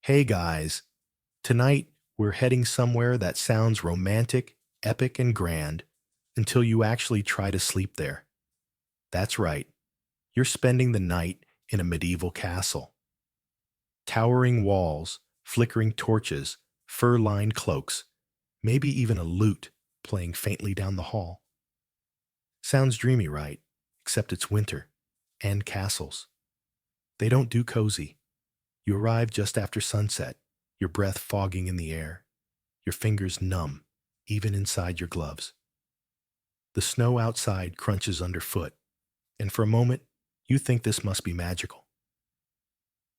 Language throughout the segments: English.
Hey guys, tonight we're heading somewhere that sounds romantic, epic, and grand until you actually try to sleep there. That's right, you're spending the night in a medieval castle. Towering walls, flickering torches, fur-lined cloaks, maybe even a lute playing faintly down the hall. Sounds dreamy, right? Except it's winter, and castles. They don't do cozy. You arrive just after sunset, your breath fogging in the air, your fingers numb, even inside your gloves. The snow outside crunches underfoot, and for a moment, you think this must be magical.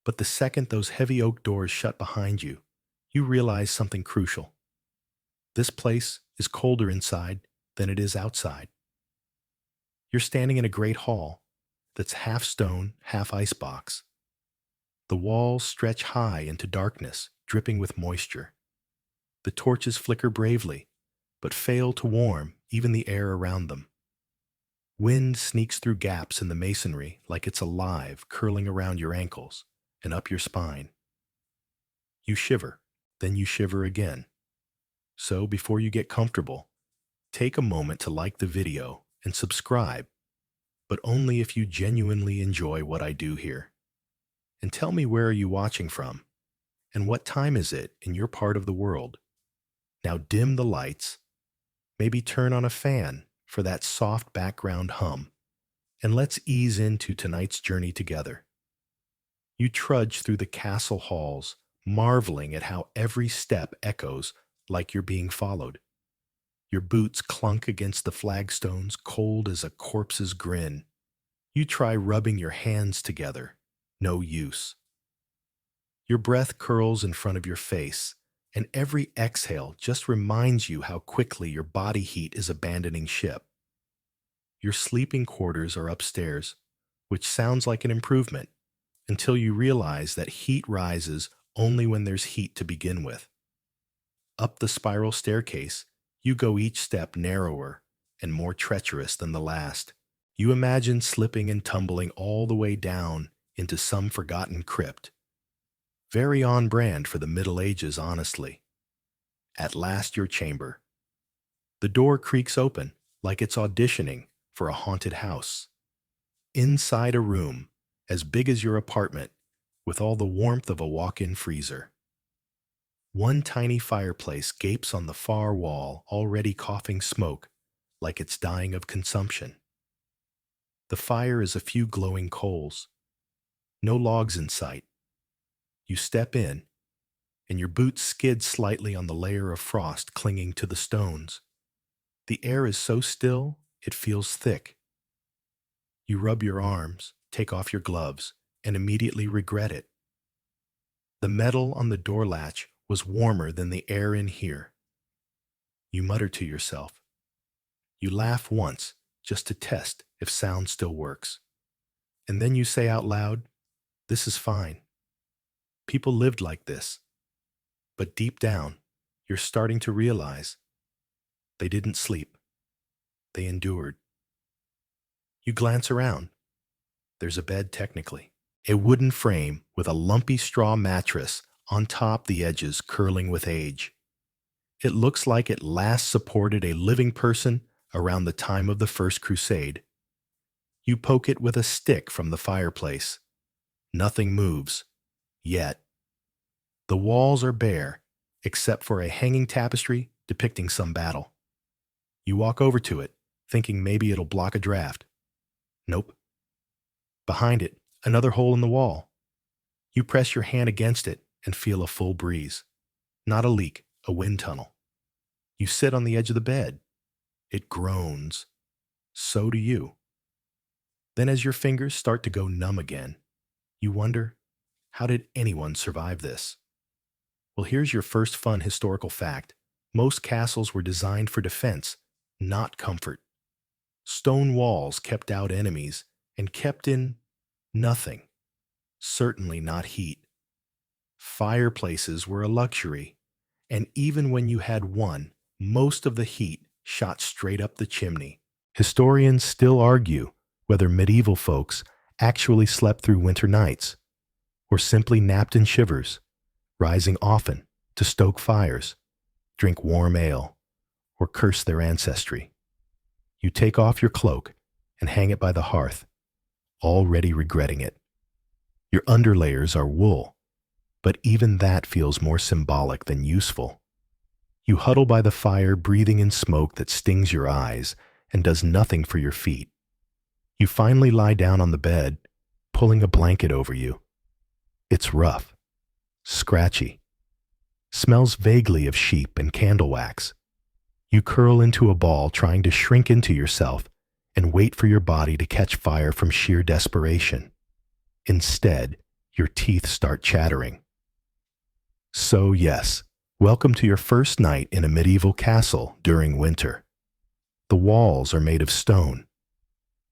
But the second those heavy oak doors shut behind you, you realize something crucial. This place is colder inside than it is outside. You're standing in a great hall that's half stone, half icebox. The walls stretch high into darkness, dripping with moisture. The torches flicker bravely, but fail to warm even the air around them. Wind sneaks through gaps in the masonry like it's alive, curling around your ankles and up your spine. You shiver, then you shiver again. So before you get comfortable, take a moment to like the video and subscribe, but only if you genuinely enjoy what I do here. And tell me, where are you watching from? And what time is it in your part of the world? Now dim the lights, maybe turn on a fan for that soft background hum, and let's ease into tonight's journey together. You trudge through the castle halls, marveling at how every step echoes like you're being followed. Your boots clunk against the flagstones, cold as a corpse's grin. You try rubbing your hands together. No use. Your breath curls in front of your face, and every exhale just reminds you how quickly your body heat is abandoning ship. Your sleeping quarters are upstairs, which sounds like an improvement, until you realize that heat rises only when there's heat to begin with. Up the spiral staircase, you go each step narrower and more treacherous than the last. You imagine slipping and tumbling all the way down into some forgotten crypt. Very on brand for the Middle Ages, honestly. At last, your chamber. The door creaks open like it's auditioning for a haunted house. Inside, a room as big as your apartment, with all the warmth of a walk-in freezer. One tiny fireplace gapes on the far wall, already coughing smoke like it's dying of consumption. The fire is a few glowing coals. No logs in sight. You step in, and your boots skid slightly on the layer of frost clinging to the stones. The air is so still, it feels thick. You rub your arms, take off your gloves, and immediately regret it. The metal on the door latch was warmer than the air in here. You mutter to yourself. You laugh once, just to test if sound still works. And then you say out loud, "This is fine. People lived like this." But deep down, you're starting to realize they didn't sleep. They endured. You glance around. There's a bed, technically. A wooden frame with a lumpy straw mattress on top, the edges curling with age. It looks like it last supported a living person around the time of the First Crusade. You poke it with a stick from the fireplace. Nothing moves. Yet. The walls are bare, except for a hanging tapestry depicting some battle. You walk over to it, thinking maybe it'll block a draft. Nope. Behind it, another hole in the wall. You press your hand against it and feel a full breeze. Not a leak, a wind tunnel. You sit on the edge of the bed. It groans. So do you. Then as your fingers start to go numb again, you wonder, how did anyone survive this? Well, here's your first fun historical fact. Most castles were designed for defense, not comfort. Stone walls kept out enemies and kept in nothing. Certainly not heat. Fireplaces were a luxury, and even when you had one, most of the heat shot straight up the chimney. Historians still argue whether medieval folks actually slept through winter nights or simply napped in shivers. rising often to stoke fires, drink warm ale, or curse their ancestry. You take off your cloak and hang it by the hearth, already regretting it. Your underlayers are wool, but even that feels more symbolic than useful. You huddle by the fire, breathing in smoke that stings your eyes and does nothing for your feet. You finally lie down on the bed, pulling a blanket over you. It's rough, scratchy, smells vaguely of sheep and candle wax. You curl into a ball, trying to shrink into yourself and wait for your body to catch fire from sheer desperation. Instead, your teeth start chattering. So yes, welcome to your first night in a medieval castle during winter. The walls are made of stone.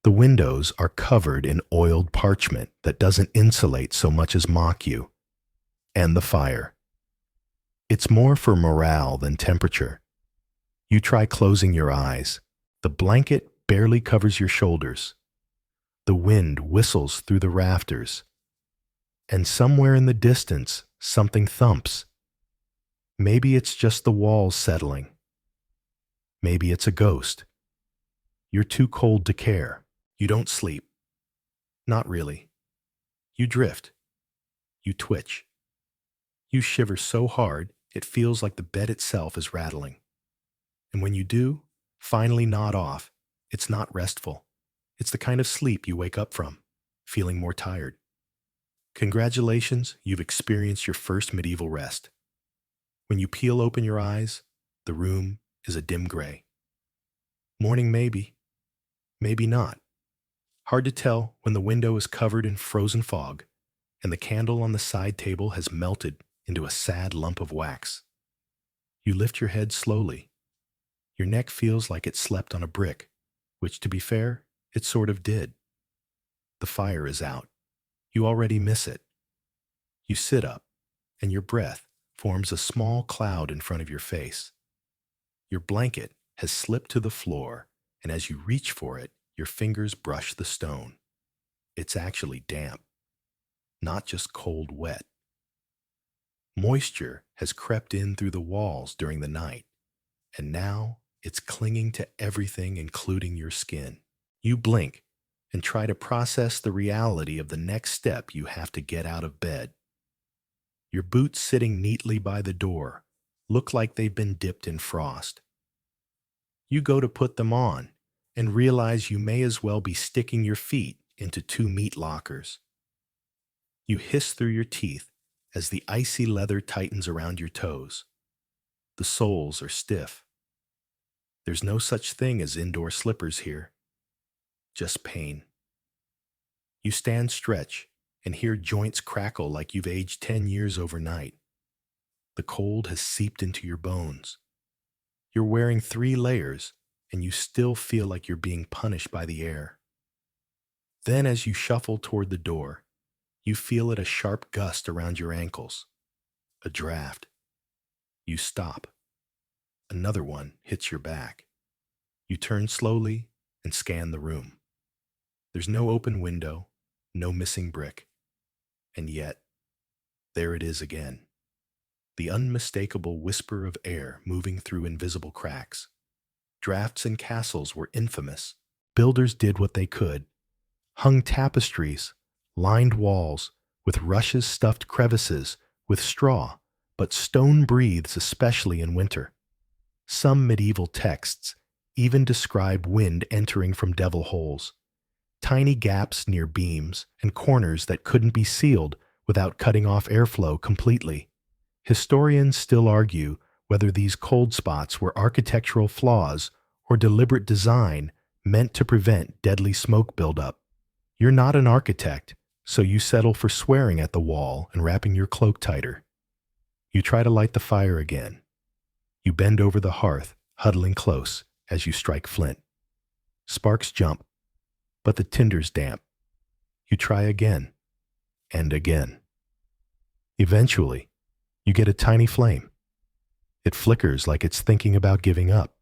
The windows are covered in oiled parchment that doesn't insulate so much as mock you. And the fire. It's more for morale than temperature. You try closing your eyes. The blanket barely covers your shoulders. The wind whistles through the rafters. And somewhere in the distance, something thumps. Maybe it's just the walls settling. Maybe it's a ghost. You're too cold to care. You don't sleep. Not really. You drift. You twitch. You shiver so hard, it feels like the bed itself is rattling. And when you do, finally nod off, it's not restful. It's the kind of sleep you wake up from, feeling more tired. Congratulations, you've experienced your first medieval rest. When you peel open your eyes, the room is a dim gray. Morning maybe, maybe not. Hard to tell when the window is covered in frozen fog and the candle on the side table has melted into a sad lump of wax. You lift your head slowly. Your neck feels like it slept on a brick, which, to be fair, it sort of did. The fire is out. You already miss it. You sit up, and your breath forms a small cloud in front of your face. Your blanket has slipped to the floor, and as you reach for it, your fingers brush the stone. It's actually damp, not just cold wet. Moisture has crept in through the walls during the night, and now it's clinging to everything, including your skin. You blink and try to process the reality of the next step you have to get out of bed. Your boots sitting neatly by the door look like they've been dipped in frost. You go to put them on and realize you may as well be sticking your feet into two meat lockers. You hiss through your teeth as the icy leather tightens around your toes. The soles are stiff. There's no such thing as indoor slippers here. Just pain. You stand stretch and hear joints crackle like you've aged 10 years overnight. The cold has seeped into your bones. You're wearing 3 layers, and you still feel like you're being punished by the air. Then as you shuffle toward the door, you feel it a sharp gust around your ankles. A draft. You stop. Another one hits your back. You turn slowly and scan the room. There's no open window, no missing brick. And yet, there it is again. The unmistakable whisper of air moving through invisible cracks. Drafts and castles were infamous. Builders did what they could. Hung tapestries, lined walls, with rushes stuffed crevices, with straw, but stone breathes especially in winter. Some medieval texts even describe wind entering from devil holes. Tiny gaps near beams and corners that couldn't be sealed without cutting off airflow completely. Historians still argue whether these cold spots were architectural flaws or deliberate design meant to prevent deadly smoke buildup. You're not an architect, so you settle for swearing at the wall and wrapping your cloak tighter. You try to light the fire again. You bend over the hearth, huddling close as you strike flint. Sparks jump, but the tinder's damp. You try again, and again. Eventually, you get a tiny flame. It flickers like it's thinking about giving up.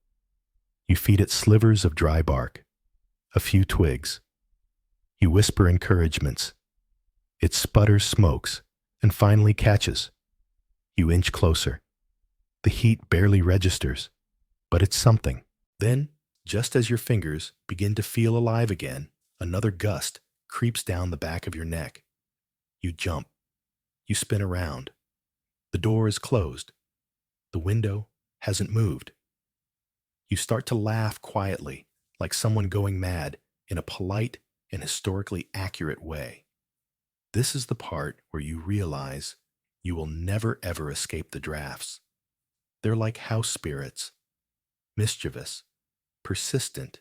You feed it slivers of dry bark, a few twigs. You whisper encouragements. It sputters, smokes, and finally catches. You inch closer. The heat barely registers, but it's something. Then, just as your fingers begin to feel alive again, another gust creeps down the back of your neck. You jump. You spin around. The door is closed. The window hasn't moved. You start to laugh quietly, like someone going mad, in a polite and historically accurate way. This is the part where you realize you will never ever escape the drafts. They're like house spirits, mischievous, persistent,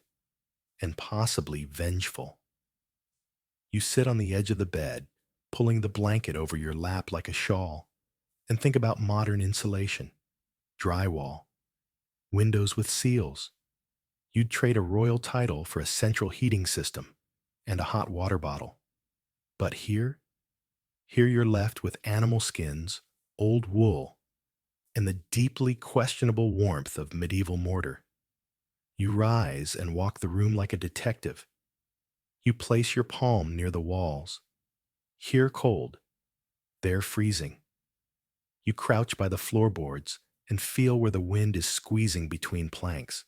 and possibly vengeful. You sit on the edge of the bed, pulling the blanket over your lap like a shawl, and think about modern insulation, drywall, windows with seals. You'd trade a royal title for a central heating system and a hot water bottle. But here you're left with animal skins, old wool, and the deeply questionable warmth of medieval mortar. You rise and walk the room like a detective. You place your palm near the walls. Here cold, there freezing. You crouch by the floorboards and feel where the wind is squeezing between planks.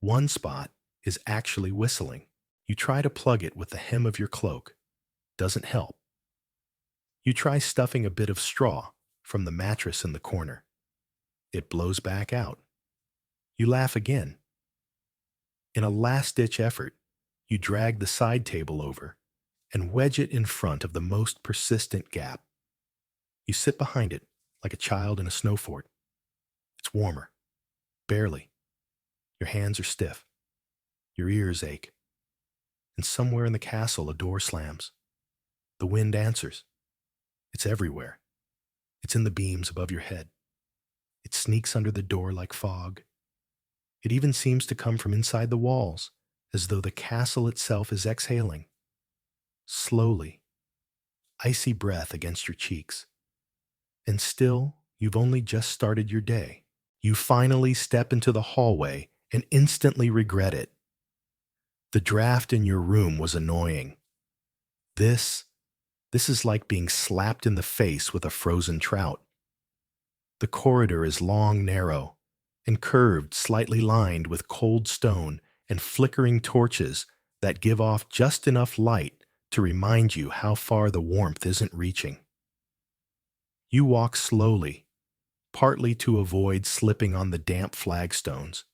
One spot is actually whistling. You try to plug it with the hem of your cloak. Doesn't help. You try stuffing a bit of straw from the mattress in the corner. It blows back out. You laugh again. In a last-ditch effort, you drag the side table over and wedge it in front of the most persistent gap. You sit behind it like a child in a snow fort. It's warmer. Barely. Your hands are stiff. Your ears ache. And somewhere in the castle a door slams. The wind answers. It's everywhere. It's in the beams above your head. It sneaks under the door like fog. It even seems to come from inside the walls, as though the castle itself is exhaling. Slowly, icy breath against your cheeks. And still, you've only just started your day. You finally step into the hallway and instantly regret it. The draft in your room was annoying. This is like being slapped in the face with a frozen trout. The corridor is long, narrow, and curved, slightly lined with cold stone and flickering torches that give off just enough light to remind you how far the warmth isn't reaching. You walk slowly, partly to avoid slipping on the damp flagstones,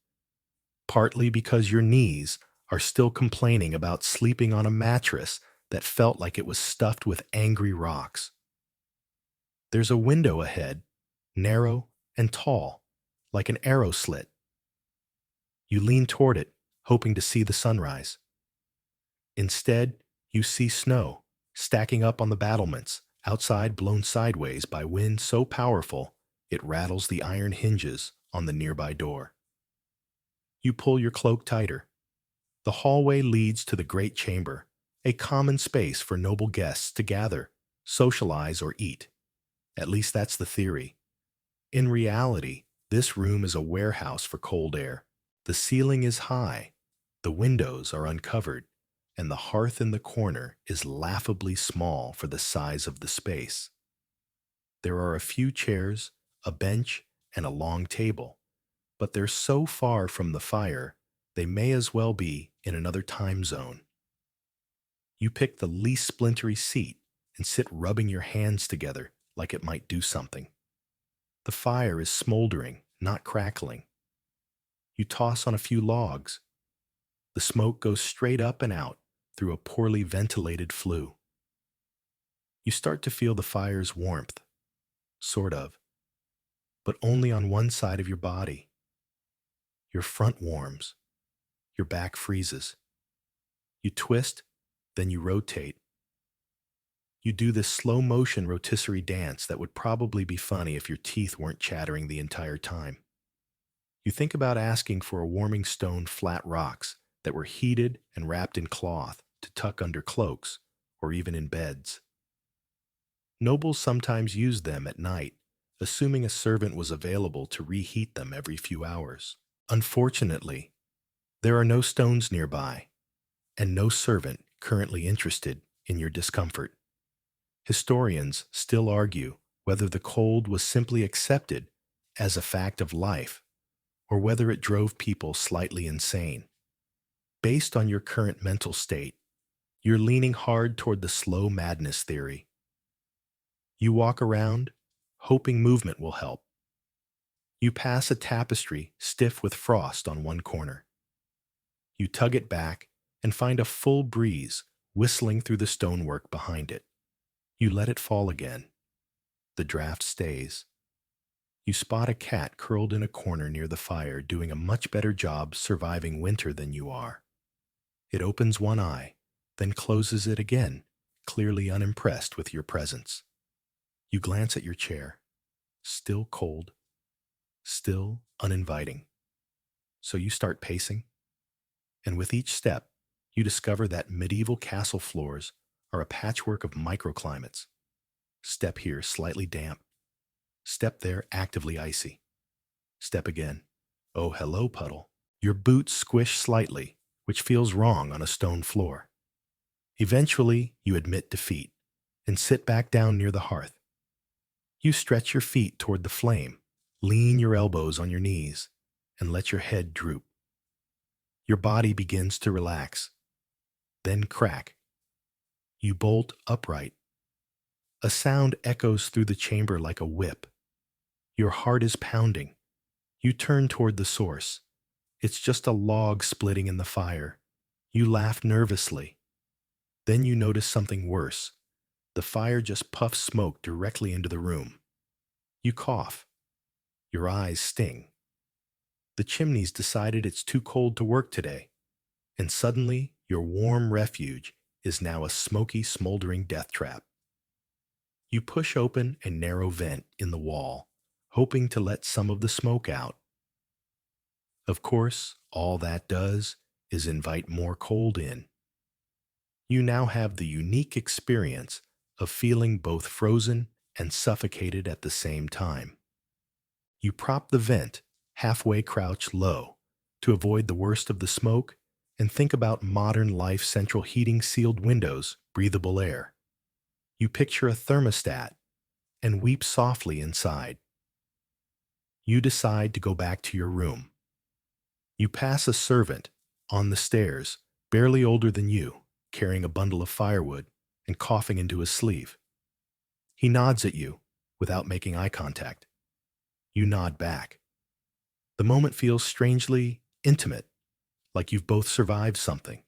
partly because your knees are still complaining about sleeping on a mattress that felt like it was stuffed with angry rocks. There's a window ahead, narrow and tall, like an arrow slit. You lean toward it, hoping to see the sunrise. Instead, you see snow stacking up on the battlements, outside blown sideways by wind so powerful it rattles the iron hinges on the nearby door. You pull your cloak tighter. The hallway leads to the great chamber, a common space for noble guests to gather, socialize, or eat. At least that's the theory. In reality, this room is a warehouse for cold air. The ceiling is high, the windows are uncovered, and the hearth in the corner is laughably small for the size of the space. There are a few chairs, a bench, and a long table, but they're so far from the fire, they may as well be in another time zone. You pick the least splintery seat and sit rubbing your hands together like it might do something. The fire is smoldering, not crackling. You toss on a few logs. The smoke goes straight up and out through a poorly ventilated flue. You start to feel the fire's warmth, sort of, but only on one side of your body. Your front warms. Your back freezes. You twist, then you rotate. You do this slow-motion rotisserie dance that would probably be funny if your teeth weren't chattering the entire time. You think about asking for a warming stone flat rocks that were heated and wrapped in cloth to tuck under cloaks or even in beds. Nobles sometimes used them at night, assuming a servant was available to reheat them every few hours. Unfortunately, there are no stones nearby, and no servant currently interested in your discomfort. Historians still argue whether the cold was simply accepted as a fact of life or whether it drove people slightly insane. Based on your current mental state, you're leaning hard toward the slow madness theory. You walk around, hoping movement will help. You pass a tapestry stiff with frost on one corner. You tug it back and find a full breeze whistling through the stonework behind it. You let it fall again. The draft stays. You spot a cat curled in a corner near the fire doing a much better job surviving winter than you are. It opens one eye, then closes it again, clearly unimpressed with your presence. You glance at your chair. Still cold. Still uninviting. So you start pacing. And with each step, you discover that medieval castle floors are a patchwork of microclimates. Step here, slightly damp. Step there, actively icy. Step again. Oh, hello, puddle. Your boots squish slightly, which feels wrong on a stone floor. Eventually, you admit defeat and sit back down near the hearth. You stretch your feet toward the flame, lean your elbows on your knees, and let your head droop. Your body begins to relax, then crack. You bolt upright. A sound echoes through the chamber like a whip. Your heart is pounding. You turn toward the source. It's just a log splitting in the fire. You laugh nervously. Then you notice something worse. The fire just puffs smoke directly into the room. You cough. Your eyes sting. The chimney's decided it's too cold to work today, and suddenly your warm refuge is now a smoky, smoldering death trap. You push open a narrow vent in the wall, hoping to let some of the smoke out. Of course, all that does is invite more cold in. You now have the unique experience of feeling both frozen and suffocated at the same time. You prop the vent, halfway crouched low, to avoid the worst of the smoke, and think about modern life central heating sealed windows, breathable air. You picture a thermostat and weep softly inside. You decide to go back to your room. You pass a servant on the stairs, barely older than you, carrying a bundle of firewood and coughing into his sleeve. He nods at you without making eye contact. You nod back. The moment feels strangely intimate, like you've both survived something,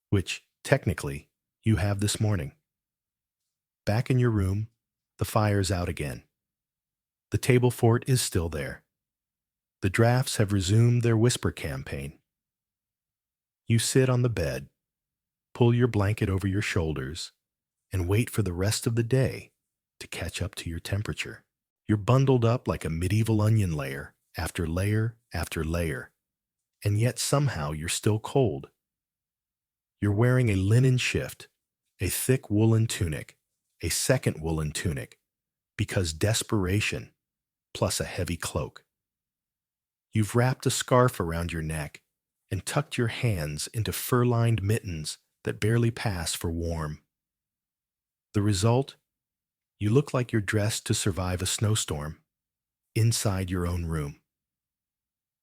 which, technically, you have this morning. Back in your room, the fire's out again. The table fort is still there. The drafts have resumed their whisper campaign. You sit on the bed, pull your blanket over your shoulders, and wait for the rest of the day to catch up to your temperature. You're bundled up like a medieval onion layer after layer, and yet somehow you're still cold. You're wearing a linen shift, a thick woolen tunic, a second woolen tunic, because desperation, plus a heavy cloak. You've wrapped a scarf around your neck and tucked your hands into fur-lined mittens that barely pass for warm. The result? You look like you're dressed to survive a snowstorm, inside your own room.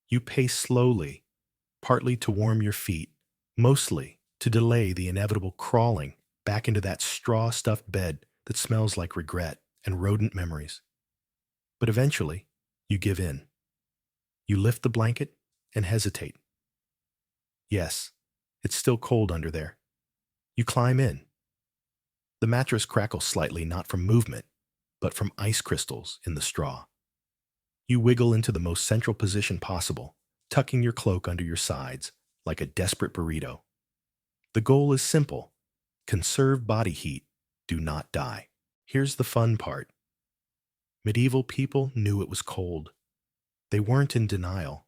You pace slowly, partly to warm your feet, mostly to delay the inevitable crawling back into that straw-stuffed bed that smells like regret and rodent memories. But eventually, you give in. You lift the blanket and hesitate. Yes, it's still cold under there. You climb in. The mattress crackles slightly, not from movement, but from ice crystals in the straw. You wiggle into the most central position possible, tucking your cloak under your sides like a desperate burrito. The goal is simple. Conserve body heat. Do not die. Here's the fun part. Medieval people knew it was cold. They weren't in denial.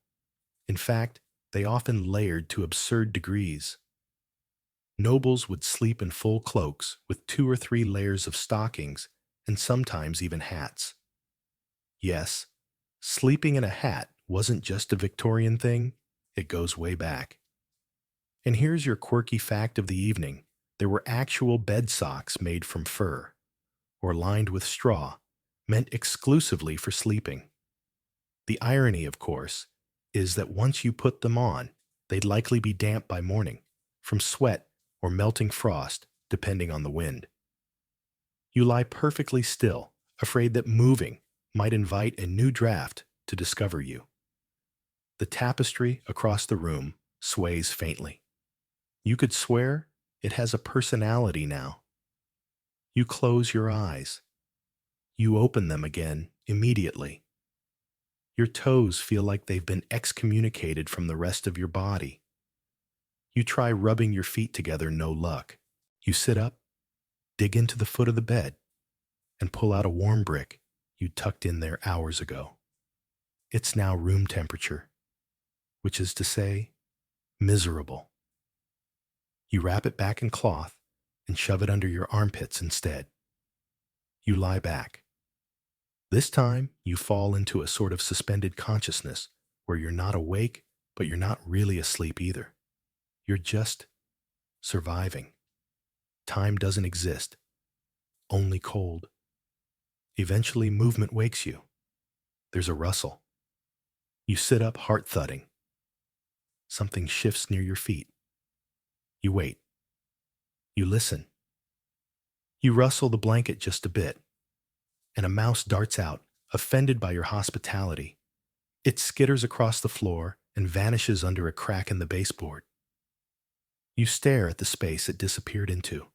In fact, they often layered to absurd degrees. Nobles would sleep in full cloaks with 2 or 3 layers of stockings and sometimes even hats. Yes, sleeping in a hat wasn't just a Victorian thing, it goes way back. And here's your quirky fact of the evening. There were actual bed socks made from fur, or lined with straw, meant exclusively for sleeping. The irony, of course, is that once you put them on, they'd likely be damp by morning, from sweat or melting frost, depending on the wind. You lie perfectly still, afraid that moving might invite a new draft to discover you. The tapestry across the room sways faintly. You could swear it has a personality now. You close your eyes. You open them again immediately. Your toes feel like they've been excommunicated from the rest of your body. You try rubbing your feet together, no luck. You sit up, dig into the foot of the bed, and pull out a warm brick you tucked in there hours ago. It's now room temperature, which is to say, miserable. You wrap it back in cloth and shove it under your armpits instead. You lie back. This time, you fall into a sort of suspended consciousness where you're not awake, but you're not really asleep either. You're just surviving. Time doesn't exist, only cold. Eventually, movement wakes you. There's a rustle. You sit up, heart thudding. Something shifts near your feet. You wait. You listen. You rustle the blanket just a bit, and a mouse darts out, offended by your hospitality. It skitters across the floor and vanishes under a crack in the baseboard. You stare at the space it disappeared into.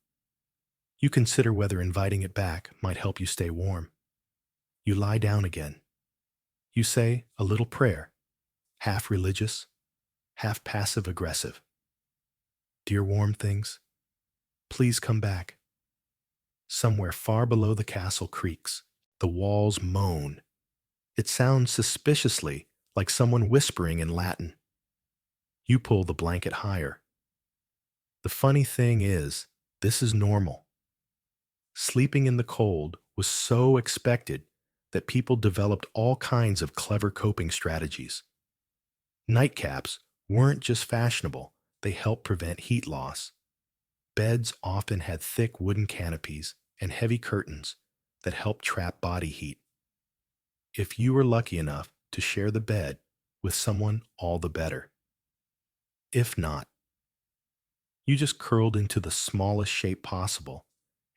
You consider whether inviting it back might help you stay warm. You lie down again. You say a little prayer, half religious, half passive-aggressive. Dear warm things, please come back. Somewhere far below the castle creaks. The walls moan. It sounds suspiciously like someone whispering in Latin. You pull the blanket higher. The funny thing is, this is normal. Sleeping in the cold was so expected that people developed all kinds of clever coping strategies. Nightcaps weren't just fashionable, they helped prevent heat loss. Beds often had thick wooden canopies and heavy curtains that helped trap body heat. If you were lucky enough to share the bed with someone, all the better. If not, you just curled into the smallest shape possible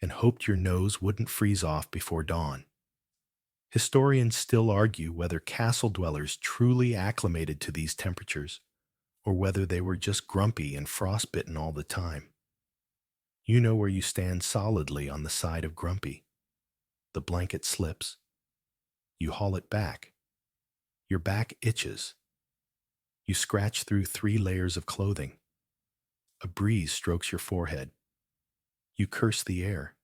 and hoped your nose wouldn't freeze off before dawn. Historians still argue whether castle dwellers truly acclimated to these temperatures or whether they were just grumpy and frostbitten all the time. You know where you stand solidly on the side of grumpy. The blanket slips. You haul it back. Your back itches. You scratch through 3 layers of clothing. A breeze strokes your forehead. You curse the air.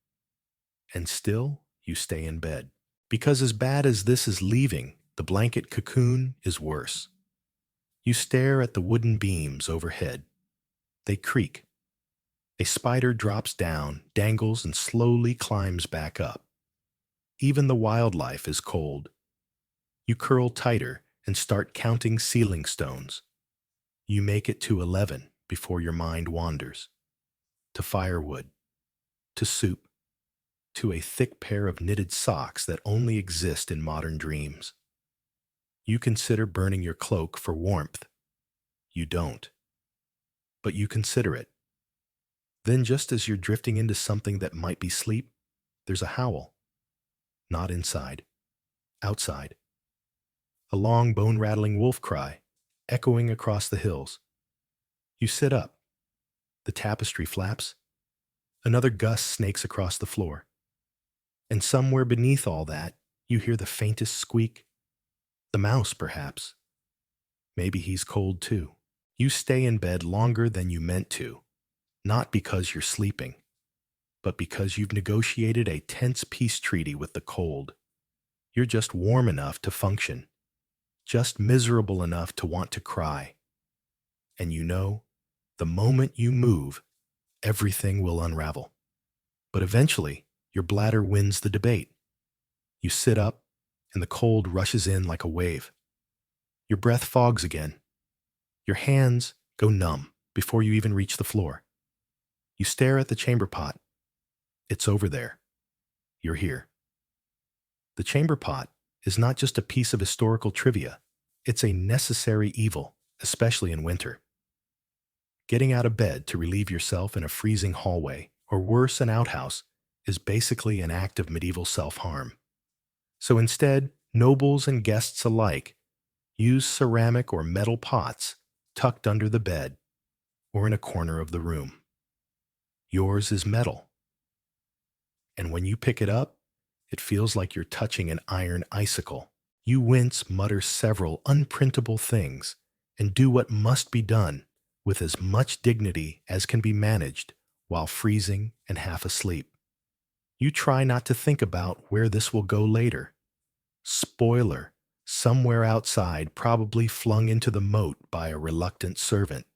And still, you stay in bed. Because as bad as this is leaving, the blanket cocoon is worse. You stare at the wooden beams overhead. They creak. A spider drops down, dangles, and slowly climbs back up. Even the wildlife is cold. You curl tighter and start counting ceiling stones. You make it to 11 before your mind wanders. To firewood. To soup. To a thick pair of knitted socks that only exist in modern dreams. You consider burning your cloak for warmth. You don't. But you consider it. Then just as you're drifting into something that might be sleep, there's a howl. Not inside. Outside. A long bone-rattling wolf cry, echoing across the hills. You sit up. The tapestry flaps. Another gust snakes across the floor. And somewhere beneath all that, you hear the faintest squeak. The mouse, perhaps. Maybe he's cold too. You stay in bed longer than you meant to, not because you're sleeping, but because you've negotiated a tense peace treaty with the cold. You're just warm enough to function, just miserable enough to want to cry. And you know, the moment you move, everything will unravel. But eventually, your bladder wins the debate. You sit up, and the cold rushes in like a wave. Your breath fogs again. Your hands go numb before you even reach the floor. You stare at the chamber pot. It's over there. You're here. The chamber pot is not just a piece of historical trivia, it's a necessary evil, especially in winter. Getting out of bed to relieve yourself in a freezing hallway, or worse, an outhouse, is basically an act of medieval self-harm. So instead, nobles and guests alike use ceramic or metal pots tucked under the bed or in a corner of the room. Yours is metal, and when you pick it up, it feels like you're touching an iron icicle. You wince, mutter several unprintable things, and do what must be done with as much dignity as can be managed while freezing and half asleep. You try not to think about where this will go later. Spoiler, somewhere outside, probably flung into the moat by a reluctant servant.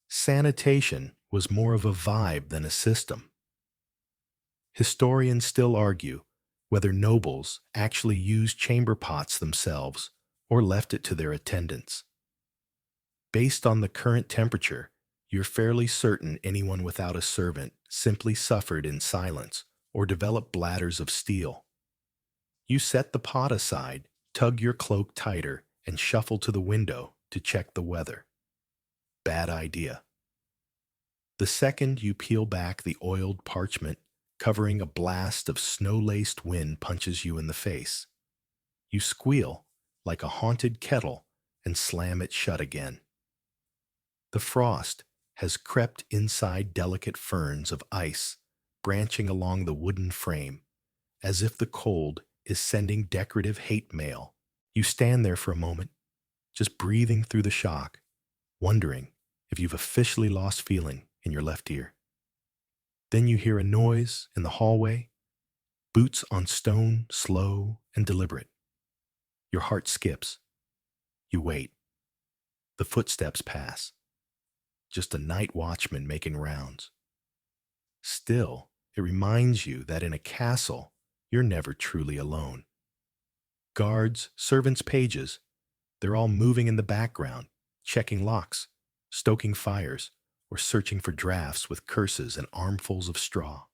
Sanitation was more of a vibe than a system. Historians still argue whether nobles actually used chamber pots themselves or left it to their attendants. Based on the current temperature, you're fairly certain anyone without a servant simply suffered in silence or developed bladders of steel. You set the pot aside, tug your cloak tighter, and shuffle to the window to check the weather. Bad idea. The second you peel back the oiled parchment covering, a blast of snow-laced wind punches you in the face. You squeal like a haunted kettle and slam it shut again. The frost has crept inside delicate ferns of ice branching along the wooden frame, as if the cold is sending decorative hate mail. You stand there for a moment, just breathing through the shock, wondering if you've officially lost feeling in your left ear. Then you hear a noise in the hallway, boots on stone, slow and deliberate. Your heart skips. You wait. The footsteps pass. Just a night watchman making rounds. Still, it reminds you that in a castle, you're never truly alone. Guards, servants, pages, they're all moving in the background, checking locks, stoking fires, or searching for drafts with curses and armfuls of straw.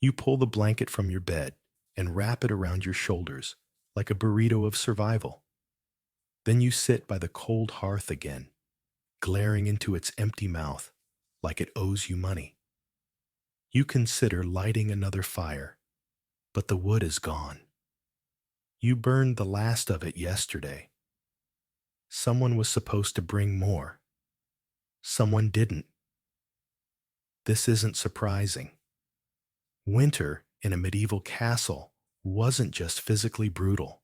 You pull the blanket from your bed and wrap it around your shoulders like a burrito of survival. Then you sit by the cold hearth again, glaring into its empty mouth like it owes you money. You consider lighting another fire, but the wood is gone. You burned the last of it yesterday. Someone was supposed to bring more. Someone didn't. This isn't surprising. Winter in a medieval castle wasn't just physically brutal.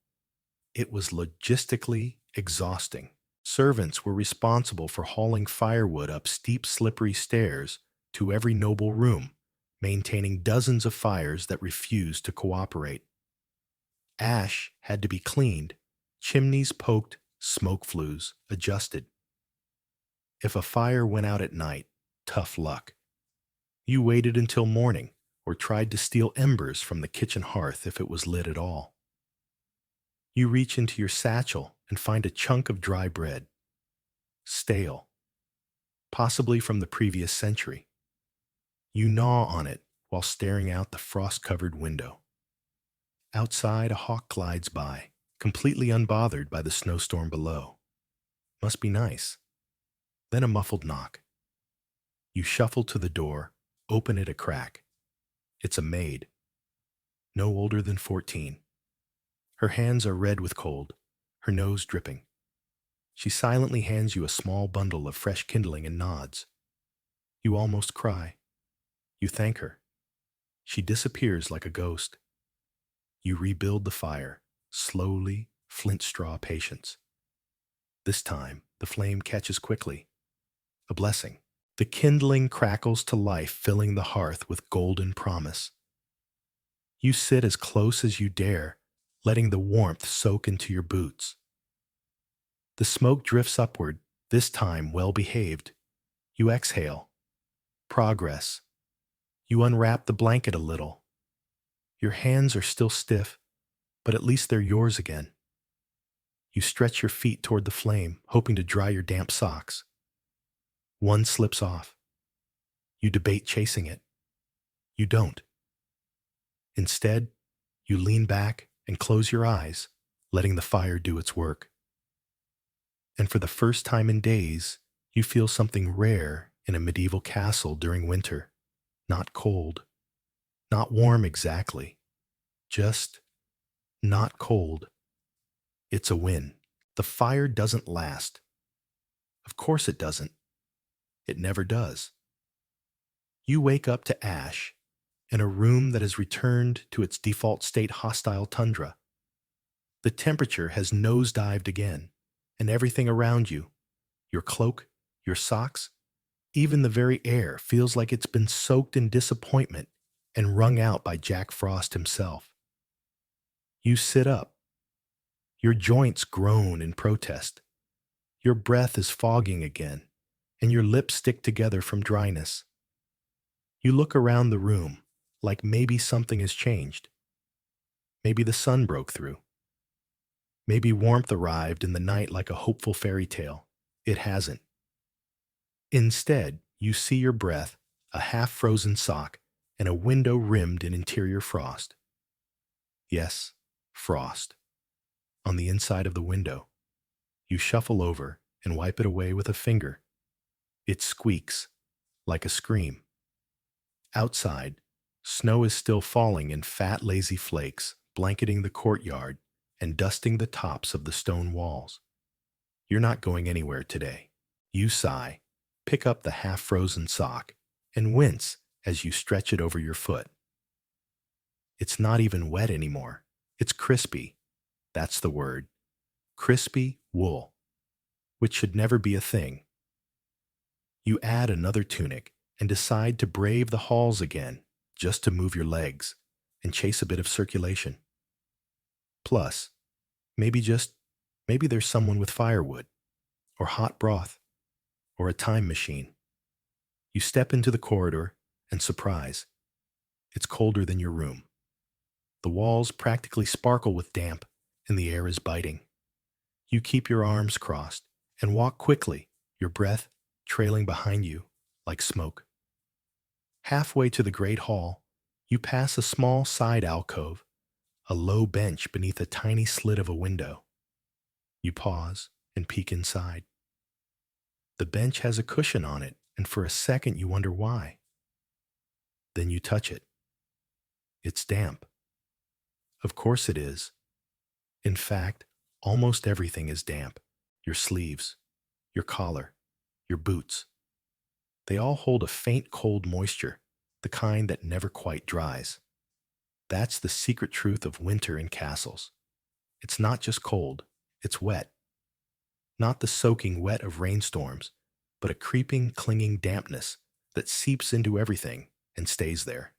It was logistically exhausting. Servants were responsible for hauling firewood up steep, slippery stairs to every noble room, maintaining dozens of fires that refused to cooperate. Ash had to be cleaned, chimneys poked, smoke flues adjusted. If a fire went out at night, tough luck. You waited until morning or tried to steal embers from the kitchen hearth if it was lit at all. You reach into your satchel and find a chunk of dry bread, stale, possibly from the previous century. You gnaw on it while staring out the frost-covered window. Outside, a hawk glides by, completely unbothered by the snowstorm below. Must be nice. Then a muffled knock. You shuffle to the door, open it a crack. It's a maid, no older than 14. Her hands are red with cold, her nose dripping. She silently hands you a small bundle of fresh kindling and nods. You almost cry. You thank her. She disappears like a ghost. You rebuild the fire, slowly, flint straw patience. This time, the flame catches quickly. A blessing. The kindling crackles to life, filling the hearth with golden promise. You sit as close as you dare, letting the warmth soak into your boots. The smoke drifts upward, this time well-behaved. You exhale. Progress. You unwrap the blanket a little. Your hands are still stiff, but at least they're yours again. You stretch your feet toward the flame, hoping to dry your damp socks. One slips off. You debate chasing it. You don't. Instead, you lean back and close your eyes, letting the fire do its work. And for the first time in days, you feel something rare in a medieval castle during winter. Not cold, not warm exactly, just not cold. It's a win. The fire doesn't last. Of course it doesn't. It never does. You wake up to ash in a room that has returned to its default state, hostile tundra. The temperature has nosedived again, and everything around you, your cloak, your socks, even the very air feels like it's been soaked in disappointment and wrung out by Jack Frost himself. You sit up. Your joints groan in protest. Your breath is fogging again, and your lips stick together from dryness. You look around the room like maybe something has changed. Maybe the sun broke through. Maybe warmth arrived in the night like a hopeful fairy tale. It hasn't. Instead, you see your breath, a half-frozen sock, and a window rimmed in interior frost. Yes, frost. On the inside of the window. You shuffle over and wipe it away with a finger. It squeaks, like a scream. Outside, snow is still falling in fat, lazy flakes, blanketing the courtyard and dusting the tops of the stone walls. You're not going anywhere today. You sigh, pick up the half-frozen sock, and wince as you stretch it over your foot. It's not even wet anymore. It's crispy. That's the word. Crispy wool, which should never be a thing. You add another tunic and decide to brave the halls again, just to move your legs and chase a bit of circulation. Plus, maybe there's someone with firewood, or hot broth, or a time machine. You step into the corridor and surprise. It's colder than your room. The walls practically sparkle with damp, and the air is biting. You keep your arms crossed and walk quickly, your breath trailing behind you like smoke. Halfway to the great hall, you pass a small side alcove, a low bench beneath a tiny slit of a window. You pause and peek inside. The bench has a cushion on it, and for a second you wonder why. Then you touch it. It's damp. Of course it is. In fact, almost everything is damp. Your sleeves, your collar, your boots. They all hold a faint cold moisture, the kind that never quite dries. That's the secret truth of winter in castles. It's not just cold, it's wet. Not the soaking wet of rainstorms, but a creeping, clinging dampness that seeps into everything and stays there.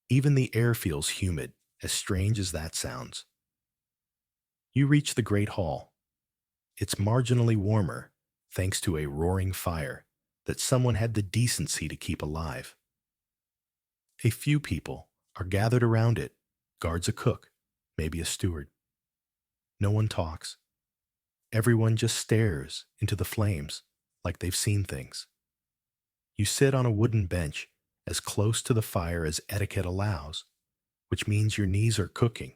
Even the air feels humid, as strange as that sounds. You reach the great hall. It's marginally warmer, thanks to a roaring fire that someone had the decency to keep alive. A few people are gathered around it, guards a cook, maybe a steward. No one talks. Everyone just stares into the flames like they've seen things. You sit on a wooden bench as close to the fire as etiquette allows, which means your knees are cooking,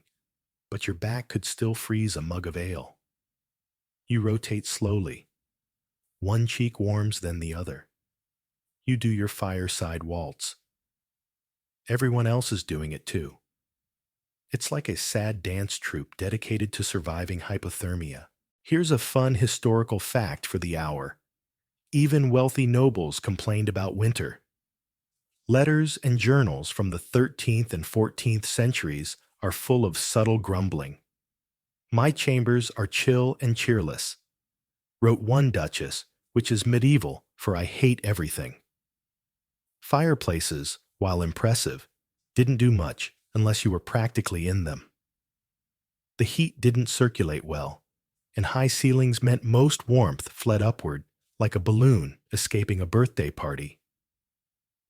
but your back could still freeze a mug of ale. You rotate slowly. One cheek warms, then the other. You do your fireside waltz. Everyone else is doing it too. It's like a sad dance troupe dedicated to surviving hypothermia. Here's a fun historical fact for the hour. Even wealthy nobles complained about winter. Letters and journals from the 13th and 14th centuries are full of subtle grumbling. "My chambers are chill and cheerless," wrote one duchess, which is medieval, for I hate everything. Fireplaces, while impressive, didn't do much unless you were practically in them. The heat didn't circulate well, and high ceilings meant most warmth fled upward, like a balloon escaping a birthday party.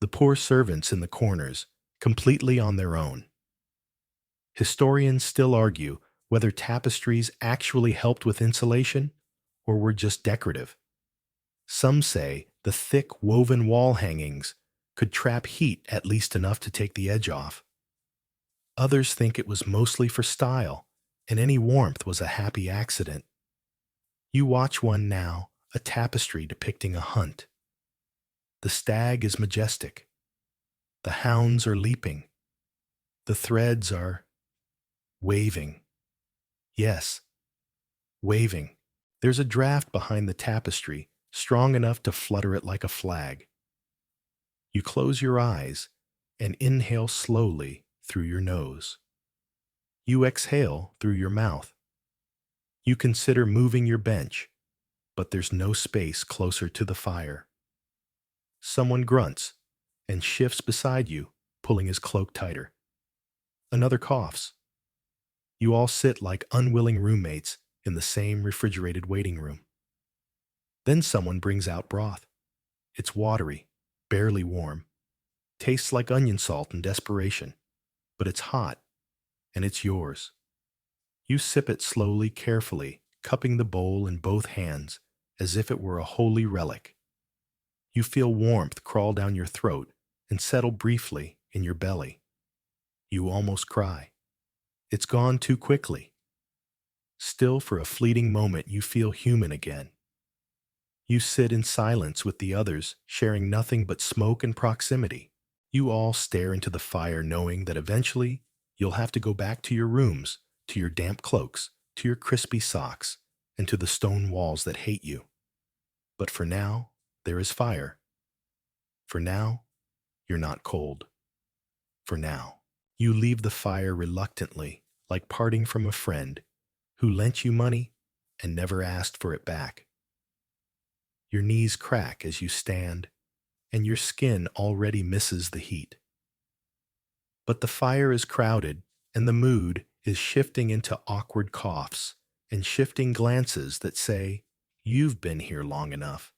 The poor servants in the corners, completely on their own. Historians still argue whether tapestries actually helped with insulation or were just decorative. Some say the thick woven wall hangings could trap heat at least enough to take the edge off. Others think it was mostly for style, and any warmth was a happy accident. You watch one now, a tapestry depicting a hunt. The stag is majestic. The hounds are leaping. The threads are waving. Yes, waving. There's a draft behind the tapestry, strong enough to flutter it like a flag. You close your eyes and inhale slowly through your nose. You exhale through your mouth. You consider moving your bench, but there's no space closer to the fire. Someone grunts and shifts beside you, pulling his cloak tighter. Another coughs. You all sit like unwilling roommates in the same refrigerated waiting room. Then someone brings out broth. It's watery, barely warm, tastes like onion salt in desperation, but it's hot, and it's yours. You sip it slowly, carefully, cupping the bowl in both hands as if it were a holy relic. You feel warmth crawl down your throat and settle briefly in your belly. You almost cry. It's gone too quickly. Still, for a fleeting moment, you feel human again. You sit in silence with the others, sharing nothing but smoke and proximity. You all stare into the fire, knowing that eventually you'll have to go back to your rooms, to your damp cloaks, to your crispy socks, and to the stone walls that hate you. But for now, there is fire. For now, you're not cold. For now, you leave the fire reluctantly, like parting from a friend who lent you money and never asked for it back. Your knees crack as you stand, and your skin already misses the heat. But the fire is crowded, and the mood is shifting into awkward coughs and shifting glances that say, "You've been here long enough."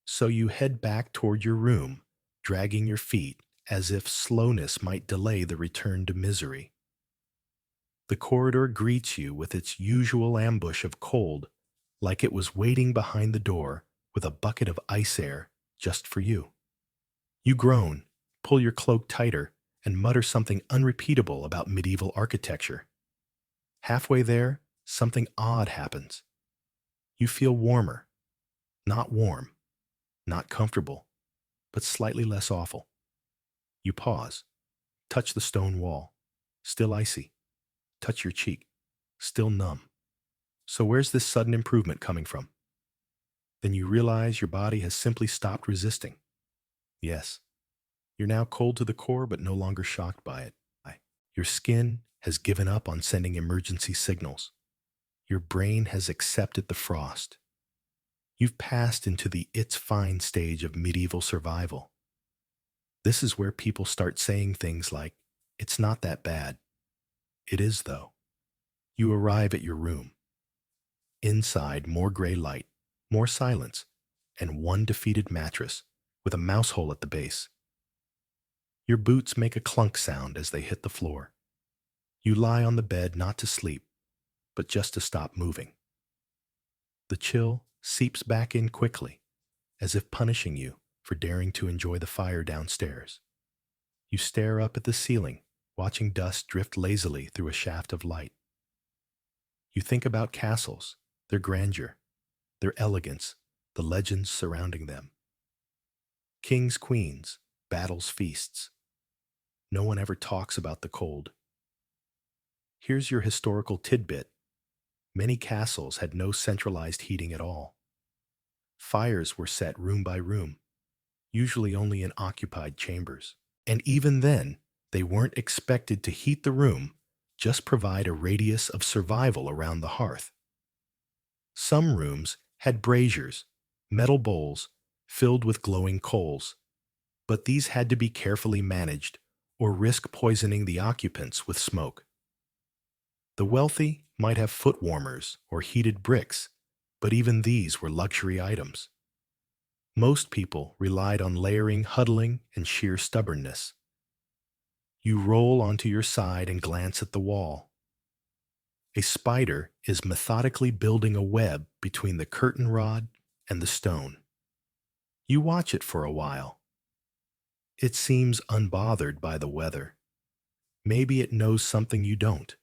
So you head back toward your room, dragging your feet as if slowness might delay the return to misery. The corridor greets you with its usual ambush of cold, like it was waiting behind the door with a bucket of ice air just for you. You groan, pull your cloak tighter, and mutter something unrepeatable about medieval architecture. Halfway there, something odd happens. You feel warmer. Not warm, not comfortable, but slightly less awful. You pause, touch the stone wall, still icy. Touch your cheek, still numb. So where's this sudden improvement coming from? Then you realize your body has simply stopped resisting. Yes, you're now cold to the core, but no longer shocked by it. Your skin has given up on sending emergency signals. Your brain has accepted the frost. You've passed into the it's fine stage of medieval survival. This is where people start saying things like, "It's not that bad." It is, though. You arrive at your room. Inside, more gray light, more silence, and one defeated mattress with a mouse hole at the base. Your boots make a clunk sound as they hit the floor. You lie on the bed not to sleep, but just to stop moving. The chill seeps back in quickly, as if punishing you for daring to enjoy the fire downstairs. You stare up at the ceiling, watching dust drift lazily through a shaft of light. You think about castles, their grandeur, their elegance, the legends surrounding them. Kings, queens, battles, feasts. No one ever talks about the cold. Here's your historical tidbit. Many castles had no centralized heating at all. Fires were set room by room, usually only in occupied chambers. And even then, they weren't expected to heat the room, just provide a radius of survival around the hearth. Some rooms had braziers, metal bowls filled with glowing coals, but these had to be carefully managed or risk poisoning the occupants with smoke. The wealthy might have foot warmers or heated bricks, but even these were luxury items. Most people relied on layering, huddling, and sheer stubbornness. You roll onto your side and glance at the wall. A spider is methodically building a web between the curtain rod and the stone. You watch it for a while. It seems unbothered by the weather. Maybe it knows something you don't.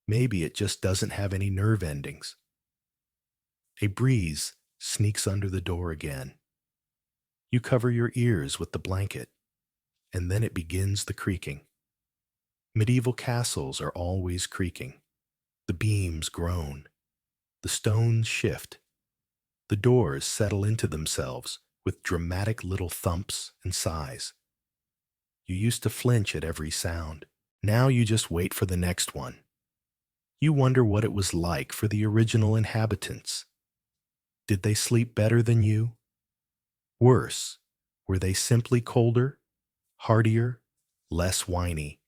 Maybe it just doesn't have any nerve endings. A breeze sneaks under the door again. You cover your ears with the blanket, and then it begins the creaking. Medieval castles are always creaking. The beams groan. The stones shift. The doors settle into themselves with dramatic little thumps and sighs. You used to flinch at every sound. Now you just wait for the next one. You wonder what it was like for the original inhabitants. Did they sleep better than you? Worse, were they simply colder, hardier, less whiny?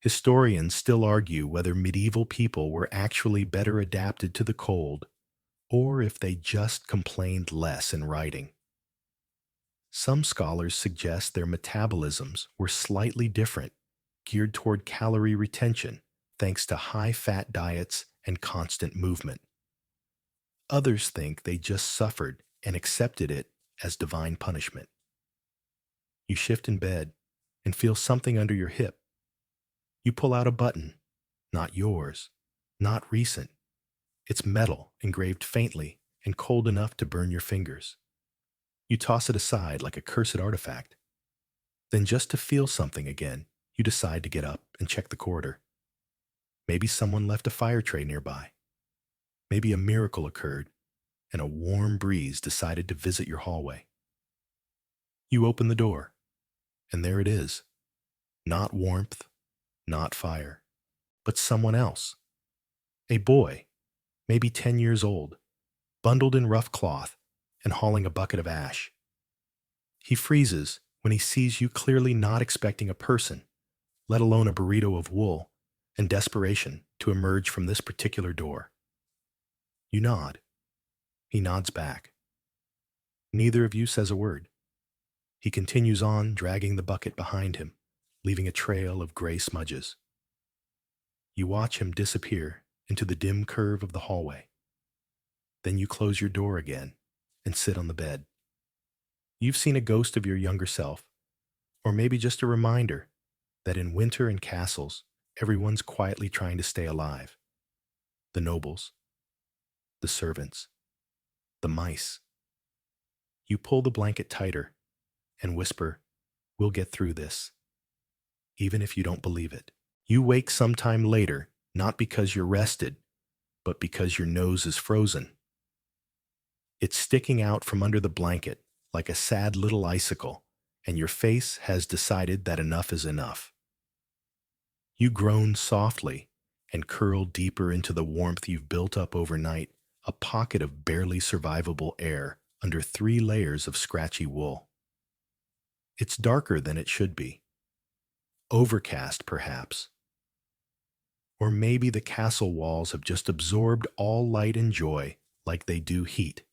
Historians still argue whether medieval people were actually better adapted to the cold, or if they just complained less in writing. Some scholars suggest their metabolisms were slightly different, geared toward calorie retention, thanks to high-fat diets and constant movement. Others think they just suffered and accepted it as divine punishment. You shift in bed and feel something under your hip. You pull out a button, not yours, not recent. It's metal, engraved faintly and cold enough to burn your fingers. You toss it aside like a cursed artifact. Then, just to feel something again, you decide to get up and check the corridor. Maybe someone left a fire tray nearby. Maybe a miracle occurred and a warm breeze decided to visit your hallway. You open the door, and there it is. Not warmth, not fire, but someone else. A boy, maybe 10 years old, bundled in rough cloth and hauling a bucket of ash. He freezes when he sees you, clearly not expecting a person, let alone a burrito of wool, and desperation to emerge from this particular door. You nod. He nods back. Neither of you says a word. He continues on, dragging the bucket behind him, leaving a trail of gray smudges. You watch him disappear into the dim curve of the hallway. Then you close your door again and sit on the bed. You've seen a ghost of your younger self, or maybe just a reminder that in winter and castles, everyone's quietly trying to stay alive. The nobles, the servants, the mice. You pull the blanket tighter and whisper, "We'll get through this," even if you don't believe it. You wake sometime later, not because you're rested, but because your nose is frozen. It's sticking out from under the blanket like a sad little icicle, and your face has decided that enough is enough. You groan softly and curl deeper into the warmth you've built up overnight, a pocket of barely survivable air under 3 layers of scratchy wool. It's darker than it should be. Overcast, perhaps. Or maybe the castle walls have just absorbed all light and joy like they do heat.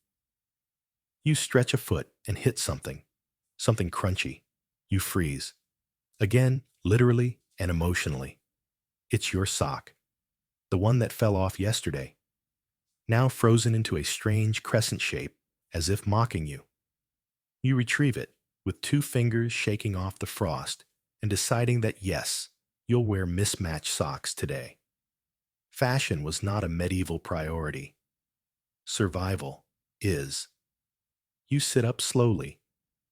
You stretch a foot and hit something crunchy. You freeze. Again, literally and emotionally. It's your sock, the one that fell off yesterday, now frozen into a strange crescent shape, as if mocking you. You retrieve it, with 2 fingers shaking off the frost and deciding that yes, you'll wear mismatched socks today. Fashion was not a medieval priority. Survival is. You sit up slowly,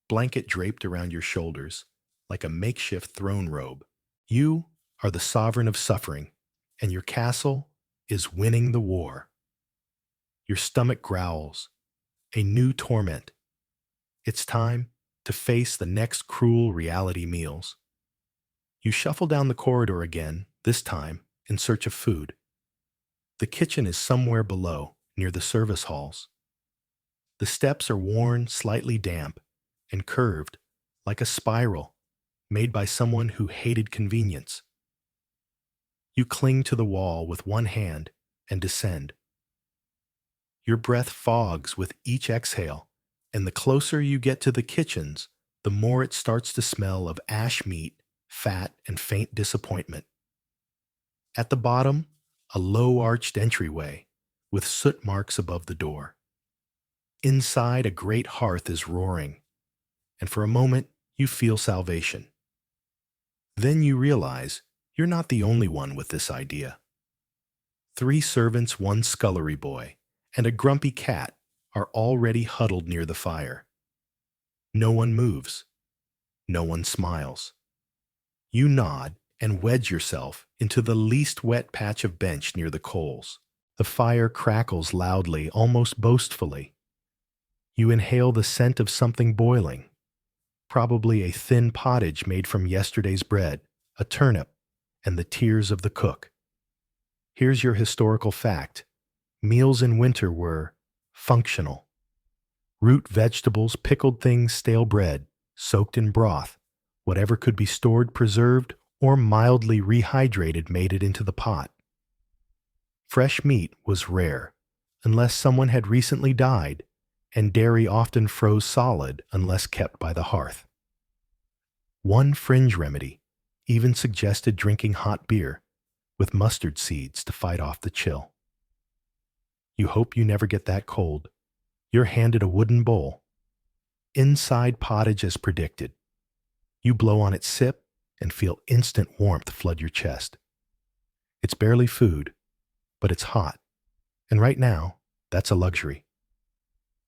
blanket draped around your shoulders, like a makeshift throne robe. You are the sovereign of suffering, and your castle is winning the war. Your stomach growls, a new torment. It's time to face the next cruel reality meals. You shuffle down the corridor again, this time in search of food. The kitchen is somewhere below, near the service halls. The steps are worn, slightly damp, and curved, like a spiral, made by someone who hated convenience. You cling to the wall with one hand and descend. Your breath fogs with each exhale, and the closer you get to the kitchens, the more it starts to smell of ash meat, fat, and faint disappointment. At the bottom, a low-arched entryway with soot marks above the door. Inside, a great hearth is roaring, and for a moment, you feel salvation. Then you realize you're not the only one with this idea. 3 servants, 1 scullery boy, and a grumpy cat are already huddled near the fire. No one moves. No one smiles. You nod and wedge yourself into the least wet patch of bench near the coals. The fire crackles loudly, almost boastfully. You inhale the scent of something boiling, probably a thin pottage made from yesterday's bread, a turnip, and the tears of the cook. Here's your historical fact. Meals in winter were functional. Root vegetables, pickled things, stale bread, soaked in broth, whatever could be stored, preserved, or mildly rehydrated made it into the pot. Fresh meat was rare, unless someone had recently died, and dairy often froze solid unless kept by the hearth. One fringe remedy even suggested drinking hot beer with mustard seeds to fight off the chill. You hope you never get that cold. You're handed a wooden bowl. Inside pottage as predicted. You blow on its sip and feel instant warmth flood your chest. It's barely food, but it's hot. And right now, that's a luxury.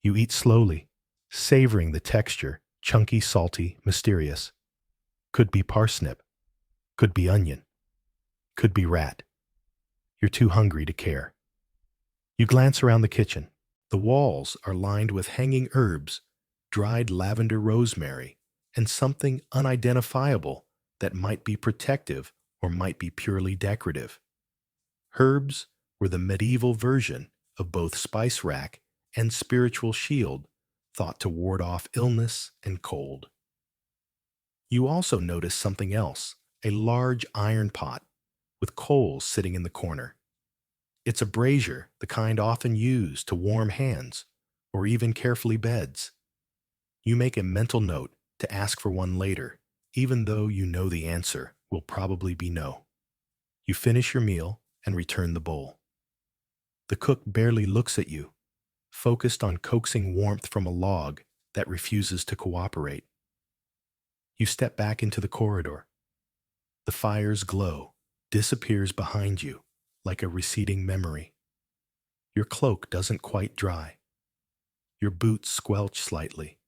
You eat slowly, savoring the texture, chunky, salty, mysterious. Could be parsnip. Could be onion. Could be rat. You're too hungry to care. You glance around the kitchen. The walls are lined with hanging herbs, dried lavender, rosemary, and something unidentifiable that might be protective or might be purely decorative. Herbs were the medieval version of both spice rack and spiritual shield, thought to ward off illness and cold. You also notice something else, a large iron pot with coals sitting in the corner. It's a brazier, the kind often used to warm hands or even carefully beds. You make a mental note to ask for one later, even though you know the answer will probably be no. You finish your meal and return the bowl. The cook barely looks at you, focused on coaxing warmth from a log that refuses to cooperate. You step back into the corridor. The fire's glow disappears behind you like a receding memory. Your cloak doesn't quite dry. Your boots squelch slightly.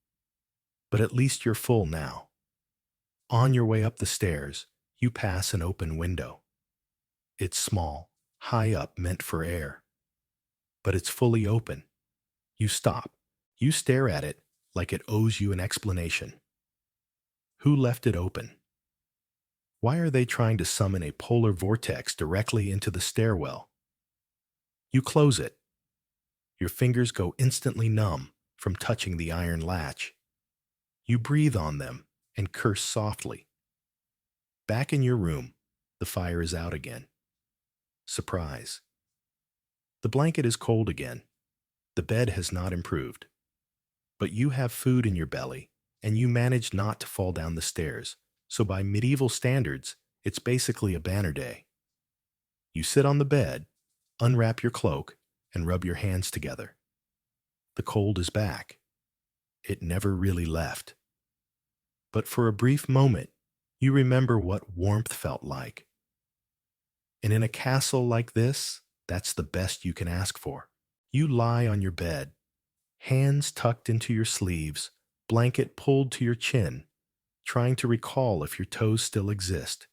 But at least you're full now. On your way up the stairs, you pass an open window. It's small, high up, meant for air. But it's fully open. You stop. You stare at it like it owes you an explanation. Who left it open? Why are they trying to summon a polar vortex directly into the stairwell? You close it. Your fingers go instantly numb from touching the iron latch. You breathe on them and curse softly. Back in your room, the fire is out again. Surprise. The blanket is cold again. The bed has not improved. But you have food in your belly, and you manage not to fall down the stairs. So by medieval standards, it's basically a banner day. You sit on the bed, unwrap your cloak, and rub your hands together. The cold is back. It never really left. But for a brief moment, you remember what warmth felt like. And in a castle like this, that's the best you can ask for. You lie on your bed, hands tucked into your sleeves, blanket pulled to your chin, trying to recall if your toes still exist.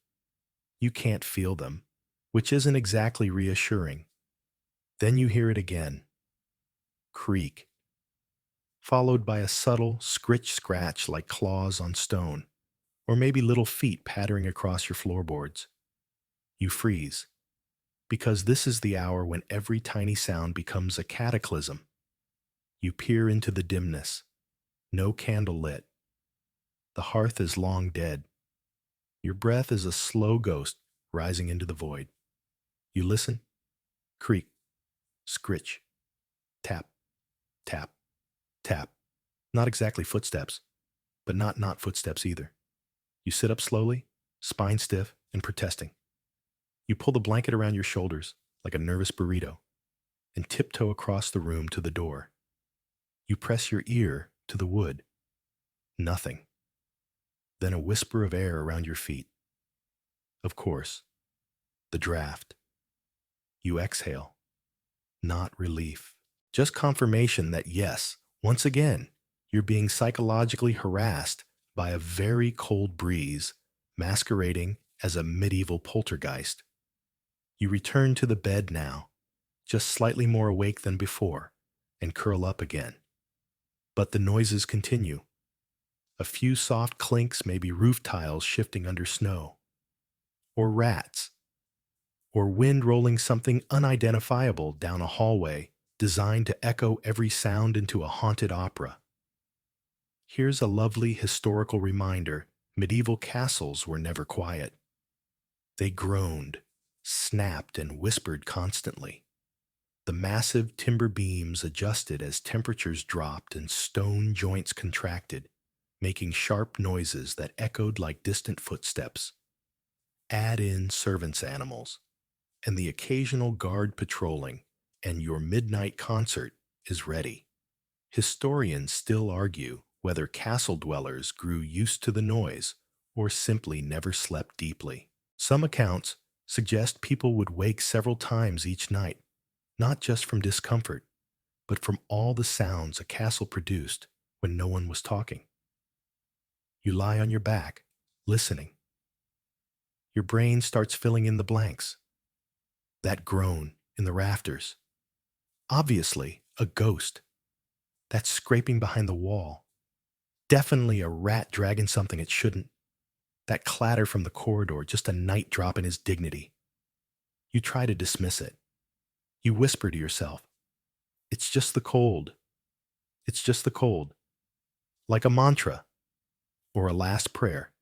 You can't feel them, which isn't exactly reassuring. Then you hear it again. Creak. Followed by a subtle scritch-scratch like claws on stone, or maybe little feet pattering across your floorboards. You freeze, because this is the hour when every tiny sound becomes a cataclysm. You peer into the dimness. No candle lit. The hearth is long dead. Your breath is a slow ghost rising into the void. You listen. Creak. Scritch. Tap. Tap. Tap. Not exactly footsteps, but not footsteps either. You sit up slowly, spine stiff and protesting. You pull the blanket around your shoulders like a nervous burrito and tiptoe across the room to the door. You press your ear to the wood. Nothing. Then a whisper of air around your feet. Of course, the draft. You exhale, not relief. Just confirmation that yes, once again, you're being psychologically harassed by a very cold breeze masquerading as a medieval poltergeist. You return to the bed now, just slightly more awake than before, and curl up again. But the noises continue. A few soft clinks, maybe roof tiles shifting under snow, or rats, or wind rolling something unidentifiable down a hallway designed to echo every sound into a haunted opera. Here's a lovely historical reminder: medieval castles were never quiet. They groaned, snapped, and whispered constantly. The massive timber beams adjusted as temperatures dropped and stone joints contracted, making sharp noises that echoed like distant footsteps. Add in servants' animals, and the occasional guard patrolling, and your midnight concert is ready. Historians still argue whether castle dwellers grew used to the noise or simply never slept deeply. Some accounts suggest people would wake several times each night, not just from discomfort, but from all the sounds a castle produced when no one was talking. You lie on your back, listening. Your brain starts filling in the blanks. That groan in the rafters. Obviously, a ghost. That scraping behind the wall. Definitely a rat dragging something it shouldn't. That clatter from the corridor, just a night drop in his dignity. You try to dismiss it. You whisper to yourself, "It's just the cold. It's just the cold." Like a mantra or a last prayer.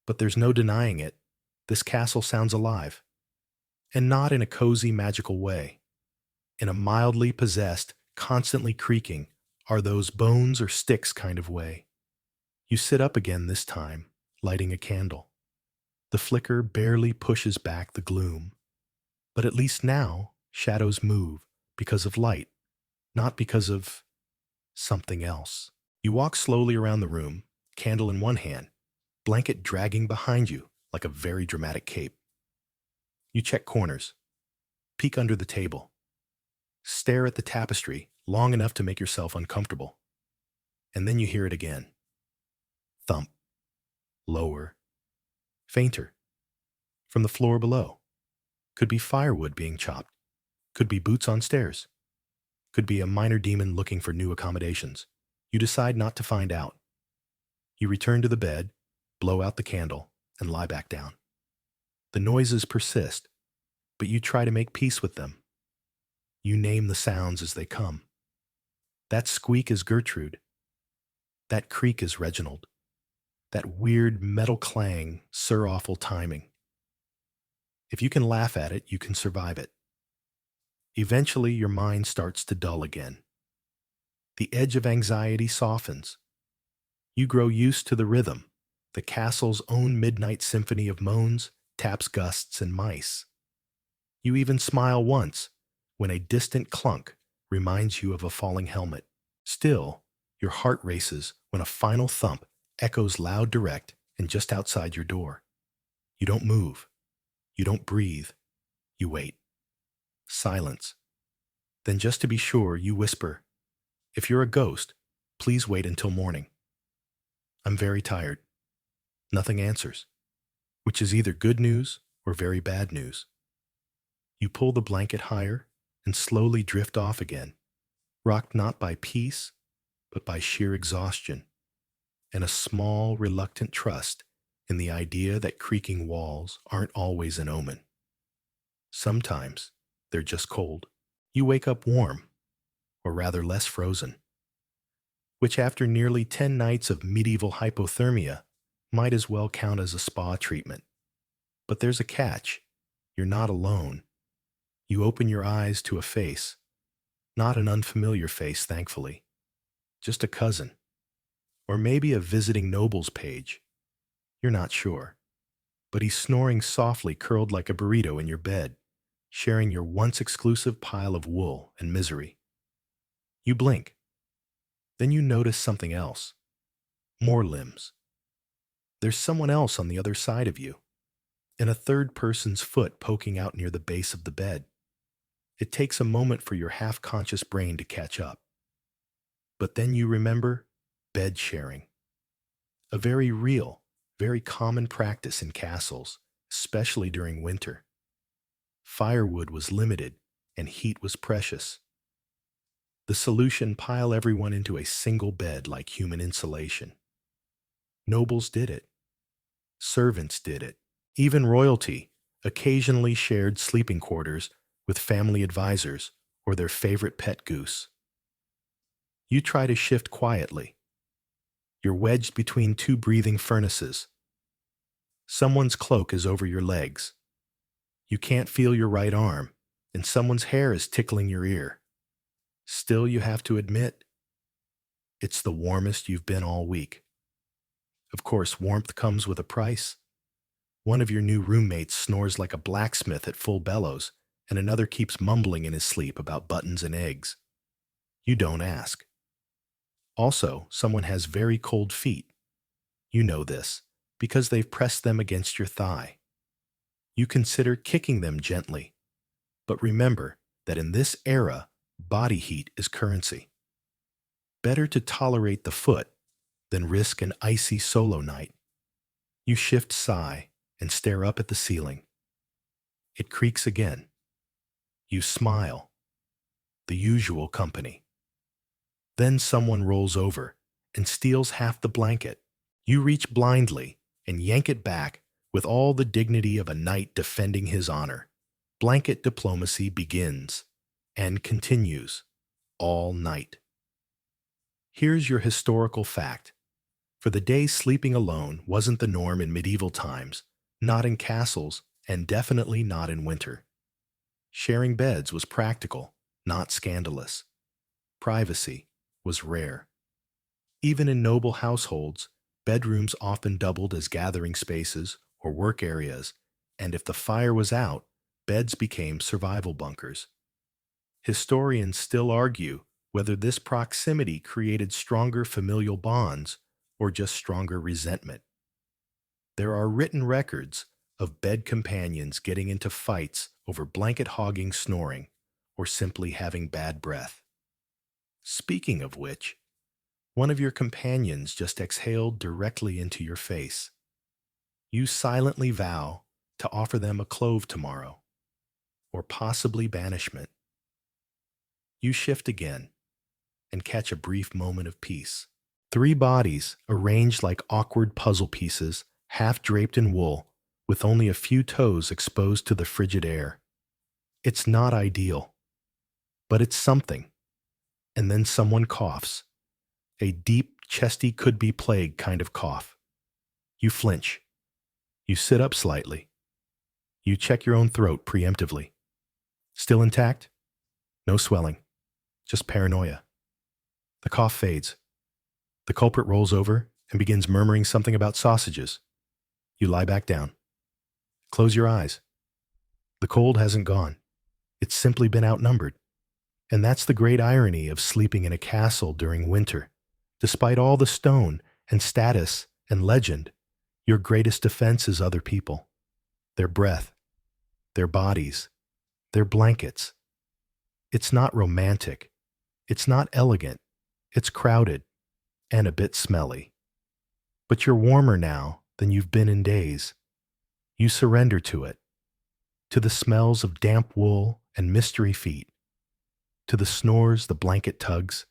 But there's no denying it. This castle sounds alive. And not in a cozy, magical way. In a mildly possessed, constantly creaking, are those bones or sticks kind of way. You sit up again this time, lighting a candle. The flicker barely pushes back the gloom. But at least now, shadows move because of light, not because of something else. You walk slowly around the room, candle in one hand, blanket dragging behind you like a very dramatic cape. You check corners, peek under the table, stare at the tapestry long enough to make yourself uncomfortable. And then you hear it again. Thump. Lower. Fainter. From the floor below. Could be firewood being chopped. Could be boots on stairs. Could be a minor demon looking for new accommodations. You decide not to find out. You return to the bed, blow out the candle, and lie back down. The noises persist, but you try to make peace with them. You name the sounds as they come. That squeak is Gertrude. That creak is Reginald. That weird metal clang, awful timing. If you can laugh at it, you can survive it. Eventually, your mind starts to dull again. The edge of anxiety softens. You grow used to the rhythm, the castle's own midnight symphony of moans, taps, gusts, and mice. You even smile once when a distant clunk reminds you of a falling helmet. Still, your heart races when a final thump echoes loud, direct, and just outside your door. You don't move. You don't breathe. You wait. Silence. Then, just to be sure, you whisper, "If you're a ghost, please wait until morning. I'm very tired." Nothing answers, which is either good news or very bad news. You pull the blanket higher and slowly drift off again, rocked not by peace, but by sheer exhaustion, and a small, reluctant trust in the idea that creaking walls aren't always an omen. Sometimes they're just cold. You wake up warm, or rather less frozen, which after nearly 10 nights of medieval hypothermia might as well count as a spa treatment. But there's a catch. You're not alone. You open your eyes to a face. Not an unfamiliar face, thankfully. Just a cousin. Or maybe a visiting noble's page. You're not sure. But he's snoring softly, curled like a burrito in your bed, sharing your once exclusive pile of wool and misery. You blink. Then you notice something else. More limbs. There's someone else on the other side of you. and a third person's foot poking out near the base of the bed. It takes a moment for your half-conscious brain to catch up. But then you remember bed sharing. A very real, very common practice in castles, especially during winter. Firewood was limited and heat was precious. The solution: pile everyone into a single bed like human insulation. Nobles did it. Servants did it. Even royalty occasionally shared sleeping quarters with family advisors or their favorite pet goose. You try to shift quietly. You're wedged between two breathing furnaces. Someone's cloak is over your legs. You can't feel your right arm, and someone's hair is tickling your ear. Still, you have to admit, it's the warmest you've been all week. Of course, warmth comes with a price. One of your new roommates snores like a blacksmith at full bellows, and another keeps mumbling in his sleep about buttons and eggs. You don't ask. Also, someone has very cold feet. You know this, because they've pressed them against your thigh. You consider kicking them gently. But remember that in this era, body heat is currency. Better to tolerate the foot than risk an icy solo night. You shift sigh and stare up at the ceiling. It creaks again. You smile. The usual company. Then someone rolls over and steals half the blanket. You reach blindly and yank it back with all the dignity of a knight defending his honor. Blanket diplomacy begins and continues all night. Here's your historical fact. For the day, sleeping alone wasn't the norm in medieval times, not in castles, and definitely not in winter. Sharing beds was practical, not scandalous. Privacy was rare. Even in noble households, bedrooms often doubled as gathering spaces or work areas, and if the fire was out, beds became survival bunkers. Historians still argue whether this proximity created stronger familial bonds or just stronger resentment. There are written records of bed companions getting into fights over blanket-hogging snoring or simply having bad breath. Speaking of which, one of your companions just exhaled directly into your face. You silently vow to offer them a clove tomorrow, or possibly banishment. You shift again and catch a brief moment of peace. 3 bodies arranged like awkward puzzle pieces, half draped in wool, with only a few toes exposed to the frigid air. It's not ideal, but it's something. And then someone coughs. A deep, chesty, could-be plague kind of cough. You flinch. You sit up slightly. You check your own throat preemptively. Still intact? No swelling. Just paranoia. The cough fades. The culprit rolls over and begins murmuring something about sausages. You lie back down. Close your eyes. The cold hasn't gone. It's simply been outnumbered. And that's the great irony of sleeping in a castle during winter. Despite all the stone and status and legend, your greatest defense is other people. Their breath, their bodies, their blankets. It's not romantic. It's not elegant. It's crowded and a bit smelly. But you're warmer now than you've been in days. You surrender to it, to the smells of damp wool and mystery feet, to the snores the blanket tugs,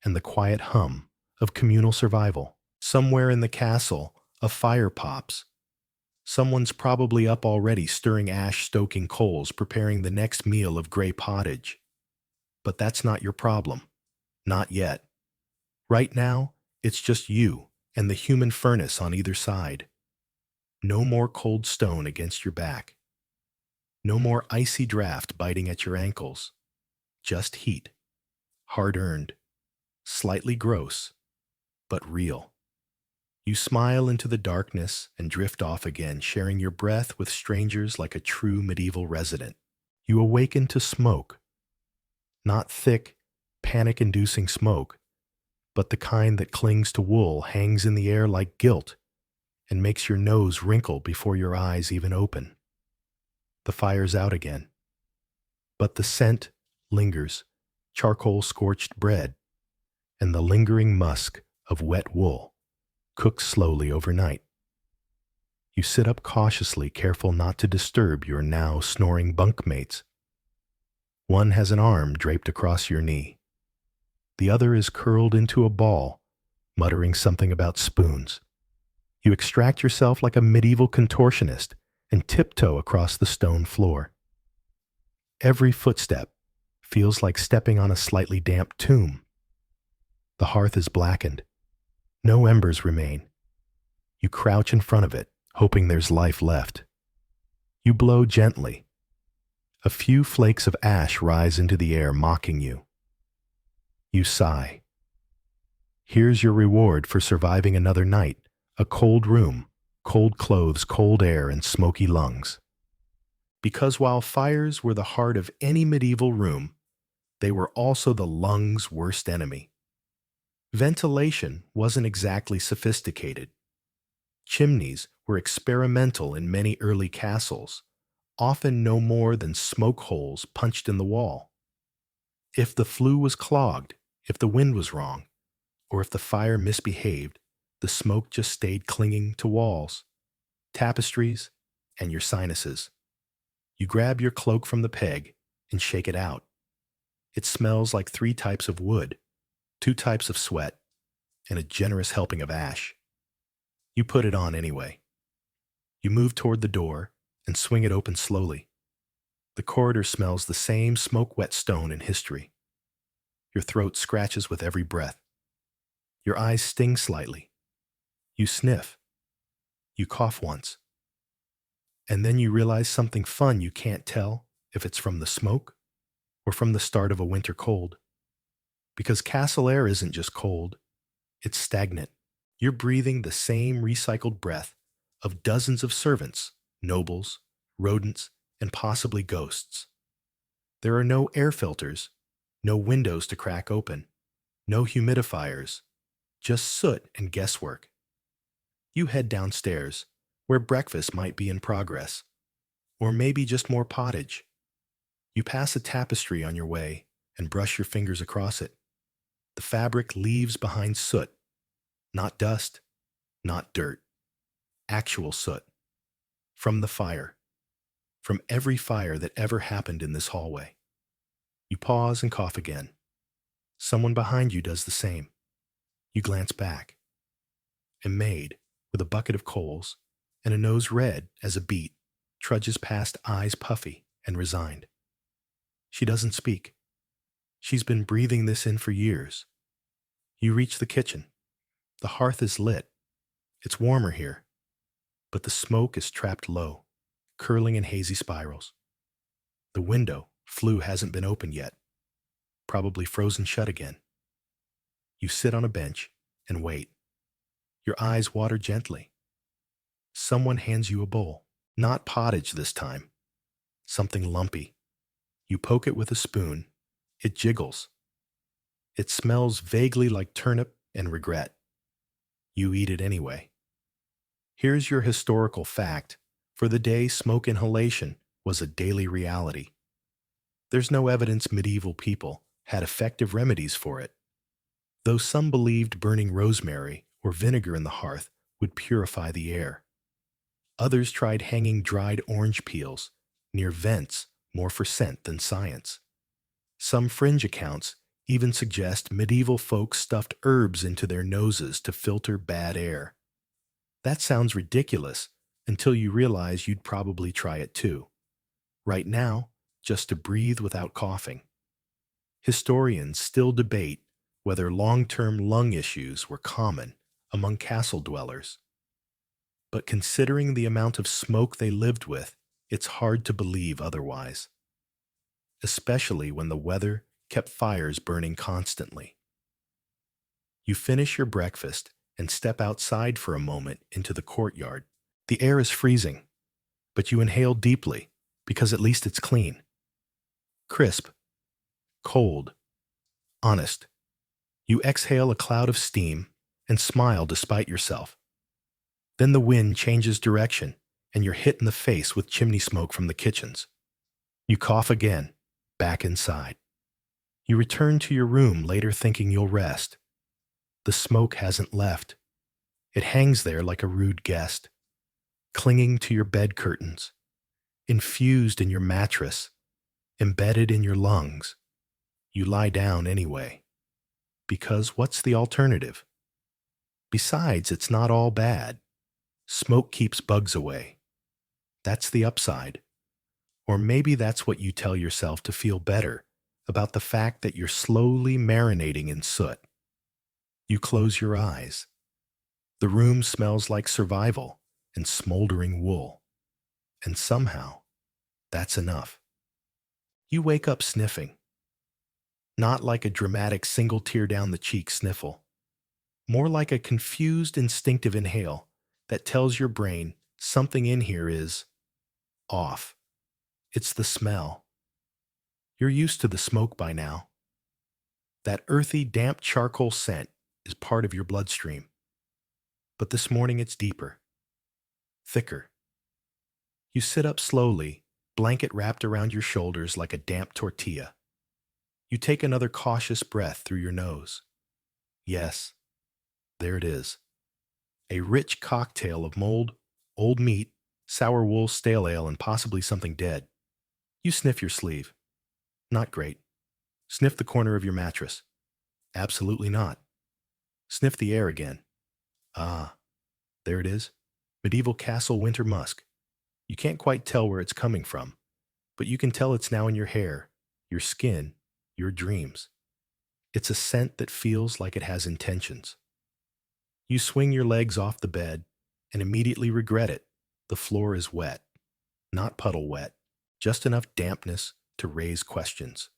and the quiet hum of communal survival. Somewhere in the castle, a fire pops. Someone's probably up already stirring ash-stoking coals, preparing the next meal of gray pottage. But that's not your problem. Not yet. Right now, it's just you and the human furnace on either side. No more cold stone against your back. No more icy draft biting at your ankles. Just heat. Hard-earned. Slightly gross, but real. You smile into the darkness and drift off again, sharing your breath with strangers like a true medieval resident. You awaken to smoke. Not thick, panic-inducing smoke, but the kind that clings to wool, hangs in the air like guilt, and makes your nose wrinkle before your eyes even open. The fire's out again. But the scent lingers, charcoal-scorched bread, and the lingering musk of wet wool, cooked slowly overnight. You sit up cautiously, careful not to disturb your now snoring bunkmates. One has an arm draped across your knee. The other is curled into a ball, muttering something about spoons. You extract yourself like a medieval contortionist and tiptoe across the stone floor. Every footstep feels like stepping on a slightly damp tomb. The hearth is blackened. No embers remain. You crouch in front of it, hoping there's life left. You blow gently. A few flakes of ash rise into the air, mocking you. You sigh. Here's your reward for surviving another night: a cold room, cold clothes, cold air, and smoky lungs. Because while fires were the heart of any medieval room, they were also the lungs' worst enemy. Ventilation wasn't exactly sophisticated. Chimneys were experimental in many early castles, often no more than smoke holes punched in the wall. If the flue was clogged, if the wind was wrong, or if the fire misbehaved, the smoke just stayed clinging to walls, tapestries, and your sinuses. You grab your cloak from the peg and shake it out. It smells like 3 types of wood, 2 types of sweat, and a generous helping of ash. You put it on anyway. You move toward the door and swing it open slowly. The corridor smells the same smoke-wet stone in history. Your throat scratches with every breath. Your eyes sting slightly. You sniff. You cough once. And then you realize something fun. You can't tell if it's from the smoke or from the start of a winter cold. Because castle air isn't just cold, it's stagnant. You're breathing the same recycled breath of dozens of servants, nobles, rodents, and possibly ghosts. There are no air filters, no windows to crack open, no humidifiers, just soot and guesswork. You head downstairs, where breakfast might be in progress, or maybe just more pottage. You pass a tapestry on your way and brush your fingers across it. The fabric leaves behind soot, not dust, not dirt, actual soot. From the fire, from every fire that ever happened in this hallway. You pause and cough again. Someone behind you does the same. You glance back. A maid, with a bucket of coals and a nose red as a beet, trudges past, eyes puffy and resigned. She doesn't speak. She's been breathing this in for years. You reach the kitchen. The hearth is lit. It's warmer here, but the smoke is trapped low, curling in hazy spirals. The window, flue hasn't been opened yet, probably frozen shut again. You sit on a bench and wait. Your eyes water gently. Someone hands you a bowl, not pottage this time, something lumpy. You poke it with a spoon. It jiggles. It smells vaguely like turnip and regret. You eat it anyway. Here's your historical fact. For the day, smoke inhalation was a daily reality. There's no evidence medieval people had effective remedies for it, though some believed burning rosemary or vinegar in the hearth would purify the air. Others tried hanging dried orange peels near vents, more for scent than science. Some fringe accounts even suggest medieval folks stuffed herbs into their noses to filter bad air. That sounds ridiculous until you realize you'd probably try it too. Right now, just to breathe without coughing. Historians still debate whether long-term lung issues were common among castle dwellers. But considering the amount of smoke they lived with, it's hard to believe otherwise, especially when the weather kept fires burning constantly. You finish your breakfast and step outside for a moment into the courtyard. The air is freezing, but you inhale deeply because at least it's clean. Crisp, cold, honest. You exhale a cloud of steam and smile despite yourself. Then the wind changes direction, and you're hit in the face with chimney smoke from the kitchens. You cough again, back inside. You return to your room later thinking you'll rest. The smoke hasn't left. It hangs there like a rude guest, clinging to your bed curtains, infused in your mattress, embedded in your lungs. You lie down anyway. Because what's the alternative? Besides, it's not all bad. Smoke keeps bugs away. That's the upside. Or maybe that's what you tell yourself to feel better about the fact that you're slowly marinating in soot. You close your eyes. The room smells like survival and smoldering wool. And somehow, that's enough. You wake up sniffing. Not like a dramatic single tear down the cheek sniffle. More like a confused instinctive inhale that tells your brain something in here is off. It's the smell. You're used to the smoke by now. That earthy, damp charcoal scent is part of your bloodstream. But this morning it's deeper, thicker. You sit up slowly, blanket wrapped around your shoulders like a damp tortilla. You take another cautious breath through your nose. Yes, there it is. A rich cocktail of mold, old meat, sour wool, stale ale, and possibly something dead. You sniff your sleeve. Not great. Sniff the corner of your mattress. Absolutely not. Sniff the air again. Ah, there it is. Medieval castle winter musk. You can't quite tell where it's coming from, but you can tell it's now in your hair, your skin, your dreams. It's a scent that feels like it has intentions. You swing your legs off the bed and immediately regret it. The floor is wet. Not puddle wet, just enough dampness to raise questions.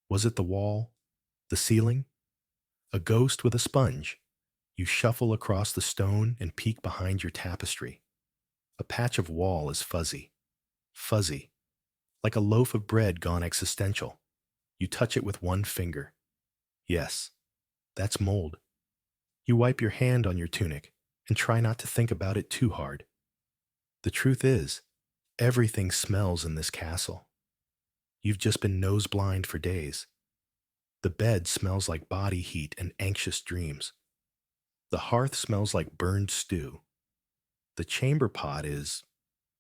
Was it the wall? The ceiling? A ghost with a sponge? You shuffle across the stone and peek behind your tapestry. A patch of wall is fuzzy. Fuzzy. Like a loaf of bread gone existential. You touch it with one finger. Yes, that's mold. You wipe your hand on your tunic and try not to think about it too hard. The truth is, everything smells in this castle. You've just been nose blind for days. The bed smells like body heat and anxious dreams. The hearth smells like burned stew. The chamber pot is,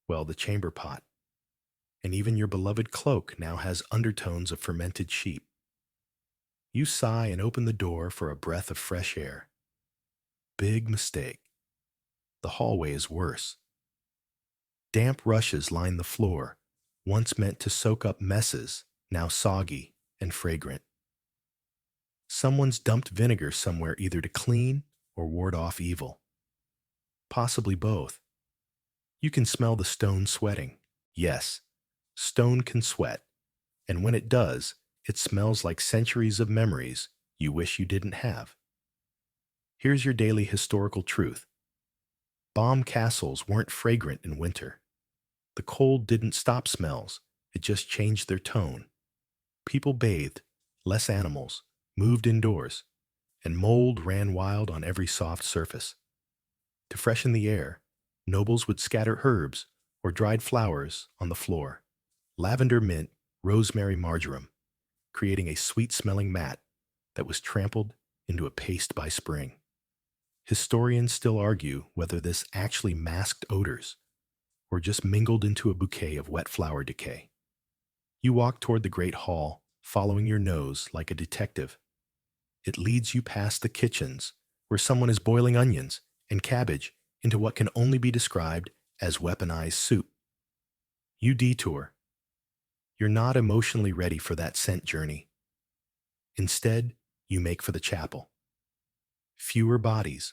well, the chamber pot. And even your beloved cloak now has undertones of fermented sheep. You sigh and open the door for a breath of fresh air. Big mistake. The hallway is worse. Damp rushes line the floor, once meant to soak up messes, now soggy and fragrant. Someone's dumped vinegar somewhere either to clean or ward off evil. Possibly both. You can smell the stone sweating. Yes, stone can sweat, and when it does, it smells like centuries of memories you wish you didn't have. Here's your daily historical truth. Bomb castles weren't fragrant in winter. The cold didn't stop smells, it just changed their tone. People bathed, less animals, moved indoors, and mold ran wild on every soft surface. To freshen the air, nobles would scatter herbs or dried flowers on the floor. Lavender, mint, rosemary, marjoram, creating a sweet-smelling mat that was trampled into a paste by spring. Historians still argue whether this actually masked odors or just mingled into a bouquet of wet flower decay. You walk toward the great hall, following your nose like a detective. It leads you past the kitchens, where someone is boiling onions and cabbage into what can only be described as weaponized soup. You detour. You're not emotionally ready for that scent journey. Instead, you make for the chapel. Fewer bodies,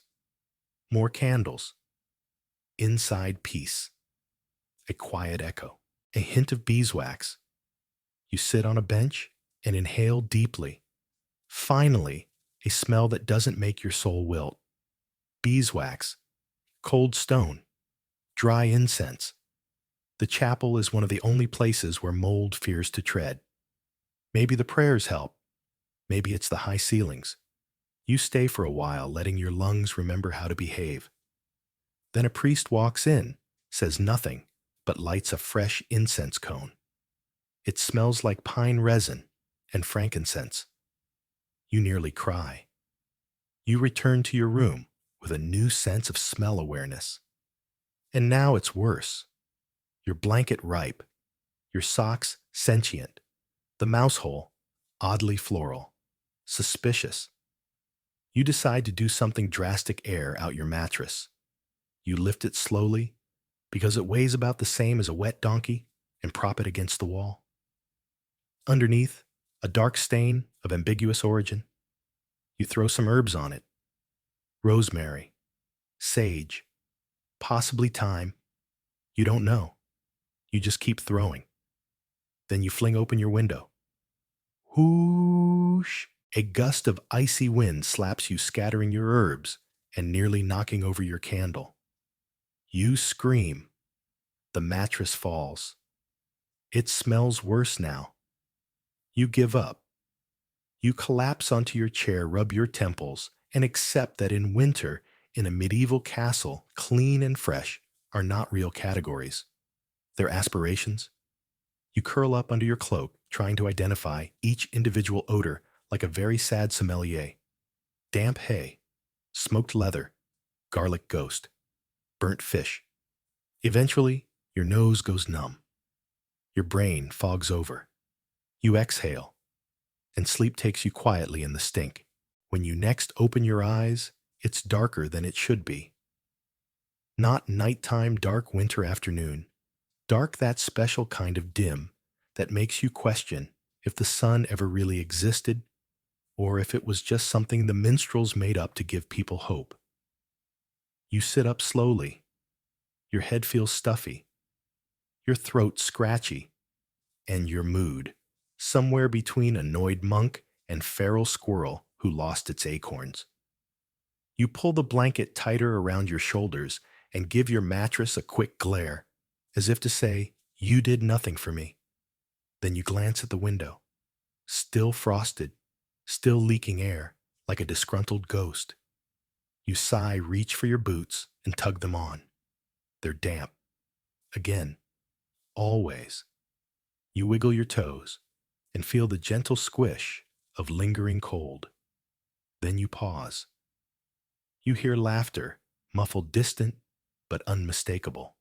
more candles, inside peace, a quiet echo, a hint of beeswax. You sit on a bench and inhale deeply. Finally, a smell that doesn't make your soul wilt. Beeswax, cold stone, dry incense. The chapel is one of the only places where mold fears to tread. Maybe the prayers help. Maybe it's the high ceilings. You stay for a while, letting your lungs remember how to behave. Then a priest walks in, says nothing, but lights a fresh incense cone. It smells like pine resin and frankincense. You nearly cry. You return to your room with a new sense of smell awareness. And now it's worse. Your blanket ripe, your socks sentient, the mouse hole oddly floral, suspicious. You decide to do something drastic air out your mattress. You lift it slowly because it weighs about the same as a wet donkey and prop it against the wall. Underneath, a dark stain of ambiguous origin. You throw some herbs on it. Rosemary, sage, possibly thyme. You don't know. You just keep throwing. Then you fling open your window. Whoosh! A gust of icy wind slaps you, scattering your herbs and nearly knocking over your candle. You scream. The mattress falls. It smells worse now. You give up. You collapse onto your chair, rub your temples, and accept that in winter, in a medieval castle, clean and fresh are not real categories. They're aspirations. You curl up under your cloak, trying to identify each individual odor like a very sad sommelier. Damp hay, smoked leather, garlic ghost, burnt fish. Eventually, your nose goes numb. Your brain fogs over. You exhale, and sleep takes you quietly in the stink. When you next open your eyes, it's darker than it should be. Not nighttime dark winter afternoon, dark that special kind of dim that makes you question if the sun ever really existed or if it was just something the minstrels made up to give people hope. You sit up slowly. Your head feels stuffy, your throat scratchy, and your mood somewhere between annoyed monk and feral squirrel who lost its acorns. You pull the blanket tighter around your shoulders and give your mattress a quick glare, as if to say, "You did nothing for me." Then you glance at the window, still frosted, still leaking air, like a disgruntled ghost. You sigh, reach for your boots, and tug them on. They're damp. Again. Always. You wiggle your toes and feel the gentle squish of lingering cold. Then you pause. You hear laughter, muffled, distant, but unmistakable.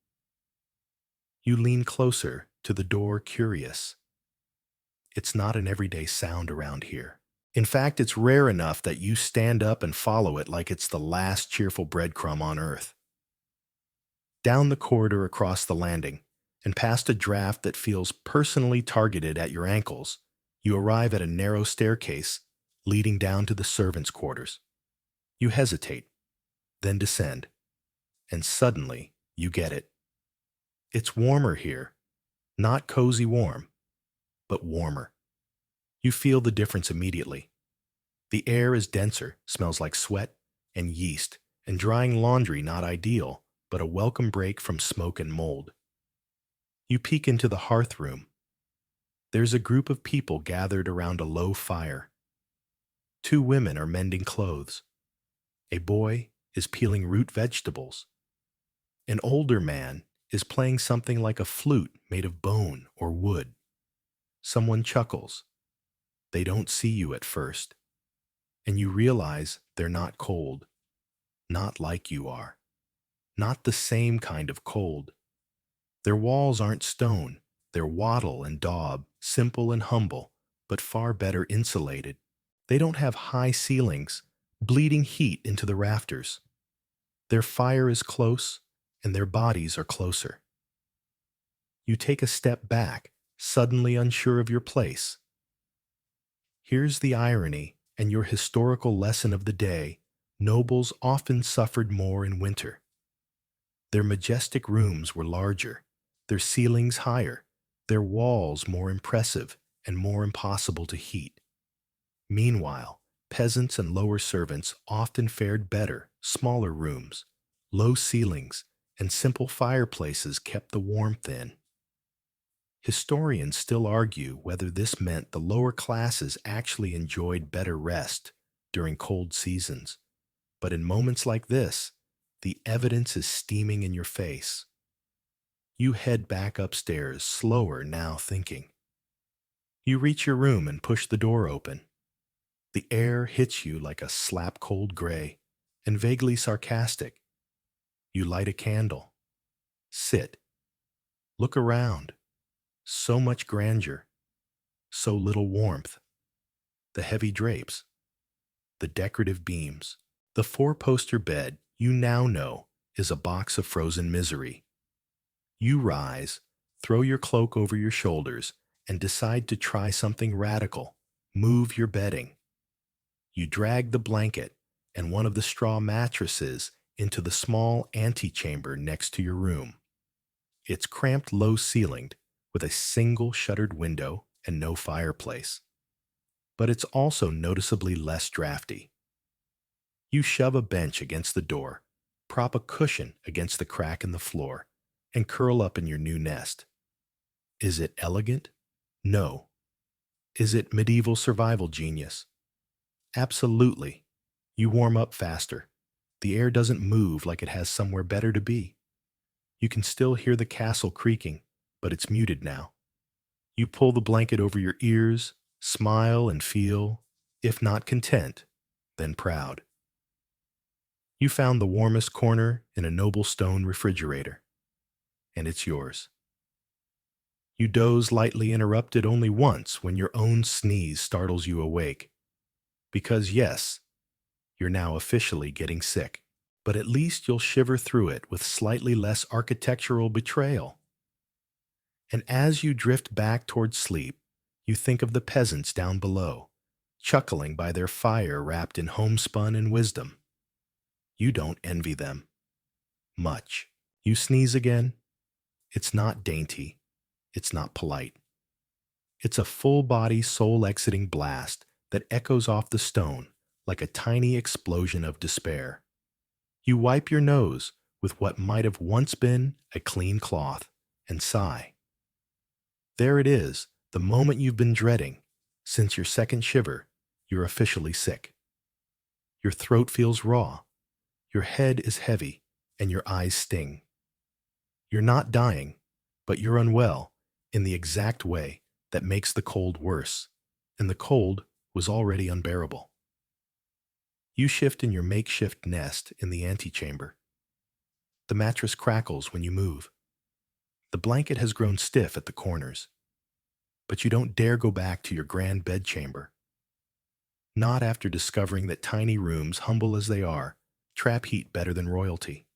You lean closer to the door, curious. It's not an everyday sound around here. In fact, it's rare enough that you stand up and follow it like it's the last cheerful breadcrumb on earth. Down the corridor across the landing, and past a draft that feels personally targeted at your ankles, you arrive at a narrow staircase leading down to the servants' quarters. You hesitate, then descend, and suddenly you get it. It's warmer here, not cozy warm, but warmer. You feel the difference immediately. The air is denser, smells like sweat and yeast, and drying laundry not ideal, but a welcome break from smoke and mold. You peek into the hearth room. There's a group of people gathered around a low fire. 2 women are mending clothes. A boy is peeling root vegetables. An older man is playing something like a flute made of bone or wood. Someone chuckles. They don't see you at first, and you realize they're not cold, not like you are, not the same kind of cold. Their walls aren't stone, they're wattle and daub, simple and humble, but far better insulated. They don't have high ceilings, bleeding heat into the rafters. Their fire is close, and their bodies are closer. You take a step back, suddenly unsure of your place. Here's the irony and your historical lesson of the day: nobles often suffered more in winter. Their majestic rooms were larger, their ceilings higher, their walls more impressive and more impossible to heat. Meanwhile, peasants and lower servants often fared better: smaller rooms, low ceilings, and simple fireplaces kept the warmth in. Historians still argue whether this meant the lower classes actually enjoyed better rest during cold seasons. But in moments like this, The evidence is steaming in your face. You head back upstairs, slower now, thinking. You reach your room and push the door open. The air hits you like a slap-cold gray and vaguely sarcastic. You light a candle. Sit. Look around. So much grandeur. So little warmth. The heavy drapes. The decorative beams. The four-poster bed you now know is a box of frozen misery. You rise, throw your cloak over your shoulders, and decide to try something radical. Move your bedding. You drag the blanket and one of the straw mattresses into the small antechamber next to your room. It's cramped, low-ceilinged, with a single shuttered window and no fireplace. But it's also noticeably less drafty. You shove a bench against the door, prop a cushion against the crack in the floor, and curl up in your new nest. Is it elegant? No. Is it medieval survival genius? Absolutely. You warm up faster. The air doesn't move like it has somewhere better to be. You can still hear the castle creaking, but it's muted now. You pull the blanket over your ears, smile and feel, if not content, then proud. You found the warmest corner in a noble stone refrigerator, and it's yours. You doze lightly, interrupted only once when your own sneeze startles you awake. Because yes, you're now officially getting sick, but at least you'll shiver through it with slightly less architectural betrayal. And as you drift back towards sleep, you think of the peasants down below, chuckling by their fire wrapped in homespun and wisdom. You don't envy them. Much. You sneeze again. It's not dainty. It's not polite. It's a full-body, soul-exiting blast that echoes off the stone like a tiny explosion of despair. You wipe your nose with what might have once been a clean cloth and sigh. There it is, the moment you've been dreading. Since your second shiver, you're officially sick. Your throat feels raw, your head is heavy, and your eyes sting. You're not dying, but you're unwell in the exact way that makes the cold worse, and the cold was already unbearable. You shift in your makeshift nest in the antechamber. The mattress crackles when you move. The blanket has grown stiff at the corners, but you don't dare go back to your grand bedchamber. Not after discovering that tiny rooms, humble as they are, trap heat better than royalty.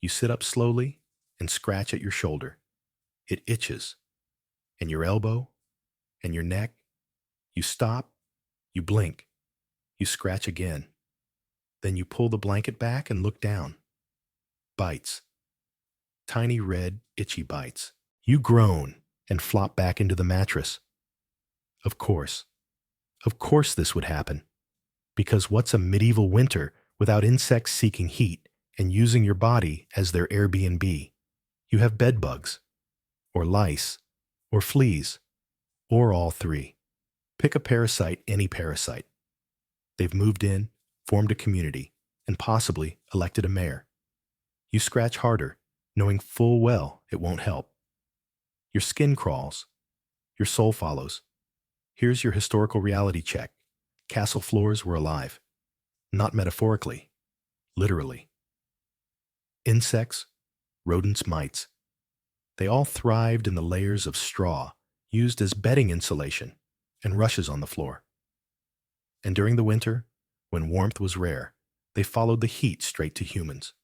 You sit up slowly and scratch at your shoulder. It itches. And your elbow, and your neck. You stop, you blink, you scratch again. Then you pull the blanket back and look down. Bites. Tiny red, itchy bites. You groan and flop back into the mattress. Of course this would happen. Because what's a medieval winter without insects seeking heat and using your body as their Airbnb? You have bed bugs, or lice, or fleas, or all three. Pick a parasite, any parasite. They've moved in, formed a community, and possibly elected a mayor. You scratch harder, knowing full well it won't help. Your skin crawls. Your soul follows. Here's your historical reality check. Castle floors were alive. Not metaphorically, literally. Insects, rodents, mites. They all thrived in the layers of straw used as bedding insulation and rushes on the floor. And during the winter, when warmth was rare, they followed the heat straight to humans.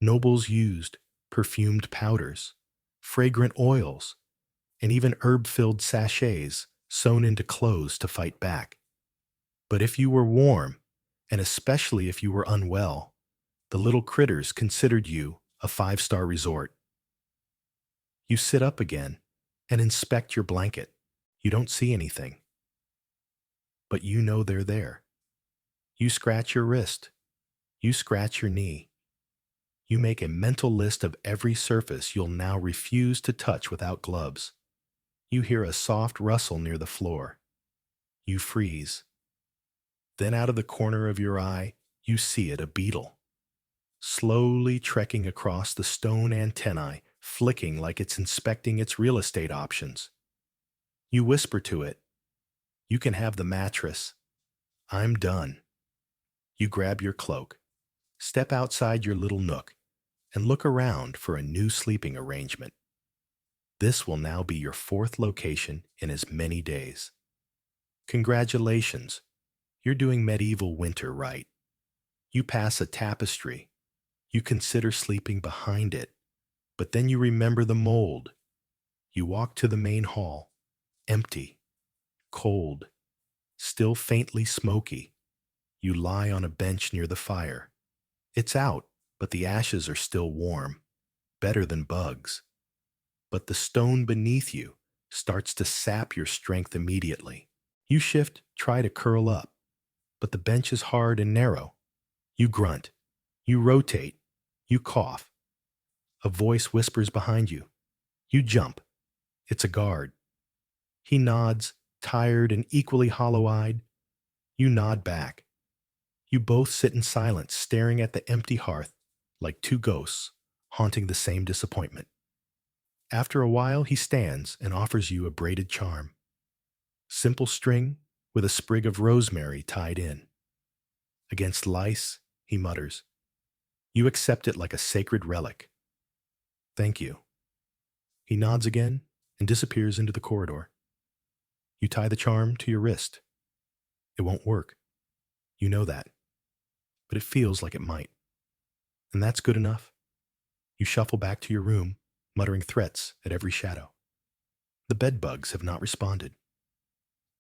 Nobles used perfumed powders, fragrant oils, and even herb-filled sachets sewn into clothes to fight back. But if you were warm, and especially if you were unwell, the little critters considered you a five-star resort. You sit up again and inspect your blanket. You don't see anything. But you know they're there. You scratch your wrist. You scratch your knee. You make a mental list of every surface you'll now refuse to touch without gloves. You hear a soft rustle near the floor. You freeze. Then out of the corner of your eye, you see it, a beetle. slowly trekking across the stone antennae, flicking like it's inspecting its real estate options. You whisper to it, "You can have the mattress. I'm done." You grab your cloak, step outside your little nook, and look around for a new sleeping arrangement. This will now be your fourth location in as many days. Congratulations, you're doing medieval winter right. You pass a tapestry. You consider sleeping behind it, but then you remember the mold. You walk to the main hall, empty, cold, still faintly smoky. You lie on a bench near the fire. It's out, but the ashes are still warm, better than bugs. But the stone beneath you starts to sap your strength immediately. You shift, try to curl up, but the bench is hard and narrow. You grunt. You rotate. You cough. A voice whispers behind you. You jump. It's a guard. He nods, tired and equally hollow-eyed. You nod back. You both sit in silence, staring at the empty hearth like two ghosts haunting the same disappointment. After a while, he stands and offers you a braided charm. Simple string with a sprig of rosemary tied in. Against lice, he mutters. You accept it like a sacred relic. Thank you. He nods again and disappears into the corridor. You tie the charm to your wrist. It won't work. You know that. But it feels like it might. And that's good enough. You shuffle back to your room, muttering threats at every shadow. The bedbugs have not responded.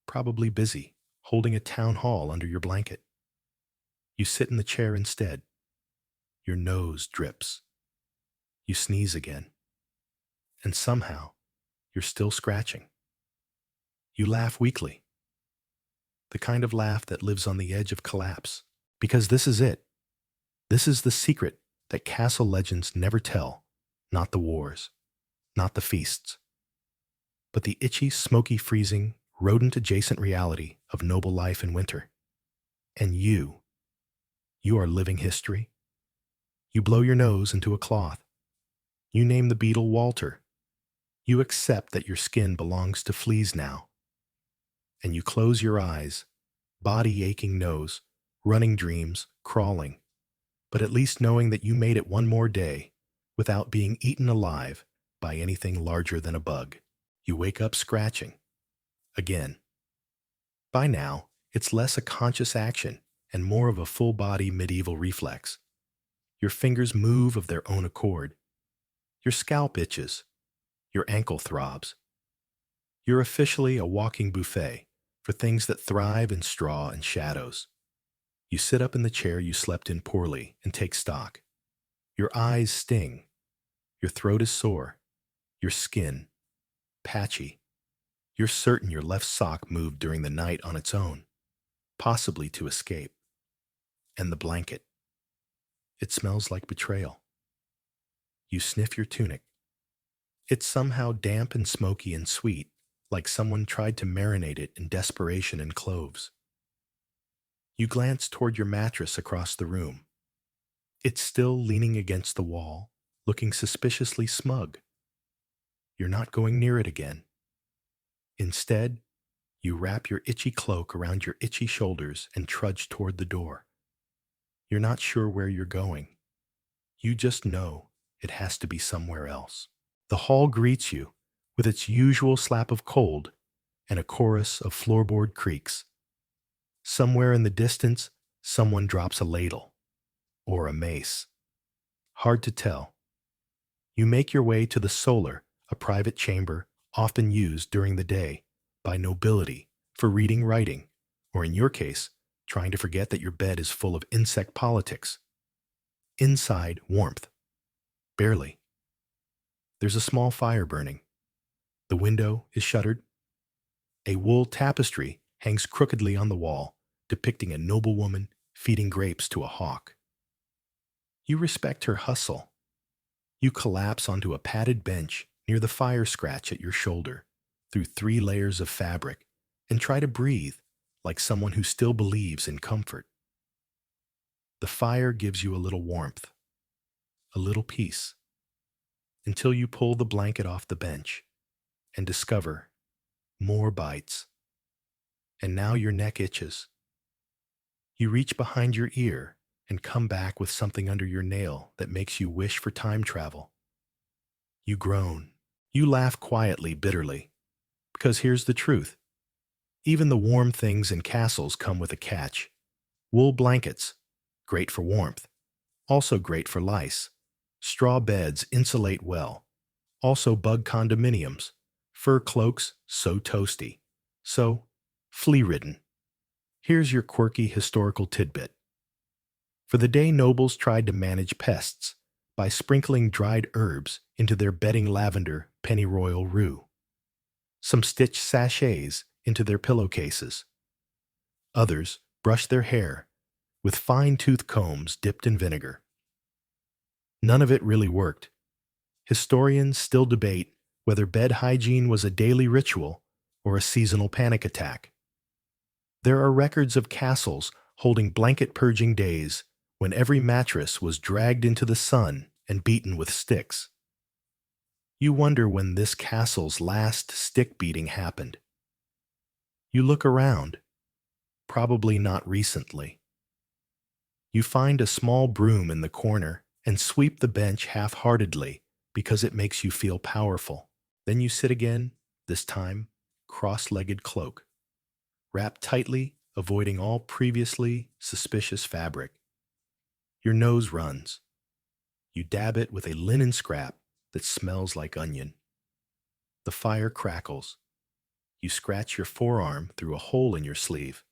Probably busy, holding a town hall under your blanket. You sit in the chair instead. Your nose drips. You sneeze again. And somehow, you're still scratching. You laugh weakly. The kind of laugh that lives on the edge of collapse. Because this is it. This is the secret that castle legends never tell. Not the wars. Not the feasts. But the itchy, smoky, freezing, rodent-adjacent reality of noble life in winter. And you are living history. You blow your nose into a cloth. You name the beetle Walter. You accept that your skin belongs to fleas now. And you close your eyes, body aching nose, running dreams, crawling, but at least knowing that you made it one more day without being eaten alive by anything larger than a bug. You wake up scratching. Again. By now, it's less a conscious action and more of a full-body medieval reflex. Your fingers move of their own accord. Your scalp itches. Your ankle throbs. You're officially a walking buffet for things that thrive in straw and shadows. You sit up in the chair you slept in poorly and take stock. Your eyes sting. Your throat is sore. Your skin patchy. You're certain your left sock moved during the night on its own, possibly to escape. And the blanket. It smells like betrayal. You sniff your tunic. It's somehow damp and smoky and sweet, like someone tried to marinate it in desperation and cloves. You glance toward your mattress across the room. It's still leaning against the wall, looking suspiciously smug. You're not going near it again. Instead, you wrap your itchy cloak around your itchy shoulders and trudge toward the door. You're not sure where you're going. You just know it has to be somewhere else. The hall greets you with its usual slap of cold and a chorus of floorboard creaks. Somewhere in the distance, someone drops a ladle or a mace. Hard to tell. You make your way to the solar, a private chamber often used during the day by nobility for reading, writing, or in your case, trying to forget that your bed is full of insect politics. Inside, warmth. Barely. There's a small fire burning. The window is shuttered. A wool tapestry hangs crookedly on the wall, depicting a noble woman feeding grapes to a hawk. You respect her hustle. You collapse onto a padded bench near the fire scratch at your shoulder, through 3 layers of fabric, and try to breathe like someone who still believes in comfort. The fire gives you a little warmth, a little peace, until you pull the blanket off the bench and discover more bites. And now your neck itches. You reach behind your ear and come back with something under your nail that makes you wish for time travel. You groan. You laugh quietly, bitterly. Because here's the truth. Even the warm things in castles come with a catch. Wool blankets, great for warmth, also great for lice. Straw beds insulate well, also bug condominiums. Fur cloaks, so toasty. So, flea-ridden. Here's your quirky historical tidbit. For the day nobles tried to manage pests by sprinkling dried herbs into their bedding lavender pennyroyal rue. Some stitched sachets into their pillowcases. Others brushed their hair with fine-tooth combs dipped in vinegar. None of it really worked. Historians still debate whether bed hygiene was a daily ritual or a seasonal panic attack. There are records of castles holding blanket purging days when every mattress was dragged into the sun and beaten with sticks. You wonder when this castle's last stick beating happened. You look around. Probably not recently. You find a small broom in the corner and sweep the bench half-heartedly because it makes you feel powerful. Then you sit again, this time cross-legged cloak, wrapped tightly, avoiding all previously suspicious fabric. Your nose runs. You dab it with a linen scrap that smells like onion. The fire crackles. You scratch your forearm through a hole in your sleeve.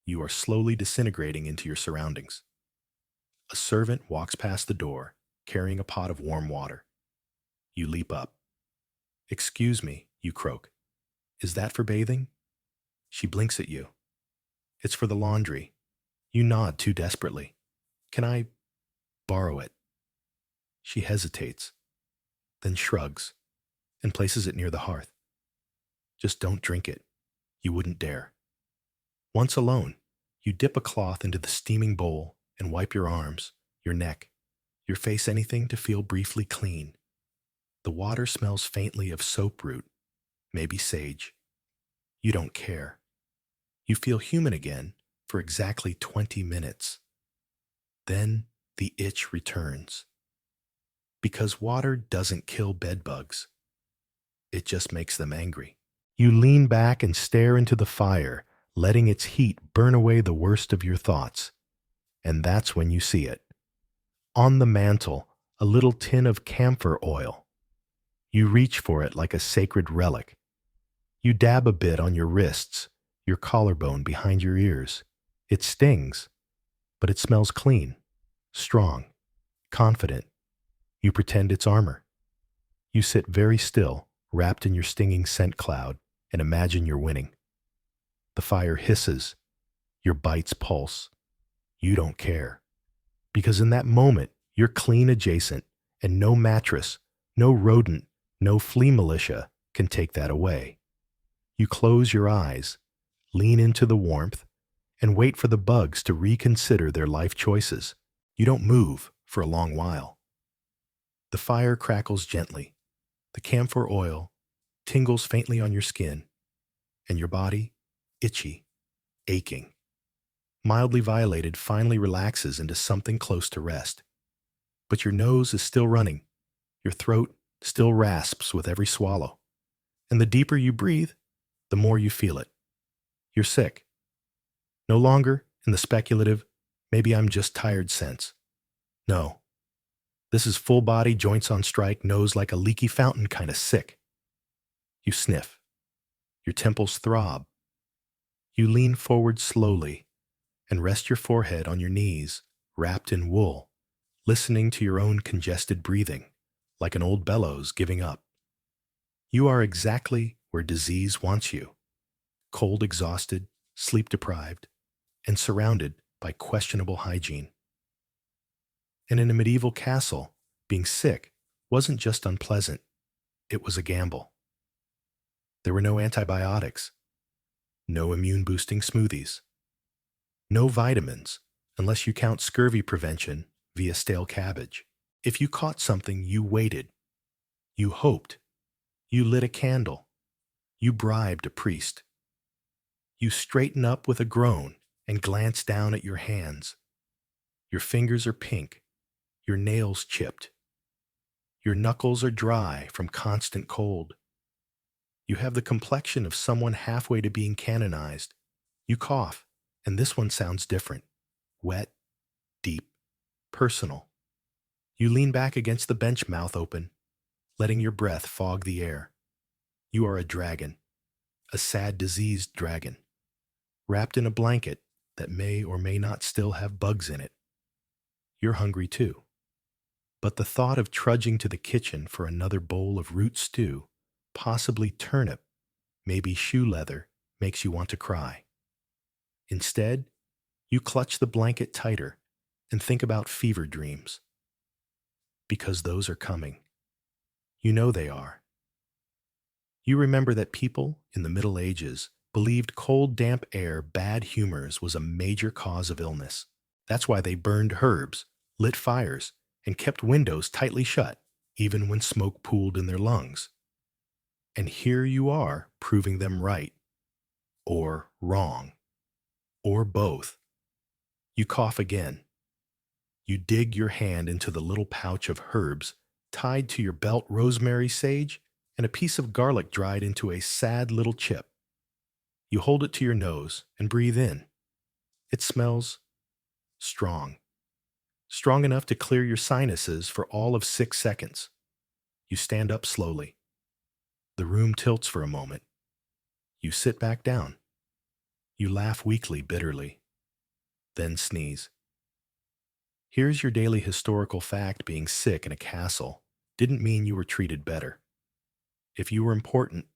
You are slowly disintegrating into your surroundings. A servant walks past the door, carrying a pot of warm water. You leap up. "Excuse me," you croak. "Is that for bathing?" She blinks at you. "It's for the laundry." You nod too desperately. "Can I borrow it?" She hesitates, then shrugs, and places it near the hearth. "Just don't drink it. You wouldn't dare." Once alone, you dip a cloth into the steaming bowl and wipe your arms, your neck, your face, anything to feel briefly clean. The water smells faintly of soap root, maybe sage. You don't care. You feel human again for exactly 20 minutes. Then the itch returns. Because water doesn't kill bedbugs. It just makes them angry. You lean back and stare into the fire, letting its heat burn away the worst of your thoughts. And that's when you see it. On the mantel, a little tin of camphor oil. You reach for it like a sacred relic. You dab a bit on your wrists, your collarbone, behind your ears. It stings, but it smells clean, strong, confident. You pretend it's armor. You sit very still, wrapped in your stinging scent cloud, and imagine you're winning. The fire hisses. Your bites pulse. You don't care. Because in that moment, you're clean adjacent, and no mattress, no rodent, no flea militia can take that away. You close your eyes, lean into the warmth, and wait for the bugs to reconsider their life choices. You don't move for a long while. The fire crackles gently. The camphor oil tingles faintly on your skin, and your body, itchy, aching, mildly violated, finally relaxes into something close to rest. But your nose is still running. Your throat still rasps with every swallow. And the deeper you breathe, the more you feel it. You're sick. No longer in the speculative, maybe I'm just tired sense. No. This is full body, joints on strike, nose like a leaky fountain kind of sick. You sniff. Your temples throb. You lean forward slowly and rest your forehead on your knees, wrapped in wool, listening to your own congested breathing, like an old bellows giving up. You are exactly where disease wants you, cold, exhausted, sleep-deprived, and surrounded by questionable hygiene. And in a medieval castle, being sick wasn't just unpleasant, it was a gamble. There were no antibiotics, no immune-boosting smoothies, no vitamins unless you count scurvy prevention via stale cabbage. If you caught something, you waited, you hoped, you lit a candle, you bribed a priest. You straighten up with a groan and glance down at your hands. Your fingers are pink, your nails chipped, your knuckles are dry from constant cold. You have the complexion of someone halfway to being canonized. You cough, and this one sounds different. Wet, deep, personal. You lean back against the bench, mouth open, letting your breath fog the air. You are a dragon, a sad, diseased dragon, wrapped in a blanket that may or may not still have bugs in it. You're hungry too. But the thought of trudging to the kitchen for another bowl of root stew, possibly turnip, maybe shoe leather, makes you want to cry. Instead, you clutch the blanket tighter and think about fever dreams. Because those are coming. You know they are. You remember that people in the Middle Ages believed cold, damp air, bad humors was a major cause of illness. That's why they burned herbs, lit fires, and kept windows tightly shut, even when smoke pooled in their lungs. And here you are proving them right, or wrong, or both. You cough again. You dig your hand into the little pouch of herbs tied to your belt, rosemary, sage, and a piece of garlic dried into a sad little chip. You hold it to your nose and breathe in. It smells strong. Strong enough to clear your sinuses for all of 6 seconds. You stand up slowly. The room tilts for a moment. You sit back down. You laugh weakly, bitterly. Then sneeze. Here's your daily historical fact: being sick in a castle didn't mean you were treated better. If you were important,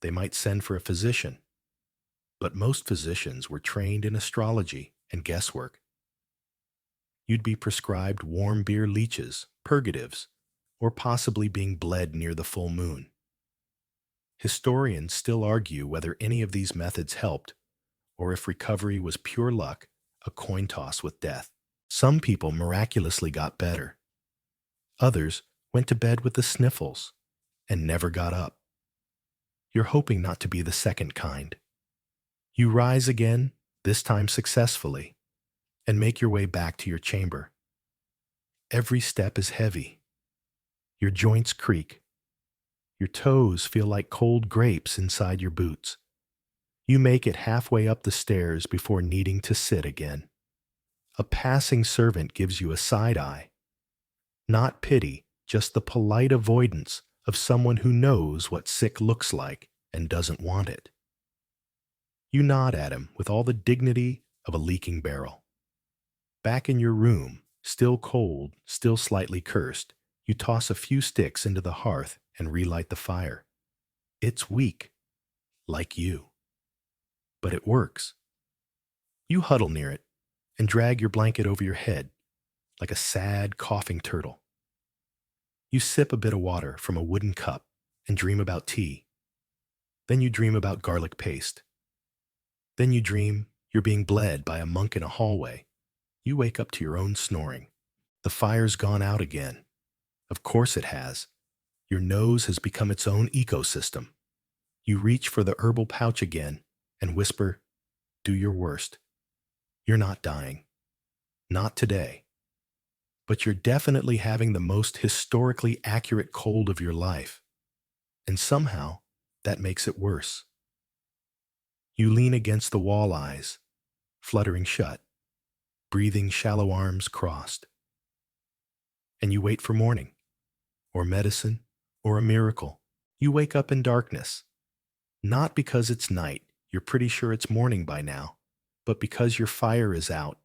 they might send for a physician. But most physicians were trained in astrology and guesswork. You'd be prescribed warm beer leeches, purgatives, or possibly being bled near the full moon. Historians still argue whether any of these methods helped, or if recovery was pure luck, a coin toss with death. Some people miraculously got better. Others went to bed with the sniffles and never got up. You're hoping not to be the second kind. You rise again, this time successfully, and make your way back to your chamber. Every step is heavy. Your joints creak. Your toes feel like cold grapes inside your boots. You make it halfway up the stairs before needing to sit again. A passing servant gives you a side eye. Not pity, just the polite avoidance of someone who knows what sick looks like and doesn't want it. You nod at him with all the dignity of a leaking barrel. Back in your room, still cold, still slightly cursed, you toss a few sticks into the hearth and relight the fire. It's weak, like you. But it works. You huddle near it and drag your blanket over your head like a sad, coughing turtle. You sip a bit of water from a wooden cup and dream about tea. Then you dream about garlic paste. Then you dream you're being bled by a monk in a hallway. You wake up to your own snoring. The fire's gone out again. Of course it has. Your nose has become its own ecosystem. You reach for the herbal pouch again and whisper, "Do your worst." You're not dying. Not today. But you're definitely having the most historically accurate cold of your life. And somehow, that makes it worse. You lean against the wall, eyes fluttering shut, breathing, shallow arms crossed. And you wait for morning, or medicine, or a miracle. You wake up in darkness. Not because it's night, you're pretty sure it's morning by now, but because your fire is out,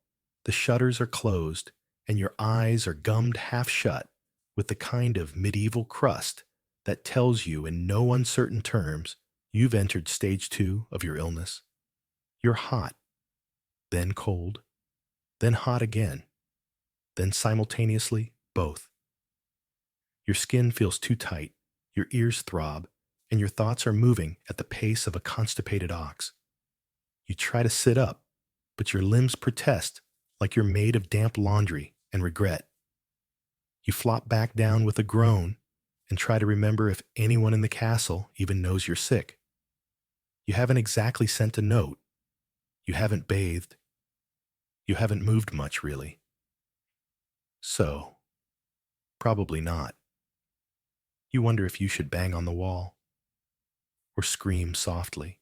the shutters are closed, and your eyes are gummed half shut with the kind of medieval crust that tells you in no uncertain terms you've entered stage 2 of your illness. You're hot, then cold, then hot again, then simultaneously both. Your skin feels too tight, your ears throb, and your thoughts are moving at the pace of a constipated ox. You try to sit up, but your limbs protest like you're made of damp laundry and regret. You flop back down with a groan and try to remember if anyone in the castle even knows you're sick. You haven't exactly sent a note. You haven't bathed. You haven't moved much, really. So, probably not. You wonder if you should bang on the wall, or scream softly,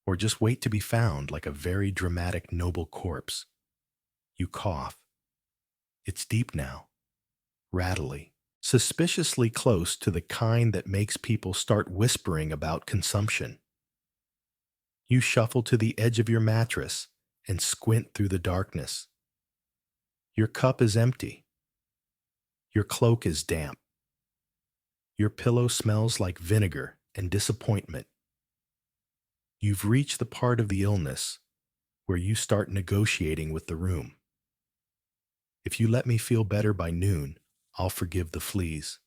or just wait to be found like a very dramatic noble corpse. You cough. It's deep now, rattly, suspiciously close to the kind that makes people start whispering about consumption. You shuffle to the edge of your mattress and squint through the darkness. Your cup is empty. Your cloak is damp. Your pillow smells like vinegar and disappointment. You've reached the part of the illness where you start negotiating with the room. If you let me feel better by noon, I'll forgive the fleas.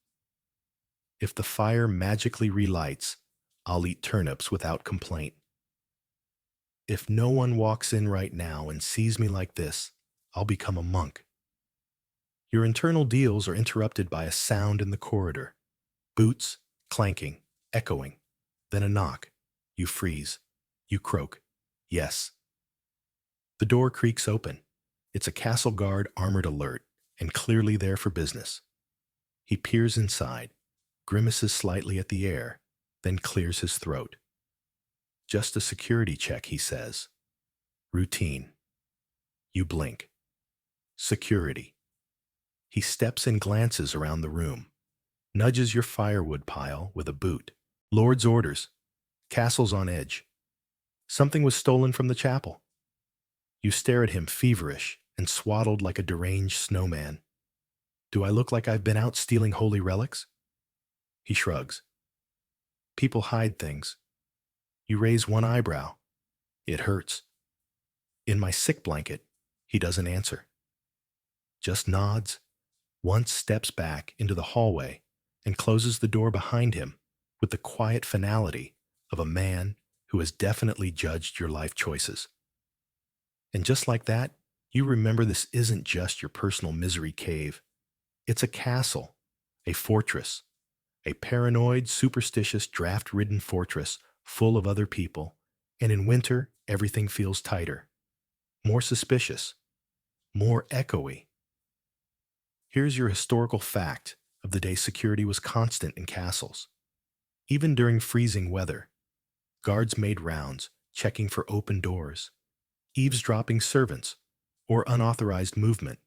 If the fire magically relights, I'll eat turnips without complaint. If no one walks in right now and sees me like this, I'll become a monk. Your internal deals are interrupted by a sound in the corridor. Boots, clanking, echoing. Then a knock. You freeze. You croak. Yes. The door creaks open. It's a castle guard armored alert, and clearly there for business. He peers inside, grimaces slightly at the air, then clears his throat. Just a security check, he says. Routine. You blink. Security. He steps and glances around the room, nudges your firewood pile with a boot. Lord's orders. Castle's on edge. Something was stolen from the chapel. You stare at him feverish and swaddled like a deranged snowman. Do I look like I've been out stealing holy relics? He shrugs. People hide things. You raise one eyebrow. It hurts. In my sick blanket, he doesn't answer. Just nods, once steps back into the hallway and closes the door behind him with the quiet finality of a man who has definitely judged your life choices. And just like that, you remember this isn't just your personal misery cave. It's a castle, a fortress, a paranoid, superstitious, draft-ridden fortress full of other people, and in winter, everything feels tighter, more suspicious, more echoey. Here's your historical fact of the day security was constant in castles. Even during freezing weather, guards made rounds, checking for open doors, eavesdropping servants, or unauthorized movement.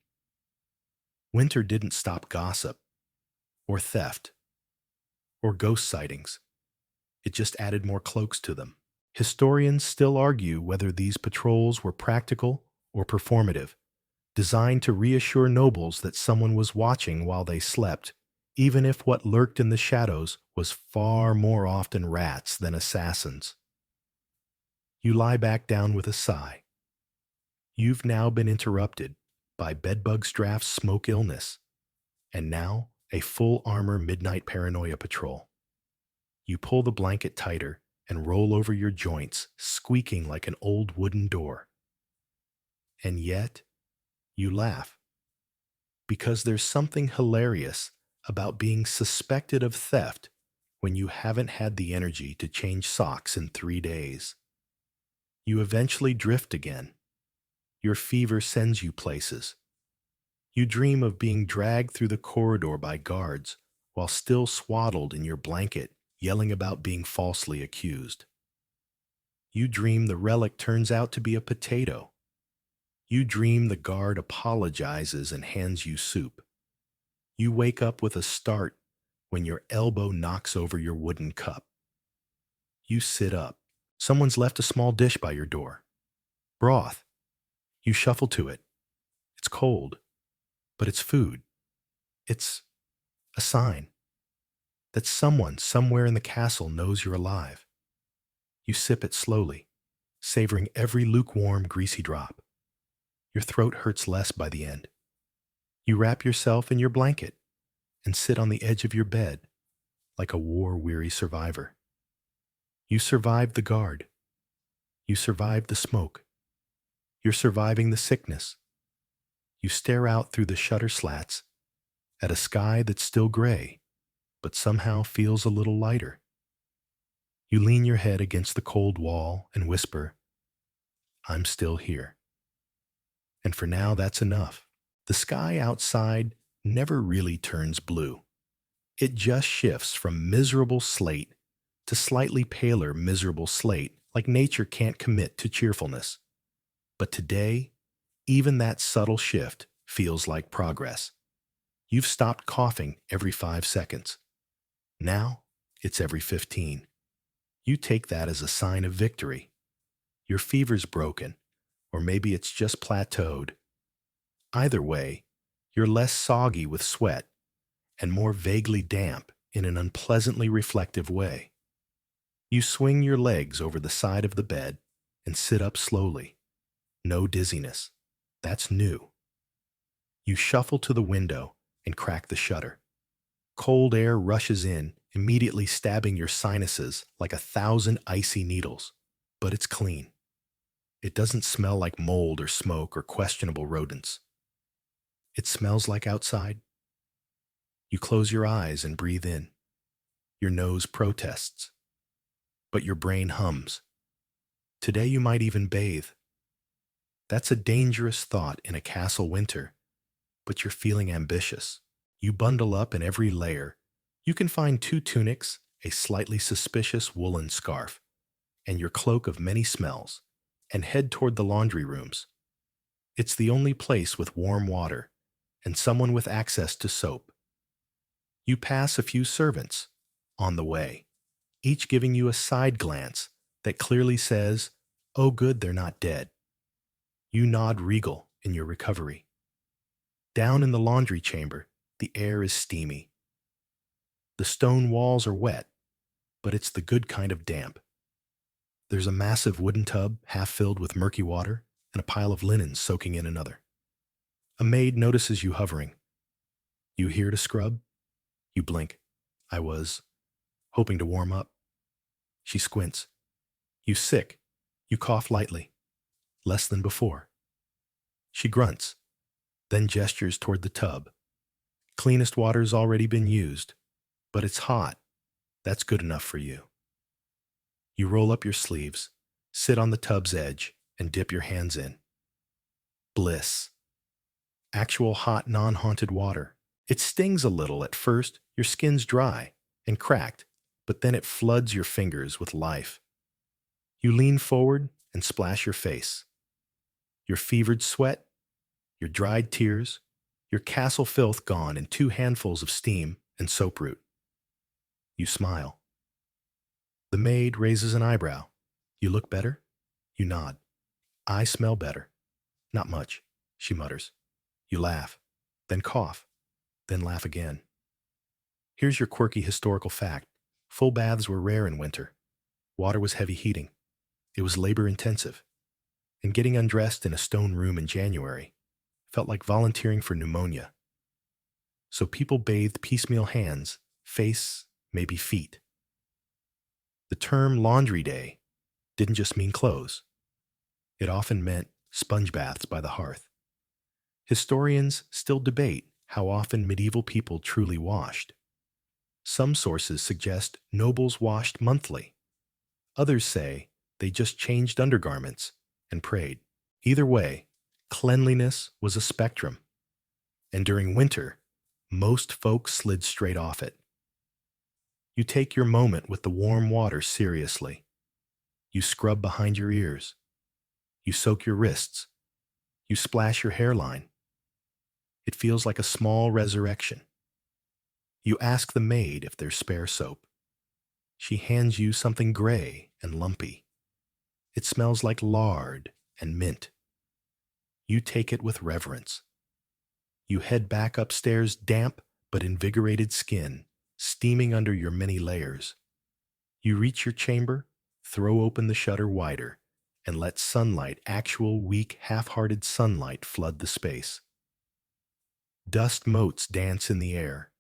Winter didn't stop gossip, or theft, or ghost sightings. It just added more cloaks to them. Historians still argue whether these patrols were practical or performative, designed to reassure nobles that someone was watching while they slept, even if what lurked in the shadows was far more often rats than assassins. You lie back down with a sigh. You've now been interrupted by bedbugs draft's smoke illness, and now a full-armor midnight paranoia patrol. You pull the blanket tighter and roll over your joints, squeaking like an old wooden door. And yet, you laugh. Because there's something hilarious about being suspected of theft when you haven't had the energy to change socks in 3 days. You eventually drift again. Your fever sends you places. You dream of being dragged through the corridor by guards while still swaddled in your blanket, yelling about being falsely accused. You dream the relic turns out to be a potato. You dream the guard apologizes and hands you soup. You wake up with a start when your elbow knocks over your wooden cup. You sit up. Someone's left a small dish by your door. Broth. You shuffle to it. It's cold, but it's food. It's a sign that someone somewhere in the castle knows you're alive. You sip it slowly, savoring every lukewarm, greasy drop. Your throat hurts less by the end. You wrap yourself in your blanket and sit on the edge of your bed like a war-weary survivor. You survived the guard. You survived the smoke. You're surviving the sickness. You stare out through the shutter slats at a sky that's still gray, but somehow feels a little lighter. You lean your head against the cold wall and whisper, I'm still here. And for now, that's enough. The sky outside never really turns blue. It just shifts from miserable slate to slightly paler miserable slate, like nature can't commit to cheerfulness. But today, even that subtle shift feels like progress. You've stopped coughing every 5 seconds. Now, it's every 15. You take that as a sign of victory. Your fever's broken, or maybe it's just plateaued. Either way, you're less soggy with sweat and more vaguely damp in an unpleasantly reflective way. You swing your legs over the side of the bed and sit up slowly. No dizziness. That's new. You shuffle to the window and crack the shutter. Cold air rushes in, immediately stabbing your sinuses like 1,000 icy needles. But it's clean. It doesn't smell like mold or smoke or questionable rodents. It smells like outside. You close your eyes and breathe in. Your nose protests, but your brain hums. Today you might even bathe. That's a dangerous thought in a castle winter, but you're feeling ambitious. You bundle up in every layer. You can find 2 tunics, a slightly suspicious woolen scarf, and your cloak of many smells, and head toward the laundry rooms. It's the only place with warm water and someone with access to soap. You pass a few servants on the way, each giving you a side glance that clearly says, oh good, they're not dead. You nod regal in your recovery. Down in the laundry chamber, the air is steamy. The stone walls are wet, but it's the good kind of damp. There's a massive wooden tub half filled with murky water and a pile of linen soaking in another. A maid notices you hovering. You here to scrub? You blink. I was hoping to warm up. She squints. You sick. You cough lightly. Less than before. She grunts, then gestures toward the tub. Cleanest water's already been used, but it's hot. That's good enough for you. You roll up your sleeves, sit on the tub's edge, and dip your hands in. Bliss. Actual hot, non-haunted water. It stings a little at first, your skin's dry and cracked, but then it floods your fingers with life. You lean forward and splash your face. Your fevered sweat, your dried tears, your castle filth gone in 2 handfuls of steam and soap root. You smile. The maid raises an eyebrow. You look better? You nod. I smell better. Not much, she mutters. You laugh, then cough, then laugh again. Here's your quirky historical fact. Full baths were rare in winter. Water was heavy heating. It was labor-intensive. And getting undressed in a stone room in January felt like volunteering for pneumonia. So people bathed piecemeal hands, face, maybe feet. The term laundry day didn't just mean clothes. It often meant sponge baths by the hearth. Historians still debate how often medieval people truly washed. Some sources suggest nobles washed monthly. Others say they just changed undergarments and prayed. Either way, cleanliness was a spectrum. And during winter, most folks slid straight off it. You take your moment with the warm water seriously. You scrub behind your ears. You soak your wrists. You splash your hairline. It feels like a small resurrection. You ask the maid if there's spare soap. She hands you something gray and lumpy. It smells like lard and mint. You take it with reverence. You head back upstairs, damp but invigorated skin, steaming under your many layers. You reach your chamber, throw open the shutter wider, and let sunlight, actual weak, half-hearted sunlight, flood the space. Dust motes dance in the air.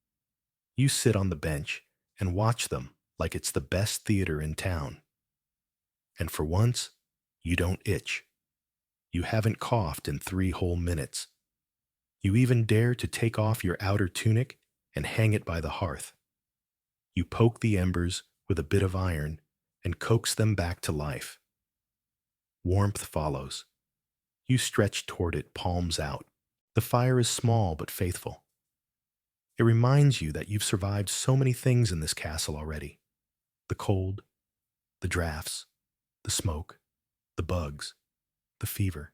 You sit on the bench and watch them like it's the best theater in town. And for once, you don't itch. You haven't coughed in 3 whole minutes. You even dare to take off your outer tunic and hang it by the hearth. You poke the embers with a bit of iron and coax them back to life. Warmth follows. You stretch toward it, palms out. The fire is small but faithful. It reminds you that you've survived so many things in this castle already. The cold, the drafts, the smoke, the bugs, the fever,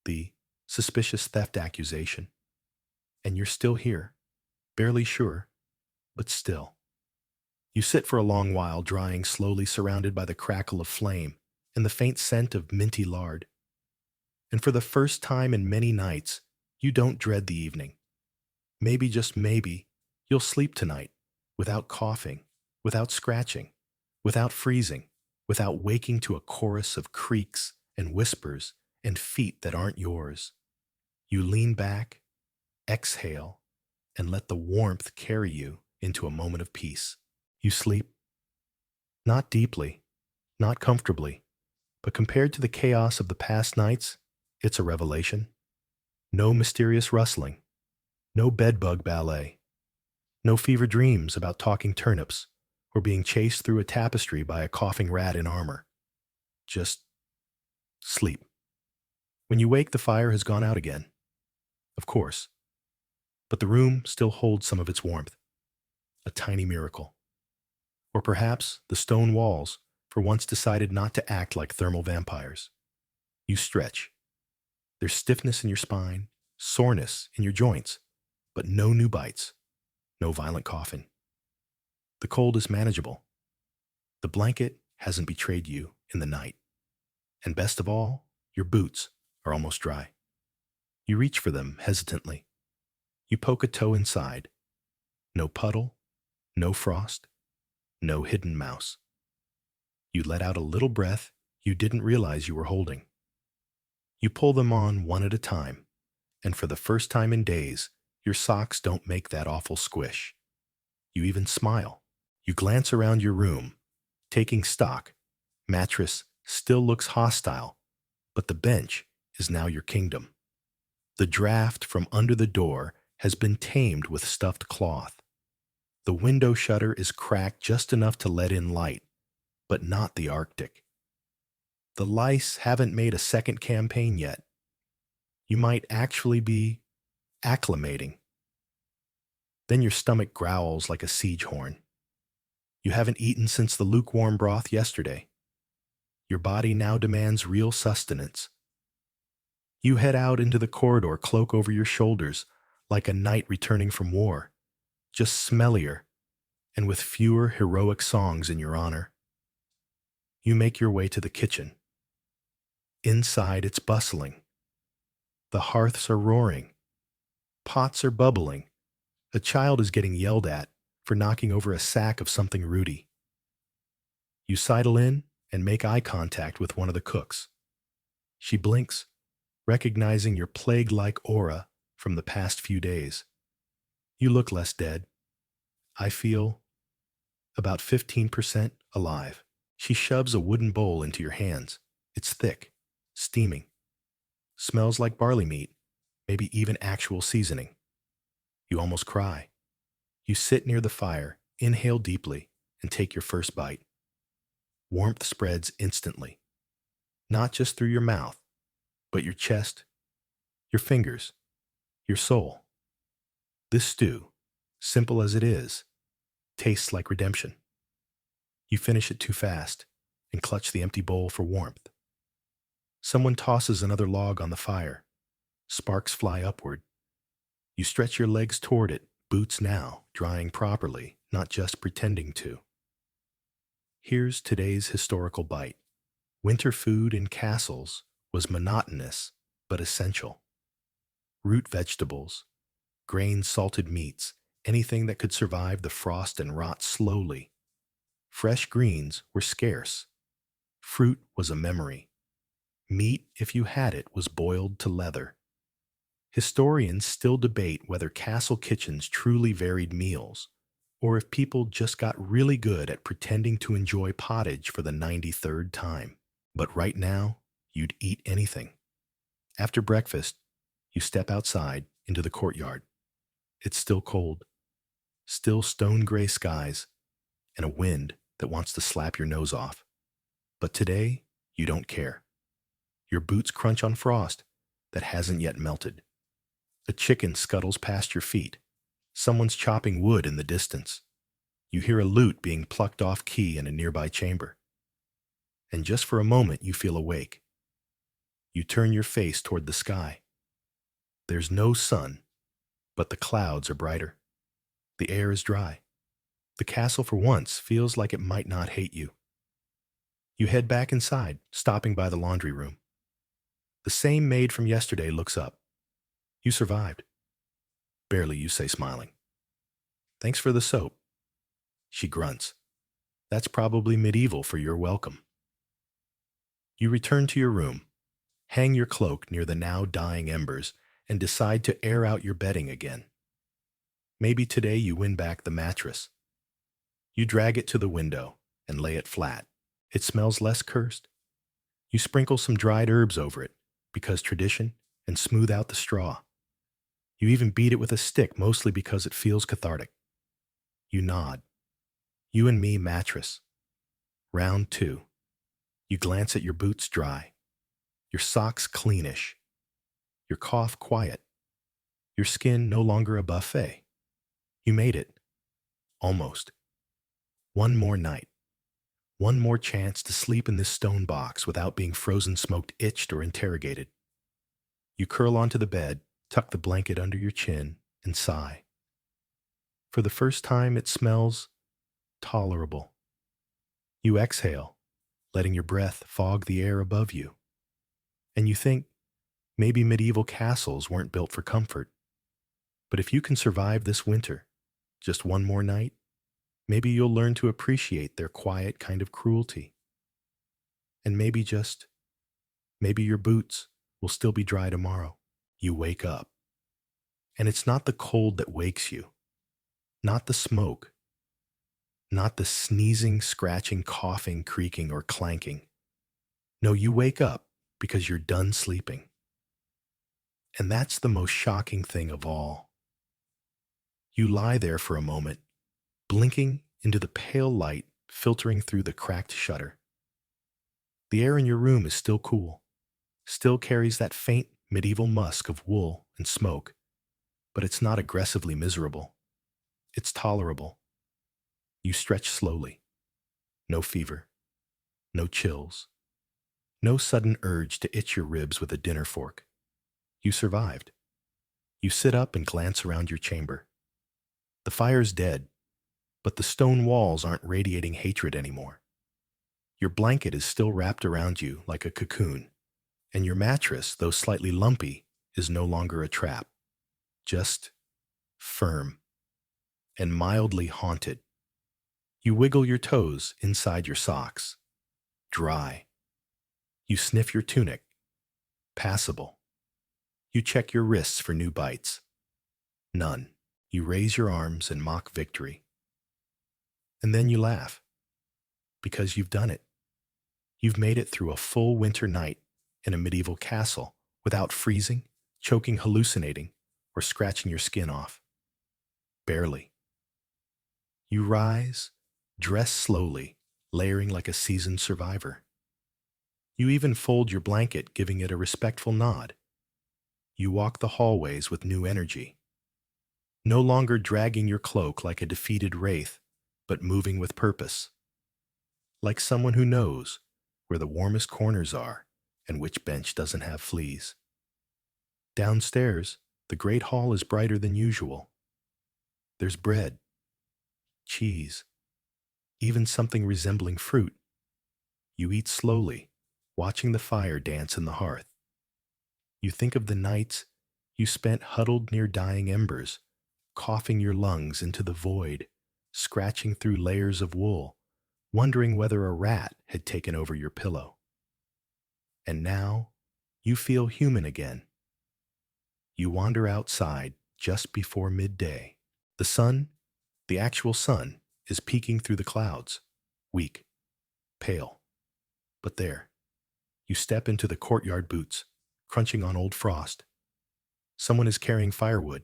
the suspicious theft accusation. And you're still here, barely sure, but still. You sit for a long while, drying slowly, surrounded by the crackle of flame and the faint scent of minty lard. And for the first time in many nights, you don't dread the evening. Maybe, just maybe, you'll sleep tonight, without coughing, without scratching, without freezing, without waking to a chorus of creaks and whispers and feet that aren't yours. You lean back, exhale, and let the warmth carry you into a moment of peace. You sleep, not deeply, not comfortably, but compared to the chaos of the past nights, it's a revelation. No mysterious rustling, no bedbug ballet, no fever dreams about talking turnips or being chased through a tapestry by a coughing rat in armor. Just sleep. When you wake, the fire has gone out again. Of course. But the room still holds some of its warmth. A tiny miracle. Or perhaps the stone walls for once decided not to act like thermal vampires. You stretch. There's stiffness in your spine, soreness in your joints, but no new bites, no violent coughing. The cold is manageable. The blanket hasn't betrayed you in the night. And best of all, your boots are almost dry. You reach for them hesitantly. You poke a toe inside. No puddle, no frost, no hidden mouse. You let out a little breath you didn't realize you were holding. You pull them on one at a time, and for the first time in days, your socks don't make that awful squish. You even smile. You glance around your room, taking stock. Mattress still looks hostile, but the bench is now your kingdom. The draft from under the door has been tamed with stuffed cloth. The window shutter is cracked just enough to let in light, but not the Arctic. The lice haven't made a second campaign yet. You might actually be acclimating. Then your stomach growls like a siege horn. You haven't eaten since the lukewarm broth yesterday. Your body now demands real sustenance. You head out into the corridor, cloak over your shoulders, like a knight returning from war, just smellier and with fewer heroic songs in your honor. You make your way to the kitchen. Inside, it's bustling. The hearths are roaring. Pots are bubbling. A child is getting yelled at for knocking over a sack of something rooty. You sidle in and make eye contact with one of the cooks. She blinks, recognizing your plague-like aura from the past few days. You look less dead. I feel about 15% alive. She shoves a wooden bowl into your hands. It's thick, steaming. Smells like barley meat, maybe even actual seasoning. You almost cry. You sit near the fire, inhale deeply, and take your first bite. Warmth spreads instantly. Not just through your mouth, but your chest, your fingers, your soul. This stew, simple as it is, tastes like redemption. You finish it too fast and clutch the empty bowl for warmth. Someone tosses another log on the fire. Sparks fly upward. You stretch your legs toward it, boots now, drying properly, not just pretending to. Here's today's historical bite. Winter food in castles was monotonous but essential. Root vegetables, grain-salted meats, anything that could survive the frost and rot slowly. Fresh greens were scarce. Fruit was a memory. Meat, if you had it, was boiled to leather. Historians still debate whether castle kitchens truly varied meals, or if people just got really good at pretending to enjoy pottage for the 93rd time. But right now, you'd eat anything. After breakfast, you step outside, into the courtyard. It's still cold, still stone-gray skies, and a wind that wants to slap your nose off. But today, you don't care. Your boots crunch on frost that hasn't yet melted. A chicken scuttles past your feet. Someone's chopping wood in the distance. You hear a lute being plucked off key in a nearby chamber. And just for a moment, you feel awake. You turn your face toward the sky. There's no sun, but the clouds are brighter. The air is dry. The castle for once feels like it might not hate you. You head back inside, stopping by the laundry room. The same maid from yesterday looks up. You survived. Barely, you say, smiling. Thanks for the soap. She grunts. That's probably medieval for your welcome. You return to your room, hang your cloak near the now dying embers, and decide to air out your bedding again. Maybe today you win back the mattress. You drag it to the window and lay it flat. It smells less cursed. You sprinkle some dried herbs over it, because tradition, and smooth out the straw. You even beat it with a stick, mostly because it feels cathartic. You nod. You and me mattress. Round 2. You glance at your boots dry. Your socks cleanish. Your cough quiet. Your skin no longer a buffet. You made it. Almost. One more night. One more chance to sleep in this stone box without being frozen, smoked, itched, or interrogated. You curl onto the bed, tuck the blanket under your chin, and sigh. For the first time, it smells tolerable. You exhale, letting your breath fog the air above you. And you think, maybe medieval castles weren't built for comfort. But if you can survive this winter, just one more night, maybe you'll learn to appreciate their quiet kind of cruelty. And maybe your boots will still be dry tomorrow. You wake up. And it's not the cold that wakes you. Not the smoke. Not the sneezing, scratching, coughing, creaking, or clanking. No, you wake up because you're done sleeping. And that's the most shocking thing of all. You lie there for a moment, blinking into the pale light filtering through the cracked shutter. The air in your room is still cool, still carries that faint medieval musk of wool and smoke, but it's not aggressively miserable. It's tolerable. You stretch slowly. No fever. No chills. No sudden urge to itch your ribs with a dinner fork. You survived. You sit up and glance around your chamber. The fire's dead, but the stone walls aren't radiating hatred anymore. Your blanket is still wrapped around you like a cocoon, and your mattress, though slightly lumpy, is no longer a trap. Just firm and mildly haunted. You wiggle your toes inside your socks. Dry. You sniff your tunic. Passable. You check your wrists for new bites. None. You raise your arms and mock victory. And then you laugh. Because you've done it. You've made it through a full winter night in a medieval castle without freezing, choking, hallucinating, or scratching your skin off. Barely. You rise, dress slowly, layering like a seasoned survivor. You even fold your blanket, giving it a respectful nod. You walk the hallways with new energy. No longer dragging your cloak like a defeated wraith, but moving with purpose. Like someone who knows where the warmest corners are and which bench doesn't have fleas. Downstairs, the great hall is brighter than usual. There's bread, cheese, even something resembling fruit. You eat slowly, watching the fire dance in the hearth. You think of the nights you spent huddled near dying embers, coughing your lungs into the void, scratching through layers of wool, wondering whether a rat had taken over your pillow. And now, you feel human again. You wander outside just before midday. The sun, the actual sun, is peeking through the clouds, weak, pale. But there, you step into the courtyard boots, crunching on old frost. Someone is carrying firewood.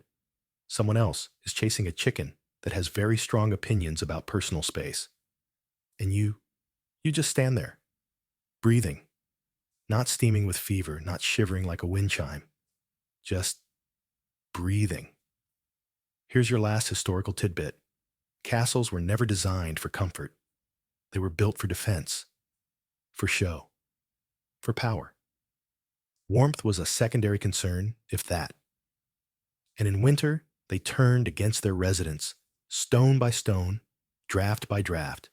Someone else is chasing a chicken that has very strong opinions about personal space. And you just stand there, breathing, not steaming with fever, not shivering like a wind chime, just breathing. Here's your last historical tidbit. Castles were never designed for comfort. They were built for defense, for show, for power. Warmth was a secondary concern, if that. And in winter, they turned against their residents, stone by stone, draft by draft.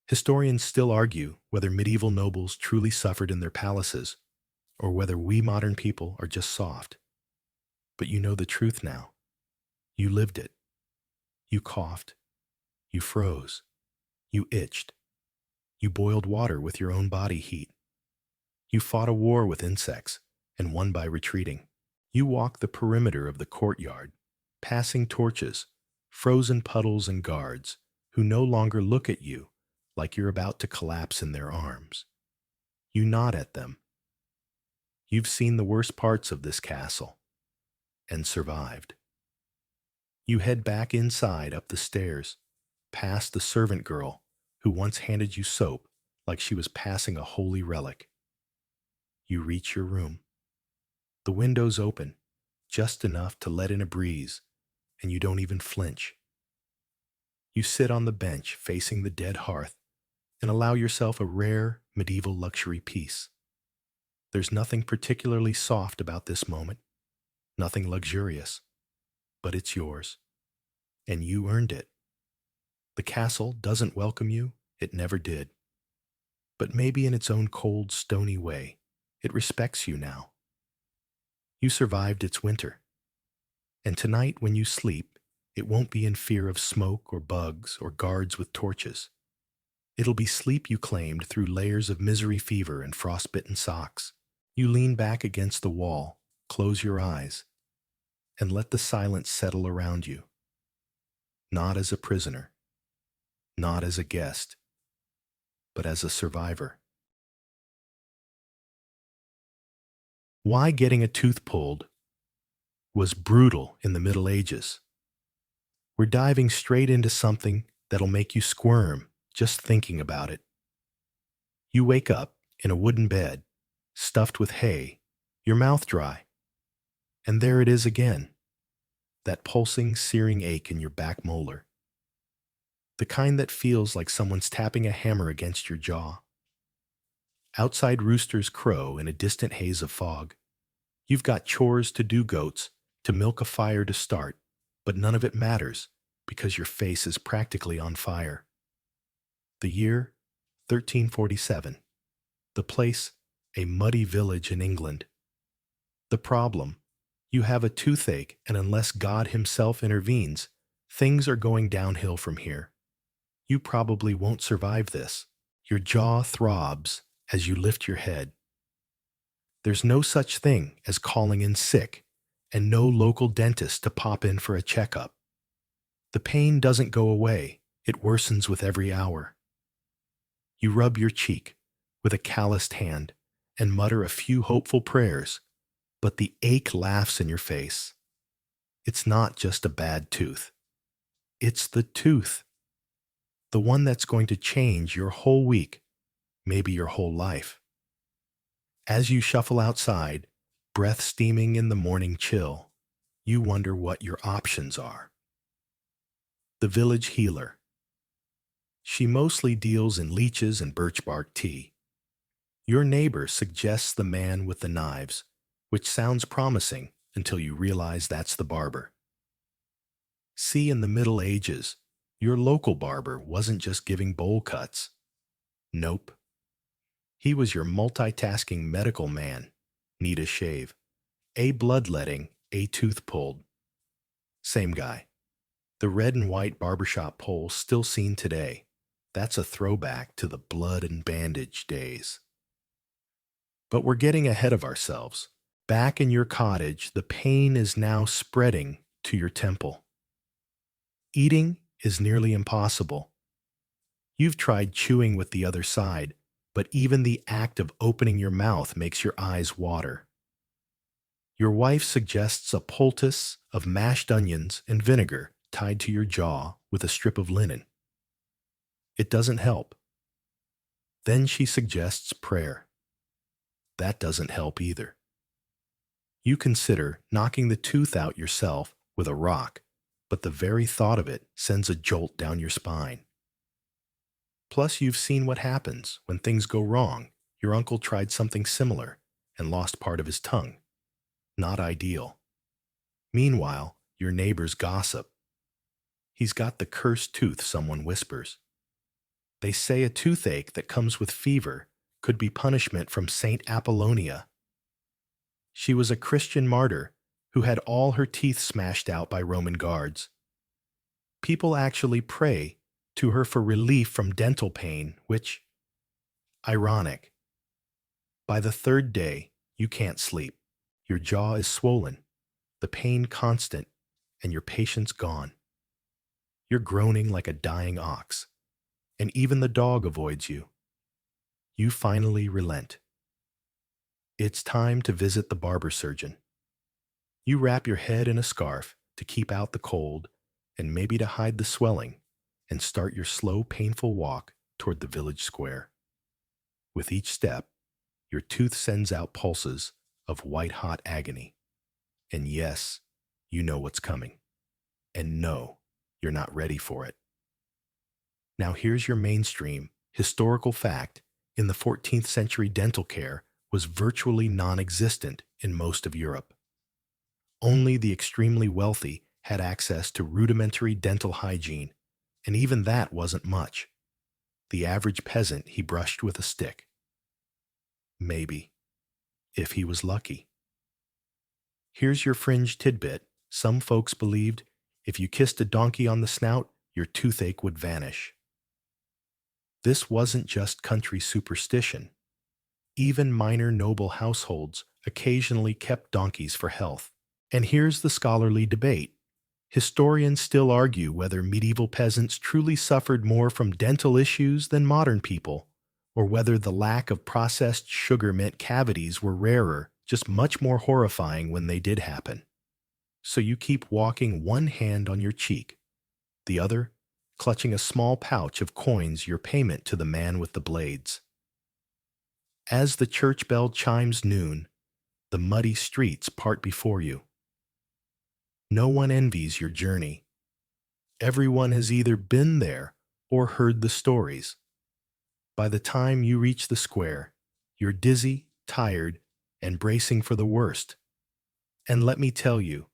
Historians still argue whether medieval nobles truly suffered in their palaces, or whether we modern people are just soft. But you know the truth now. You lived it. You coughed. You froze. You itched. You boiled water with your own body heat. You fought a war with insects and won by retreating. You walked the perimeter of the courtyard, passing torches, frozen puddles and guards who no longer look at you like you're about to collapse in their arms. You nod at them. You've seen the worst parts of this castle and survived. You head back inside up the stairs, past the servant girl who once handed you soap like she was passing a holy relic. You reach your room. The window's open, just enough to let in a breeze, and you don't even flinch. You sit on the bench facing the dead hearth and allow yourself a rare medieval luxury peace. There's nothing particularly soft about this moment, nothing luxurious, but it's yours, and you earned it. The castle doesn't welcome you, it never did. But maybe in its own cold, stony way, it respects you now. You survived its winter, and tonight when you sleep, it won't be in fear of smoke or bugs or guards with torches. It'll be sleep you claimed through layers of misery fever and frostbitten socks. You lean back against the wall, close your eyes, and let the silence settle around you. Not as a prisoner, not as a guest, but as a survivor. Why getting a tooth pulled was brutal in the Middle Ages. We're diving straight into something that'll make you squirm just thinking about it. You wake up in a wooden bed, stuffed with hay, your mouth dry, and there it is again, that pulsing, searing ache in your back molar. The kind that feels like someone's tapping a hammer against your jaw. Outside roosters crow in a distant haze of fog. You've got chores to do, goats, to milk a fire to start, but none of it matters because your face is practically on fire. The year, 1347. The place, a muddy village in England. The problem, you have a toothache, and unless God himself intervenes, things are going downhill from here. You probably won't survive this. Your jaw throbs as you lift your head. There's no such thing as calling in sick, and no local dentist to pop in for a checkup. The pain doesn't go away, it worsens with every hour. You rub your cheek with a calloused hand and mutter a few hopeful prayers, but the ache laughs in your face. It's not just a bad tooth. It's the tooth. The one that's going to change your whole week, maybe your whole life. As you shuffle outside, breath steaming in the morning chill, you wonder what your options are. The village healer. She mostly deals in leeches and birch bark tea. Your neighbor suggests the man with the knives, which sounds promising until you realize that's the barber. See, in the Middle Ages, your local barber wasn't just giving bowl cuts. Nope. He was your multitasking medical man. Need a shave. A bloodletting, a tooth pulled. Same guy. The red and white barbershop pole still seen today. That's a throwback to the blood and bandage days. But we're getting ahead of ourselves. Back in your cottage, the pain is now spreading to your temple. Eating is nearly impossible. You've tried chewing with the other side, but even the act of opening your mouth makes your eyes water. Your wife suggests a poultice of mashed onions and vinegar tied to your jaw with a strip of linen. It doesn't help. Then she suggests prayer. That doesn't help either. You consider knocking the tooth out yourself with a rock, but the very thought of it sends a jolt down your spine. Plus, you've seen what happens when things go wrong. Your uncle tried something similar and lost part of his tongue. Not ideal. Meanwhile, your neighbors gossip. He's got the cursed tooth, someone whispers. They say a toothache that comes with fever could be punishment from Saint Apollonia. She was a Christian martyr who had all her teeth smashed out by Roman guards. People actually pray to her for relief from dental pain, which, ironic. By the third day, you can't sleep. Your jaw is swollen, the pain constant, and your patience gone. You're groaning like a dying ox, and even the dog avoids you. You finally relent. It's time to visit the barber surgeon. You wrap your head in a scarf to keep out the cold and maybe to hide the swelling, and start your slow, painful walk toward the village square. With each step, your tooth sends out pulses of white-hot agony. And yes, you know what's coming. And no, you're not ready for it. Now here's your mainstream, historical fact. In the 14th century, dental care was virtually non-existent in most of Europe. Only the extremely wealthy had access to rudimentary dental hygiene, and even that wasn't much. The average peasant he brushed with a stick. Maybe, if he was lucky. Here's your fringe tidbit. Some folks believed if you kissed a donkey on the snout, your toothache would vanish. This wasn't just country superstition. Even minor noble households occasionally kept donkeys for health. And here's the scholarly debate. Historians still argue whether medieval peasants truly suffered more from dental issues than modern people, or whether the lack of processed sugar meant cavities were rarer, just much more horrifying when they did happen. So you keep walking, one hand on your cheek, the other clutching a small pouch of coins, your payment to the man with the blades. As the church bell chimes noon, the muddy streets part before you. No one envies your journey. Everyone has either been there or heard the stories. By the time you reach the square, you're dizzy, tired, and bracing for the worst. And let me tell you,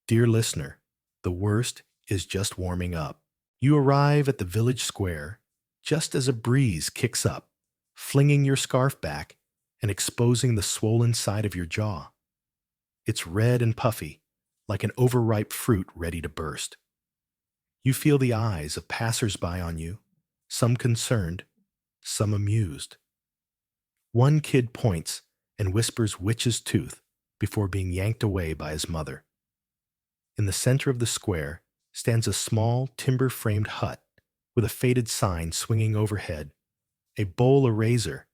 dear listener, the worst is just warming up. You arrive at the village square just as a breeze kicks up, flinging your scarf back and exposing the swollen side of your jaw. It's red and puffy, like an overripe fruit ready to burst. You feel the eyes of passers-by on you, some concerned, some amused. One kid points and whispers witch's tooth before being yanked away by his mother. In the center of the square stands a small timber-framed hut with a faded sign swinging overhead, a bowl a razor,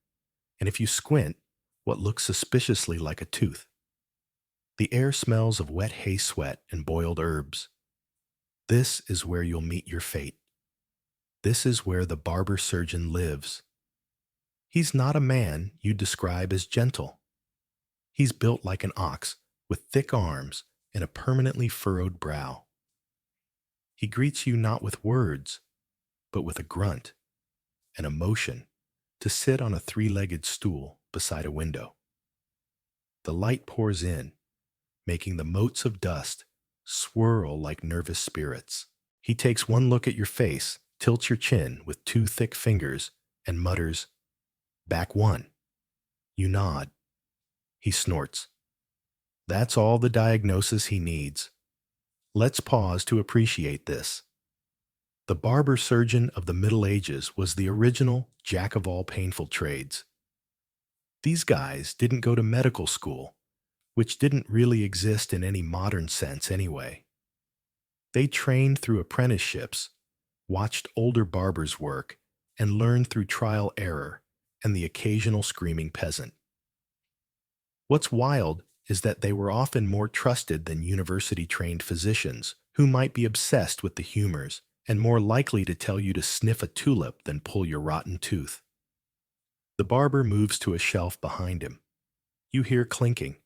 and if you squint, what looks suspiciously like a tooth. The air smells of wet hay sweat and boiled herbs. This is where you'll meet your fate. This is where the barber surgeon lives. He's not a man you'd describe as gentle. He's built like an ox with thick arms and a permanently furrowed brow. He greets you not with words, but with a grunt, an emotion, to sit on a three-legged stool beside a window. The light pours in, making the motes of dust swirl like nervous spirits. He takes one look at your face, tilts your chin with two thick fingers, and mutters, "Back one." You nod. He snorts. That's all the diagnosis he needs. Let's pause to appreciate this. The barber surgeon of the Middle Ages was the original jack of all painful trades. These guys didn't go to medical school, which didn't really exist in any modern sense anyway. They trained through apprenticeships, watched older barbers work, and learned through trial error and the occasional screaming peasant. What's wild is that they were often more trusted than university-trained physicians who might be obsessed with the humors and more likely to tell you to sniff a tulip than pull your rotten tooth. The barber moves to a shelf behind him. You hear clinking.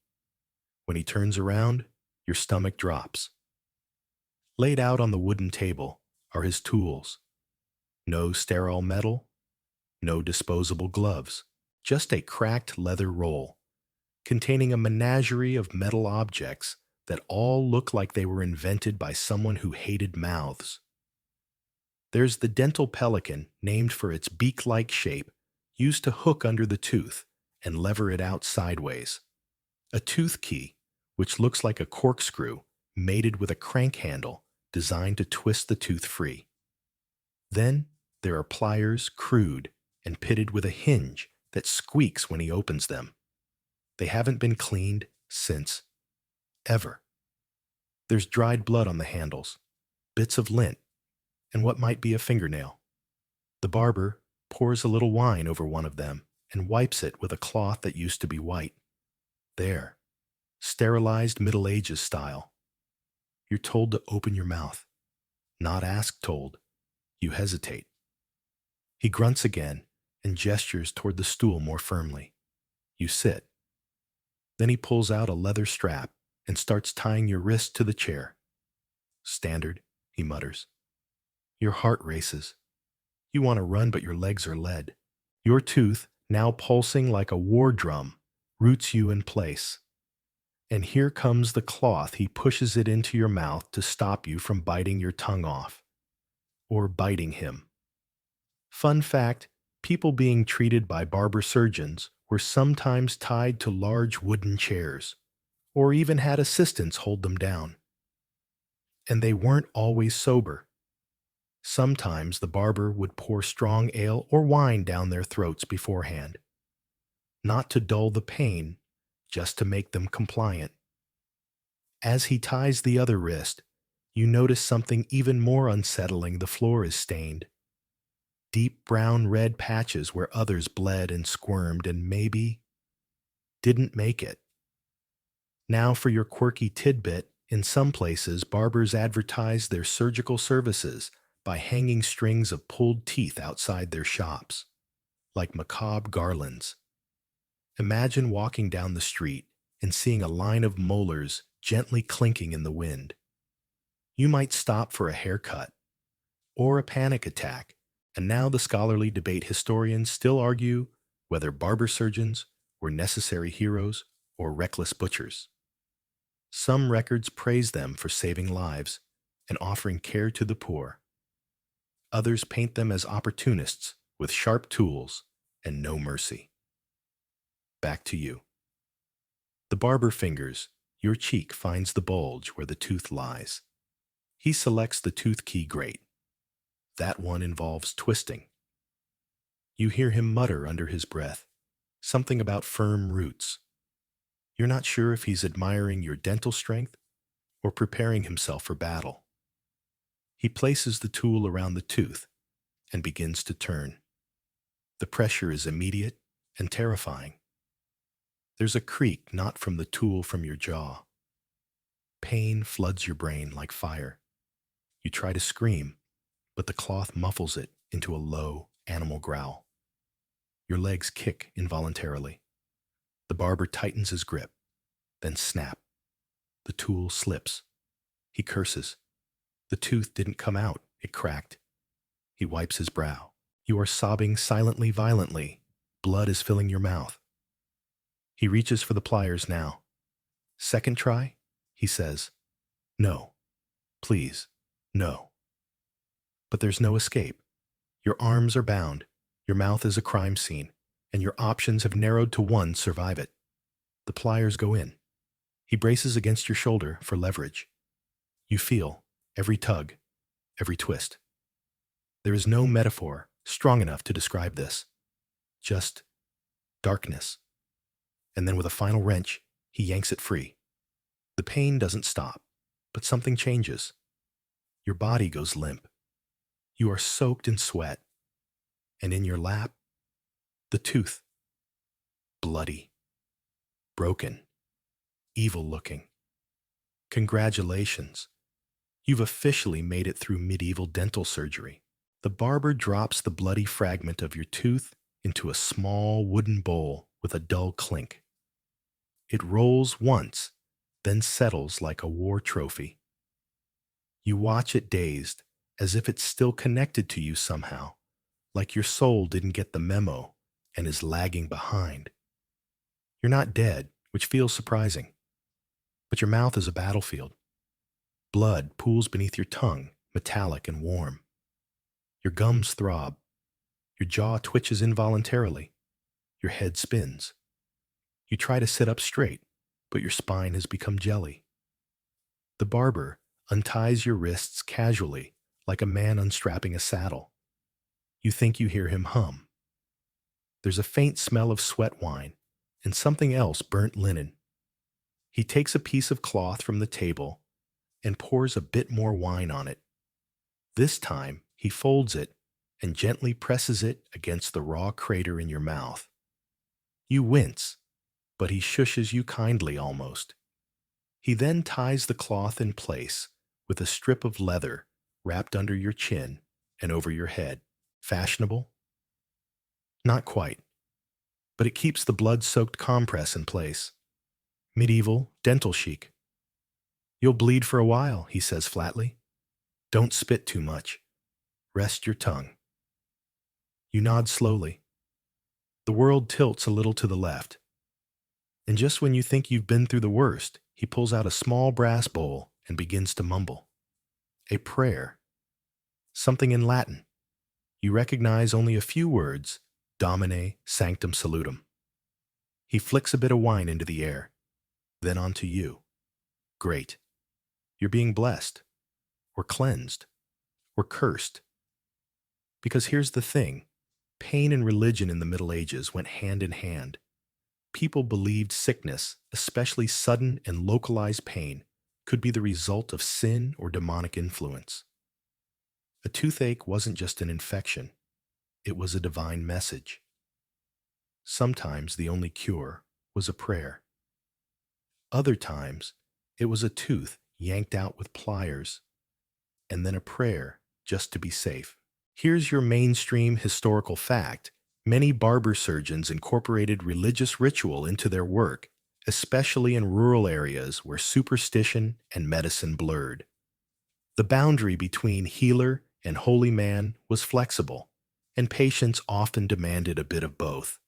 When he turns around, your stomach drops. Laid out on the wooden table are his tools. No sterile metal, no disposable gloves, just a cracked leather roll containing a menagerie of metal objects that all look like they were invented by someone who hated mouths. There's the dental pelican, named for its beak-like shape, used to hook under the tooth and lever it out sideways. A tooth key, which looks like a corkscrew, mated with a crank handle designed to twist the tooth free. Then there are pliers, crude, and pitted with a hinge that squeaks when he opens them. They haven't been cleaned since ever. There's dried blood on the handles, bits of lint, and what might be a fingernail. The barber pours a little wine over one of them and wipes it with a cloth that used to be white. There, sterilized Middle Ages style. You're told to open your mouth. Not asked told. You hesitate. He grunts again and gestures toward the stool more firmly. You sit. Then he pulls out a leather strap and starts tying your wrist to the chair. Standard, he mutters. Your heart races. You want to run, but your legs are lead. Your tooth, now pulsing like a war drum, roots you in place. And here comes the cloth. He pushes it into your mouth to stop you from biting your tongue off. Or biting him. Fun fact, people being treated by barber surgeons were sometimes tied to large wooden chairs, or even had assistants hold them down. And they weren't always sober. Sometimes the barber would pour strong ale or wine down their throats beforehand. Not to dull the pain, just to make them compliant. As he ties the other wrist, you notice something even more unsettling. The floor is stained. Deep brown red patches where others bled and squirmed and maybe didn't make it. Now for your quirky tidbit, in some places barbers advertise their surgical services by hanging strings of pulled teeth outside their shops, like macabre garlands. Imagine walking down the street and seeing a line of molars gently clinking in the wind. You might stop for a haircut or a panic attack, and now the scholarly debate historians still argue whether barber surgeons were necessary heroes or reckless butchers. Some records praise them for saving lives and offering care to the poor. Others paint them as opportunists with sharp tools and no mercy. Back to you. The barber fingers, your cheek finds the bulge where the tooth lies. He selects the tooth key grate. That one involves twisting. You hear him mutter under his breath, something about firm roots. You're not sure if he's admiring your dental strength or preparing himself for battle. He places the tool around the tooth and begins to turn. The pressure is immediate and terrifying. There's a creak not from the tool from your jaw. Pain floods your brain like fire. You try to scream, but the cloth muffles it into a low animal growl. Your legs kick involuntarily. The barber tightens his grip, then snap. The tool slips. He curses. The tooth didn't come out, it cracked. He wipes his brow. You are sobbing silently, violently. Blood is filling your mouth. He reaches for the pliers now. Second try? He says. No. Please, no. But there's no escape. Your arms are bound, your mouth is a crime scene, and your options have narrowed to one: survive it. The pliers go in. He braces against your shoulder for leverage. You feel every tug, every twist. There is no metaphor strong enough to describe this. Just darkness. And then with a final wrench, he yanks it free. The pain doesn't stop, but something changes. Your body goes limp. You are soaked in sweat. And in your lap, the tooth. Bloody. Broken. evil looking. Congratulations. You've officially made it through medieval dental surgery. The barber drops the bloody fragment of your tooth into a small wooden bowl with a dull clink. It rolls once, then settles like a war trophy. You watch it dazed, as if it's still connected to you somehow, like your soul didn't get the memo and is lagging behind. You're not dead, which feels surprising, but your mouth is a battlefield. Blood pools beneath your tongue, metallic and warm. Your gums throb. Your jaw twitches involuntarily. Your head spins. You try to sit up straight, but your spine has become jelly. The barber unties your wrists casually, like a man unstrapping a saddle. You think you hear him hum. There's a faint smell of sweat wine and something else, burnt linen. He takes a piece of cloth from the table and pours a bit more wine on it. This time, he folds it and gently presses it against the raw crater in your mouth. You wince, but he shushes you kindly almost. He then ties the cloth in place with a strip of leather wrapped under your chin and over your head. Fashionable? Not quite, but it keeps the blood-soaked compress in place. Medieval, dental chic. You'll bleed for a while, he says flatly. Don't spit too much. Rest your tongue. You nod slowly. The world tilts a little to the left. And just when you think you've been through the worst, he pulls out a small brass bowl and begins to mumble. A prayer. Something in Latin. You recognize only a few words, Domine Sanctum Salutum. He flicks a bit of wine into the air, then onto you. Great. You're being blessed, or cleansed, or cursed. Because here's the thing, pain and religion in the Middle Ages went hand in hand. People believed sickness, especially sudden and localized pain, could be the result of sin or demonic influence. A toothache wasn't just an infection, it was a divine message. Sometimes the only cure was a prayer. Other times, it was a tooth yanked out with pliers, and then a prayer just to be safe. Here's your mainstream historical fact. Many barber surgeons incorporated religious ritual into their work, especially in rural areas where superstition and medicine blurred. The boundary between healer and holy man was flexible, and patients often demanded a bit of both.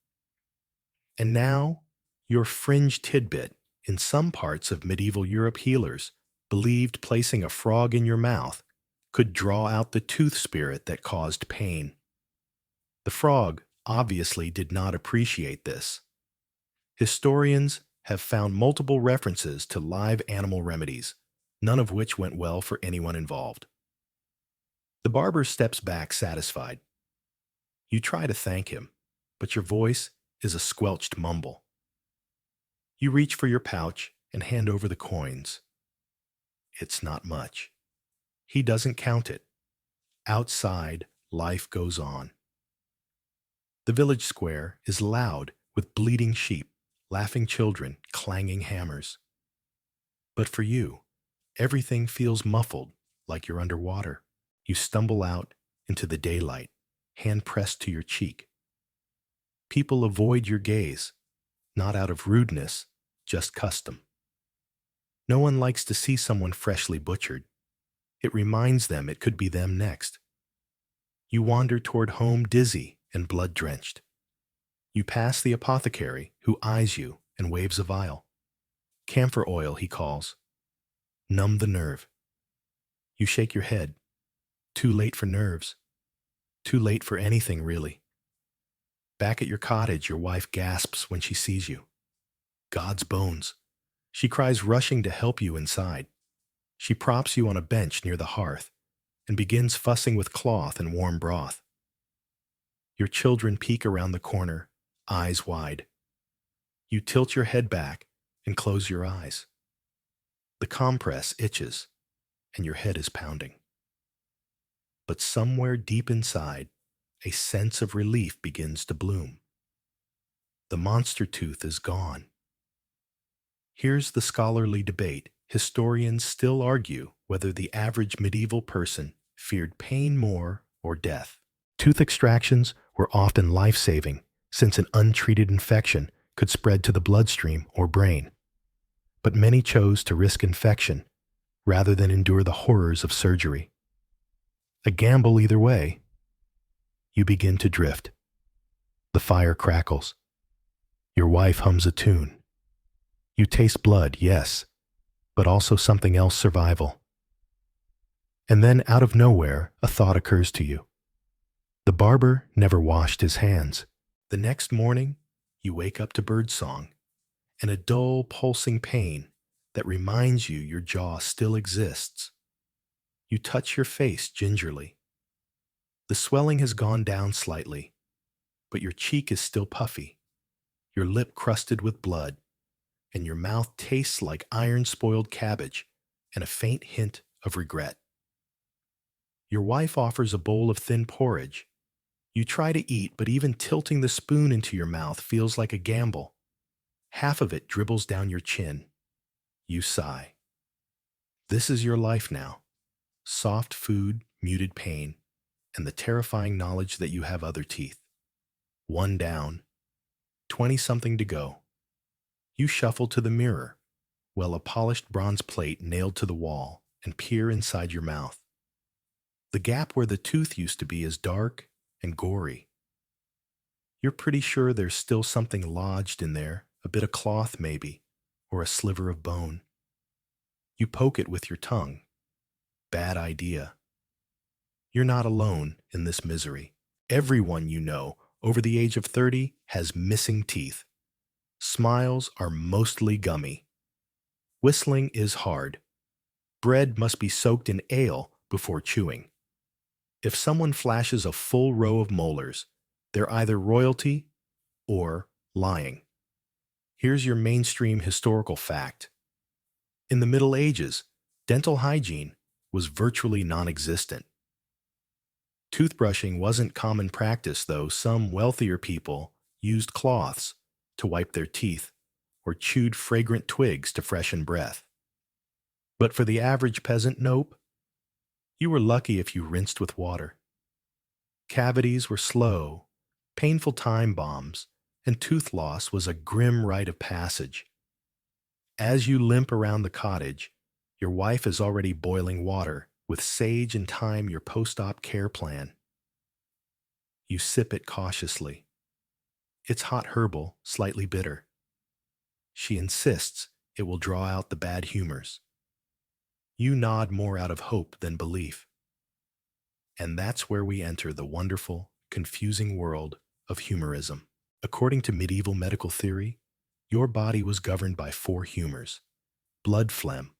And now, your fringe tidbit. In some parts of medieval Europe, healers believed placing a frog in your mouth could draw out the tooth spirit that caused pain. The frog obviously did not appreciate this. Historians have found multiple references to live animal remedies, none of which went well for anyone involved. The barber steps back satisfied. You try to thank him, but your voice is a squelched mumble. You reach for your pouch and hand over the coins. It's not much. He doesn't count it. Outside, life goes on. The village square is loud with bleating sheep, laughing children, clanging hammers. But for you, everything feels muffled, like you're underwater. You stumble out into the daylight, hand pressed to your cheek. People avoid your gaze, not out of rudeness, just custom. No one likes to see someone freshly butchered. It reminds them it could be them next. You wander toward home dizzy and blood-drenched. You pass the apothecary, who eyes you and waves a vial. Camphor oil, he calls. Numb the nerve. You shake your head. Too late for nerves. Too late for anything, really. Back at your cottage, your wife gasps when she sees you. God's bones. She cries, rushing to help you inside. She props you on a bench near the hearth and begins fussing with cloth and warm broth. Your children peek around the corner, eyes wide. You tilt your head back and close your eyes. The compress itches, and your head is pounding. But somewhere deep inside, a sense of relief begins to bloom. The monster tooth is gone. Here's the scholarly debate. Historians still argue whether the average medieval person feared pain more or death. Tooth extractions were often life-saving, since an untreated infection could spread to the bloodstream or brain. But many chose to risk infection rather than endure the horrors of surgery. A gamble either way. You begin to drift. The fire crackles. Your wife hums a tune. You taste blood, yes, but also something else: survival. And then out of nowhere, a thought occurs to you. The barber never washed his hands. The next morning, you wake up to birdsong and a dull, pulsing pain that reminds you your jaw still exists. You touch your face gingerly. The swelling has gone down slightly, but your cheek is still puffy, your lip crusted with blood, and your mouth tastes like iron-spoiled cabbage and a faint hint of regret. Your wife offers a bowl of thin porridge. You try to eat, but even tilting the spoon into your mouth feels like a gamble. Half of it dribbles down your chin. You sigh. This is your life now. Soft food, muted pain, and the terrifying knowledge that you have other teeth. One down, 20-something to go. You shuffle to the mirror, well, a polished bronze plate nailed to the wall, and peer inside your mouth. The gap where the tooth used to be is dark and gory. You're pretty sure there's still something lodged in there, a bit of cloth maybe, or a sliver of bone. You poke it with your tongue. Bad idea. You're not alone in this misery. Everyone you know over the age of 30 has missing teeth. Smiles are mostly gummy. Whistling is hard. Bread must be soaked in ale before chewing. If someone flashes a full row of molars, they're either royalty or lying. Here's your mainstream historical fact. In the Middle Ages, dental hygiene was virtually non-existent. Toothbrushing wasn't common practice, though some wealthier people used cloths to wipe their teeth or chewed fragrant twigs to freshen breath. But for the average peasant, nope. You were lucky if you rinsed with water. Cavities were slow, painful time bombs, and tooth loss was a grim rite of passage. As you limp around the cottage, your wife is already boiling water with sage and thyme, your post-op care plan. You sip it cautiously. It's hot herbal, slightly bitter. She insists it will draw out the bad humors. You nod more out of hope than belief. And that's where we enter the wonderful, confusing world of humorism. According to medieval medical theory, your body was governed by 4 humors: blood phlegm,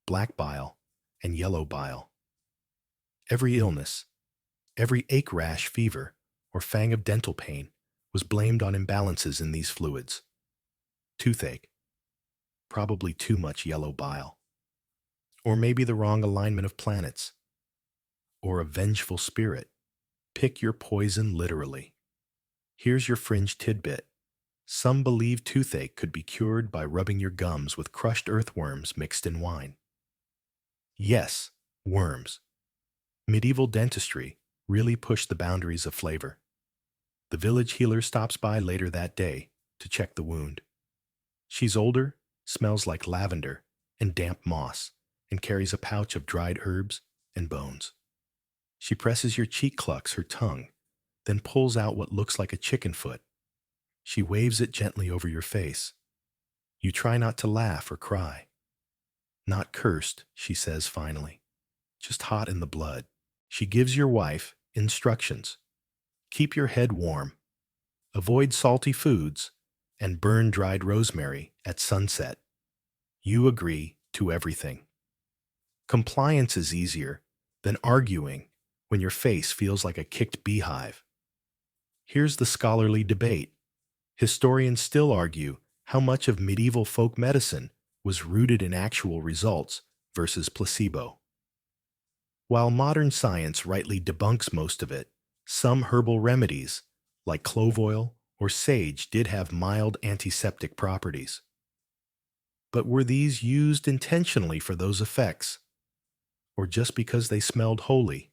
black bile, and yellow bile. Every illness, every ache, rash, fever, or fang of dental pain was blamed on imbalances in these fluids. Toothache, probably too much yellow bile. Or maybe the wrong alignment of planets. Or a vengeful spirit. Pick your poison literally. Here's your fringe tidbit. Some believe toothache could be cured by rubbing your gums with crushed earthworms mixed in wine. Yes, worms. Medieval dentistry really pushed the boundaries of flavor. The village healer stops by later that day to check the wound. She's older, smells like lavender and damp moss, and carries a pouch of dried herbs and bones. She presses your cheek, clucks her tongue, then pulls out what looks like a chicken foot. She waves it gently over your face. You try not to laugh or cry. Not cursed, she says finally, just hot in the blood. She gives your wife instructions. Keep your head warm, avoid salty foods, and burn dried rosemary at sunset. You agree to everything. Compliance is easier than arguing when your face feels like a kicked beehive. Here's the scholarly debate. Historians still argue how much of medieval folk medicine was rooted in actual results versus placebo. While modern science rightly debunks most of it, some herbal remedies, like clove oil or sage, did have mild antiseptic properties. But were these used intentionally for those effects, or just because they smelled holy?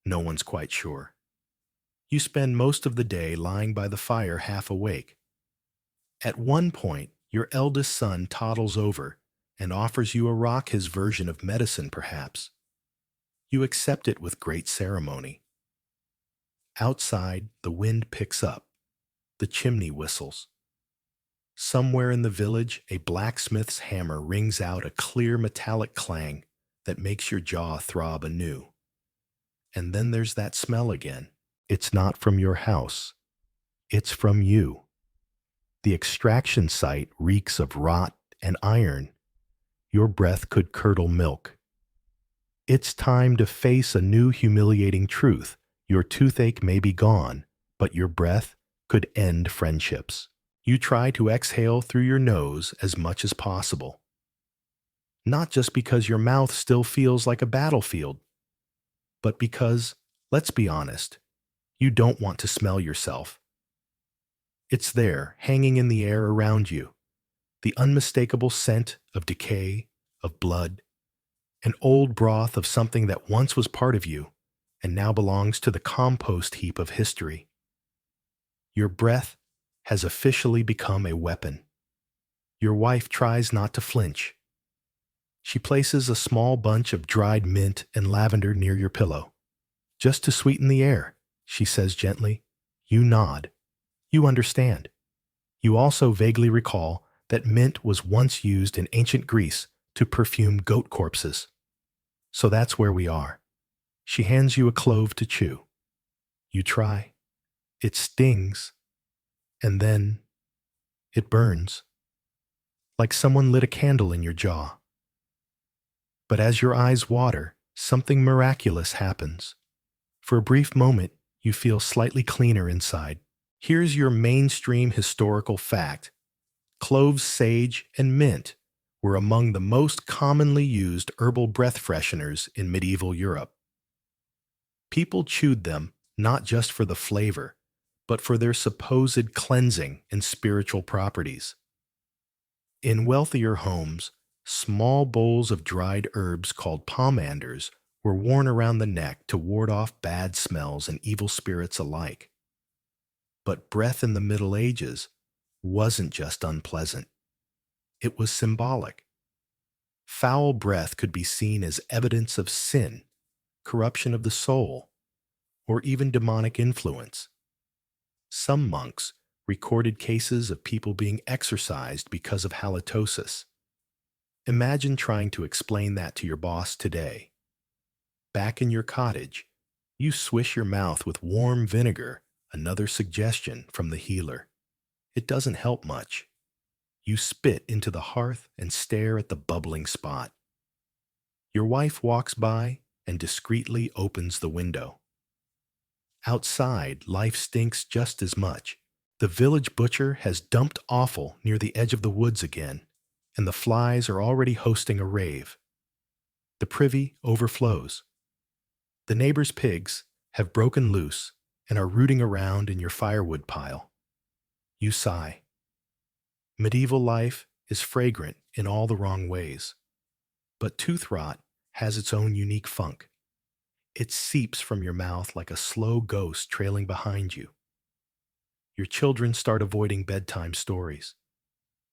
No one's quite sure. You spend most of the day lying by the fire half awake. At one point, your eldest son toddles over and offers you a rock, his version of medicine perhaps. You accept it with great ceremony. Outside, the wind picks up. The chimney whistles. Somewhere in the village, a blacksmith's hammer rings out a clear metallic clang that makes your jaw throb anew. And then there's that smell again. It's not from your house. It's from you. The extraction site reeks of rot and iron. Your breath could curdle milk. It's time to face a new humiliating truth. Your toothache may be gone, but your breath could end friendships. You try to exhale through your nose as much as possible. Not just because your mouth still feels like a battlefield, but because, let's be honest, you don't want to smell yourself. It's there, hanging in the air around you, the unmistakable scent of decay, of blood, an old broth of something that once was part of you and now belongs to the compost heap of history. Your breath has officially become a weapon. Your wife tries not to flinch. She places a small bunch of dried mint and lavender near your pillow. Just to sweeten the air, she says gently. You nod. You understand. You also vaguely recall that mint was once used in ancient Greece to perfume goat corpses. So that's where we are. She hands you a clove to chew. You try. It stings. And then it burns. Like someone lit a candle in your jaw. But as your eyes water, something miraculous happens. For a brief moment, you feel slightly cleaner inside. Here's your mainstream historical fact. Cloves, sage, and mint were among the most commonly used herbal breath fresheners in medieval Europe. People chewed them not just for the flavor, but for their supposed cleansing and spiritual properties. In wealthier homes, small bowls of dried herbs called pomanders were worn around the neck to ward off bad smells and evil spirits alike. But breath in the Middle Ages wasn't just unpleasant. It was symbolic. Foul breath could be seen as evidence of sin, corruption of the soul, or even demonic influence. Some monks recorded cases of people being exorcised because of halitosis. Imagine trying to explain that to your boss today. Back in your cottage, you swish your mouth with warm vinegar, another suggestion from the healer. It doesn't help much. You spit into the hearth and stare at the bubbling spot. Your wife walks by and discreetly opens the window. Outside, life stinks just as much. The village butcher has dumped offal near the edge of the woods again, and the flies are already hosting a rave. The privy overflows. The neighbors' pigs have broken loose and are rooting around in your firewood pile. You sigh. Medieval life is fragrant in all the wrong ways, but tooth rot has its own unique funk. It seeps from your mouth like a slow ghost trailing behind you. Your children start avoiding bedtime stories.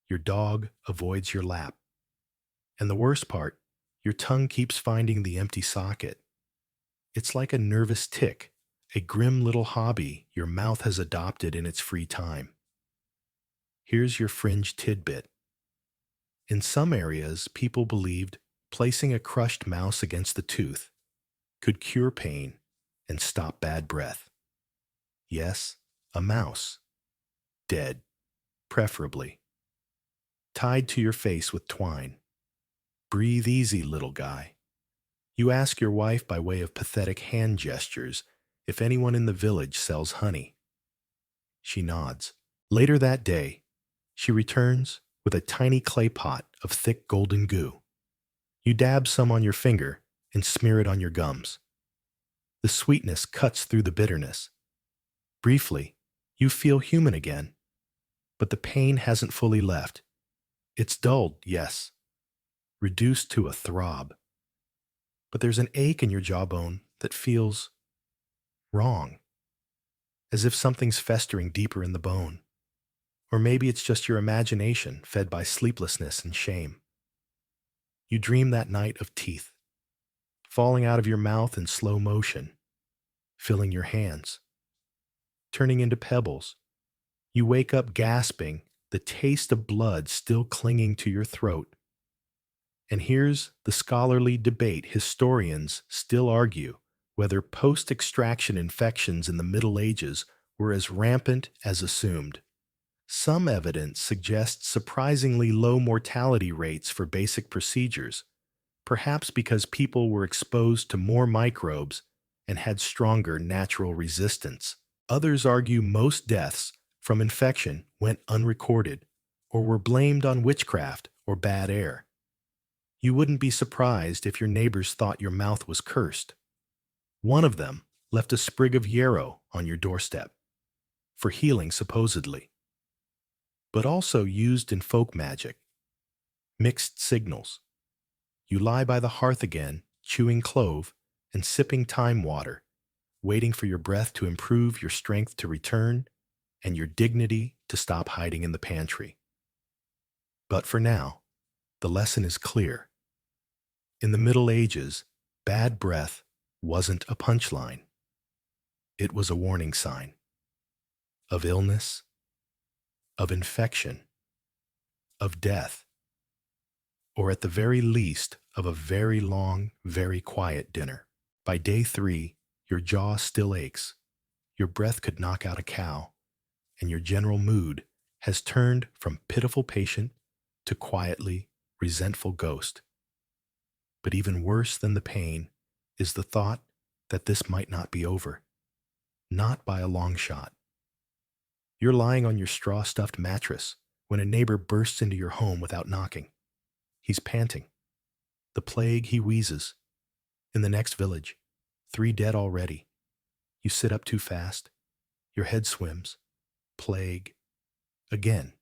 Your dog avoids your lap. And the worst part, your tongue keeps finding the empty socket. It's like a nervous tick, a grim little hobby your mouth has adopted in its free time. Here's your fringe tidbit. In some areas, people believed placing a crushed mouse against the tooth could cure pain and stop bad breath. Yes, a mouse. Dead, preferably. Tied to your face with twine. Breathe easy, little guy. You ask your wife by way of pathetic hand gestures if anyone in the village sells honey. She nods. Later that day, she returns with a tiny clay pot of thick golden goo. You dab some on your finger and smear it on your gums. The sweetness cuts through the bitterness. Briefly, you feel human again, but the pain hasn't fully left. It's dulled, yes, reduced to a throb, but there's an ache in your jawbone that feels wrong, as if something's festering deeper in the bone. Or maybe it's just your imagination fed by sleeplessness and shame. You dream that night of teeth, falling out of your mouth in slow motion, filling your hands, turning into pebbles. You wake up gasping, the taste of blood still clinging to your throat. And here's the scholarly debate historians still argue whether post-extraction infections in the Middle Ages were as rampant as assumed. Some evidence suggests surprisingly low mortality rates for basic procedures, perhaps because people were exposed to more microbes and had stronger natural resistance. Others argue most deaths from infection went unrecorded or were blamed on witchcraft or bad air. You wouldn't be surprised if your neighbors thought your mouth was cursed. One of them left a sprig of yarrow on your doorstep, for healing supposedly, but also used in folk magic. Mixed signals. You lie by the hearth again, chewing clove and sipping thyme water, waiting for your breath to improve, your strength to return, and your dignity to stop hiding in the pantry. But for now, the lesson is clear. In the Middle Ages, bad breath wasn't a punchline. It was a warning sign of illness, of infection, of death, or at the very least of a very long, very quiet dinner. By day 3, your jaw still aches, your breath could knock out a cow, and your general mood has turned from pitiful patient to quietly resentful ghost. But even worse than the pain is the thought that this might not be over. Not by a long shot. You're lying on your straw-stuffed mattress when a neighbor bursts into your home without knocking. He's panting. The plague, he wheezes. In the next village, 3 dead already. You sit up too fast. Your head swims. Plague. Again.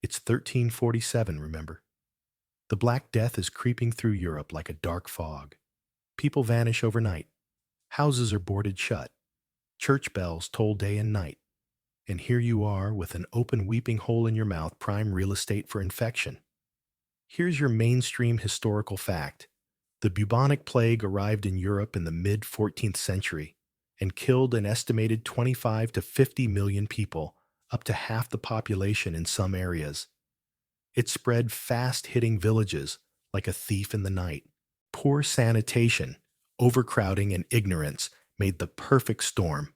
It's 1347, remember? The Black Death is creeping through Europe like a dark fog. People vanish overnight. Houses are boarded shut. Church bells toll day and night. And here you are with an open weeping hole in your mouth, prime real estate for infection. Here's your mainstream historical fact. The bubonic plague arrived in Europe in the mid-14th century and killed an estimated 25 to 50 million people, up to half the population in some areas. It spread fast, hitting villages like a thief in the night. Poor sanitation, overcrowding, and ignorance made the perfect storm.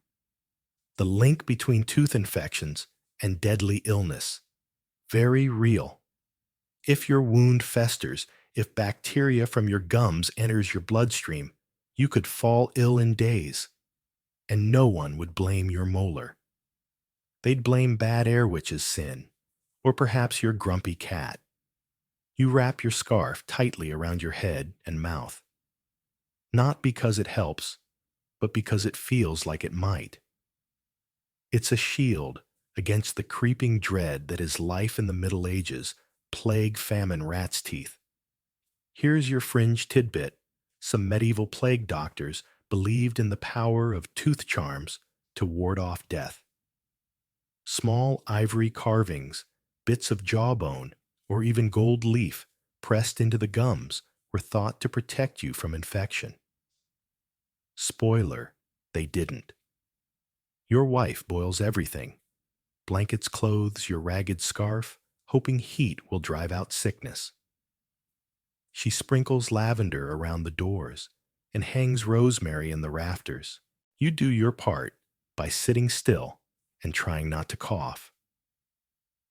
The link between tooth infections and deadly illness. Very real. If your wound festers, if bacteria from your gums enters your bloodstream, you could fall ill in days, and no one would blame your molar. They'd blame bad air witch's sin, or perhaps your grumpy cat. You wrap your scarf tightly around your head and mouth. Not because it helps, but because it feels like it might. It's a shield against the creeping dread that is life in the Middle Ages, plague, famine, rat's teeth. Here's your fringe tidbit. Some medieval plague doctors believed in the power of tooth charms to ward off death. Small ivory carvings, bits of jawbone, or even gold leaf pressed into the gums were thought to protect you from infection. Spoiler, they didn't. Your wife boils everything. Blankets, clothes, your ragged scarf, hoping heat will drive out sickness. She sprinkles lavender around the doors and hangs rosemary in the rafters. You do your part by sitting still and trying not to cough.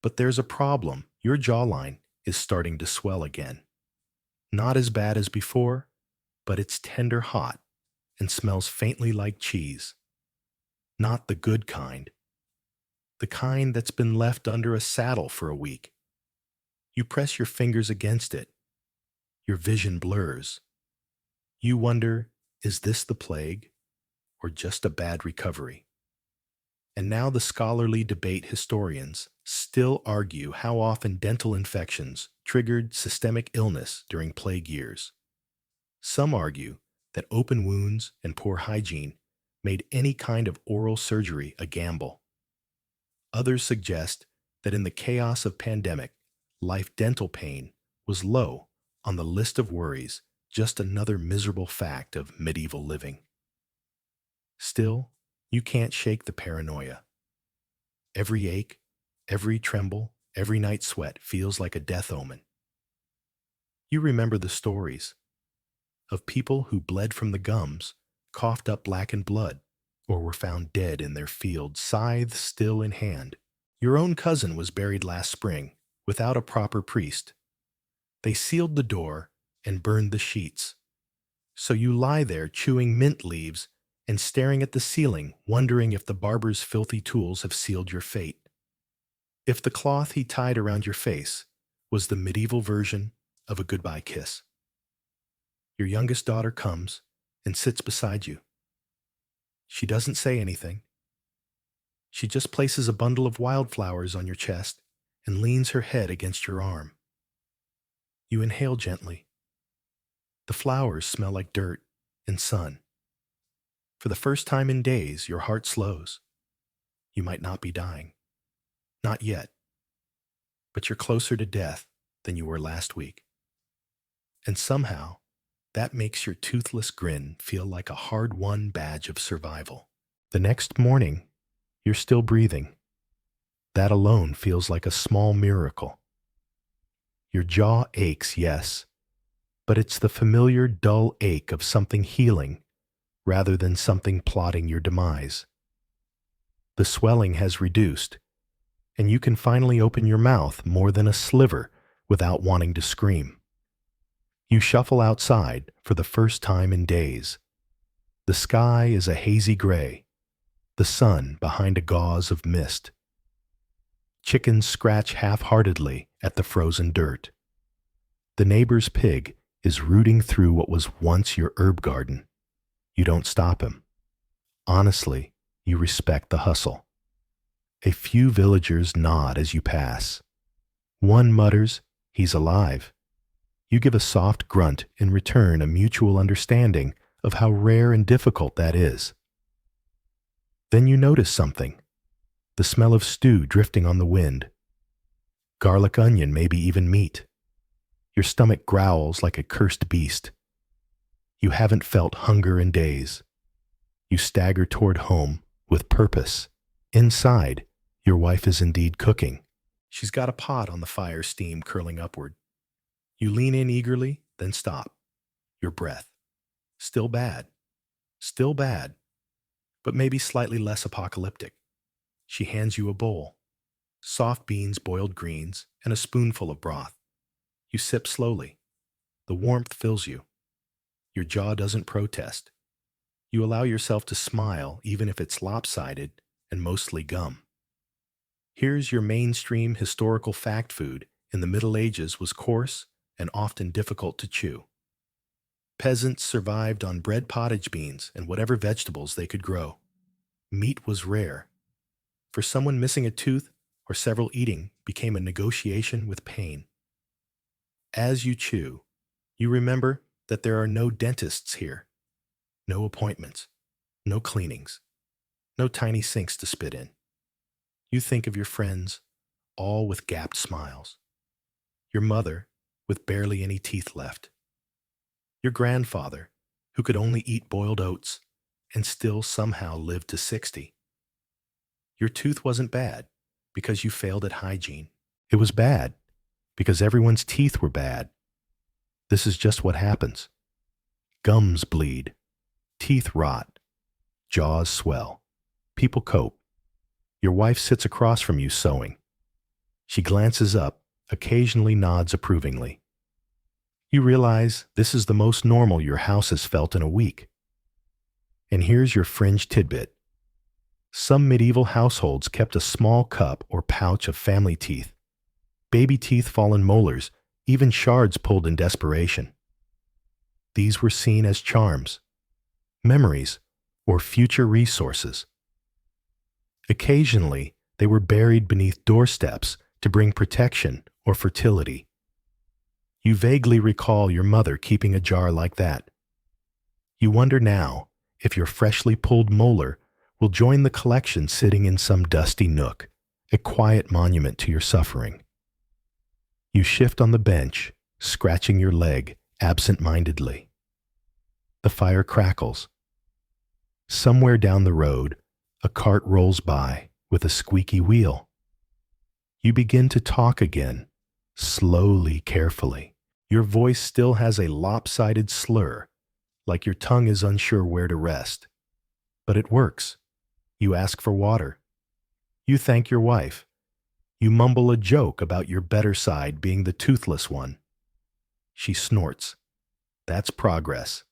But there's a problem. Your jawline is starting to swell again. Not as bad as before, but it's tender hot and smells faintly like cheese. Not the good kind. The kind that's been left under a saddle for a week. You press your fingers against it. Your vision blurs. You wonder, is this the plague or just a bad recovery? And now the scholarly debate historians still argue how often dental infections triggered systemic illness during plague years. Some argue that open wounds and poor hygiene made any kind of oral surgery a gamble. Others suggest that in the chaos of pandemic, life dental pain was low on the list of worries, just another miserable fact of medieval living. Still, you can't shake the paranoia. Every ache, every tremble, every night sweat feels like a death omen. You remember the stories of people who bled from the gums, coughed up blackened blood, or were found dead in their fields, scythe still in hand. Your own cousin was buried last spring without a proper priest. They sealed the door and burned the sheets. So you lie there chewing mint leaves and staring at the ceiling, wondering if the barber's filthy tools have sealed your fate. If the cloth he tied around your face was the medieval version of a goodbye kiss. Your youngest daughter comes and sits beside you. She doesn't say anything. She just places a bundle of wildflowers on your chest and leans her head against your arm. You inhale gently. The flowers smell like dirt and sun. For the first time in days, your heart slows. You might not be dying. Not yet. But you're closer to death than you were last week. And somehow, that makes your toothless grin feel like a hard-won badge of survival. The next morning, you're still breathing. That alone feels like a small miracle. Your jaw aches, yes, but it's the familiar dull ache of something healing rather than something plotting your demise. The swelling has reduced, and you can finally open your mouth more than a sliver without wanting to scream. You shuffle outside for the first time in days. The sky is a hazy gray, the sun behind a gauze of mist. Chickens scratch half-heartedly at the frozen dirt. The neighbor's pig is rooting through what was once your herb garden. You don't stop him. Honestly, you respect the hustle. A few villagers nod as you pass. One mutters, "He's alive." You give a soft grunt in return, a mutual understanding of how rare and difficult that is. Then you notice something. The smell of stew drifting on the wind. Garlic onion, maybe even meat. Your stomach growls like a cursed beast. You haven't felt hunger in days. You stagger toward home with purpose. Inside, your wife is indeed cooking. She's got a pot on the fire, steam curling upward. You lean in eagerly, then stop. Your breath. Still bad. Still bad. But maybe slightly less apocalyptic. She hands you a bowl. Soft beans, boiled greens, and a spoonful of broth. You sip slowly. The warmth fills you. Your jaw doesn't protest. You allow yourself to smile even if it's lopsided and mostly gum. Here's your mainstream historical fact: food in the Middle Ages was coarse and often difficult to chew. Peasants survived on bread, pottage beans, and whatever vegetables they could grow. Meat was rare. For someone missing a tooth or several, eating became a negotiation with pain. As you chew, you remember that there are no dentists here, no appointments, no cleanings, no tiny sinks to spit in. You think of your friends, all with gapped smiles. Your mother, with barely any teeth left. Your grandfather, who could only eat boiled oats and still somehow lived to 60. Your tooth wasn't bad because you failed at hygiene. It was bad because everyone's teeth were bad. This is just what happens. Gums bleed, teeth rot, jaws swell. People cope. Your wife sits across from you sewing. She glances up, occasionally nods approvingly. You realize this is the most normal your house has felt in a week. And here's your fringe tidbit. Some medieval households kept a small cup or pouch of family teeth. Baby teeth, fallen molars, even shards pulled in desperation. These were seen as charms, memories, or future resources. Occasionally, they were buried beneath doorsteps to bring protection or fertility. You vaguely recall your mother keeping a jar like that. You wonder now if your freshly pulled molar will join the collection sitting in some dusty nook, a quiet monument to your suffering. You shift on the bench, scratching your leg absent-mindedly. The fire crackles. Somewhere down the road, a cart rolls by with a squeaky wheel. You begin to talk again, slowly, carefully. Your voice still has a lopsided slur, like your tongue is unsure where to rest. But it works. You ask for water. You thank your wife. You mumble a joke about your better side being the toothless one. She snorts. That's progress.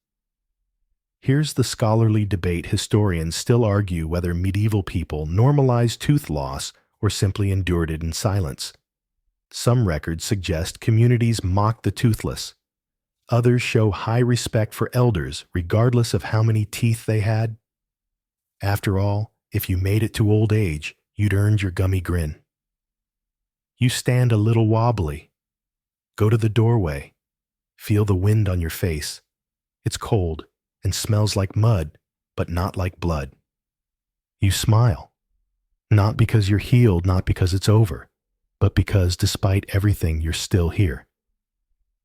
Here's the scholarly debate historians still argue whether medieval people normalized tooth loss or simply endured it in silence. Some records suggest communities mocked the toothless. Others show high respect for elders regardless of how many teeth they had. After all, if you made it to old age, you'd earned your gummy grin. You stand a little wobbly. Go to the doorway. Feel the wind on your face. It's cold and smells like mud, but not like blood. You smile. Not because you're healed, not because it's over, but because despite everything, you're still here.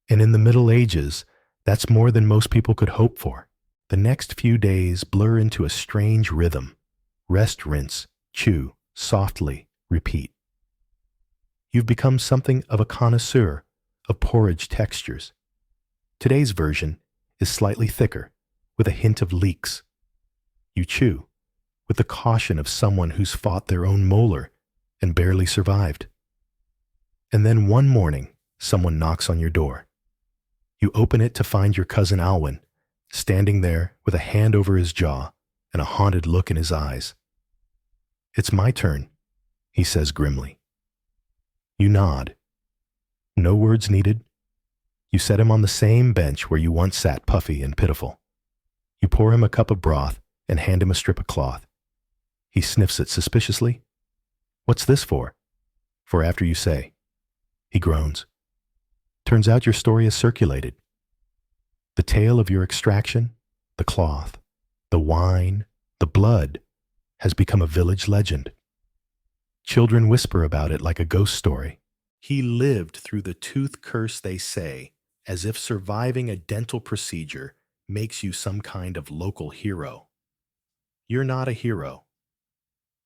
And in the Middle Ages, that's more than most people could hope for. The next few days blur into a strange rhythm. Rest, rinse, chew, softly, repeat. You've become something of a connoisseur of porridge textures. Today's version is slightly thicker, with a hint of leeks. You chew, with the caution of someone who's fought their own molar and barely survived. And then one morning, someone knocks on your door. You open it to find your cousin Alwyn, standing there with a hand over his jaw and a haunted look in his eyes. "It's my turn," he says grimly. You nod. No words needed. You set him on the same bench where you once sat, puffy and pitiful. You pour him a cup of broth and hand him a strip of cloth. He sniffs it suspiciously. "What's this for?" "For after you say." He groans. Turns out your story is circulated. The tale of your extraction, the cloth, the wine, the blood, has become a village legend. Children whisper about it like a ghost story. He lived through the tooth curse, they say, as if surviving a dental procedure makes you some kind of local hero. You're not a hero,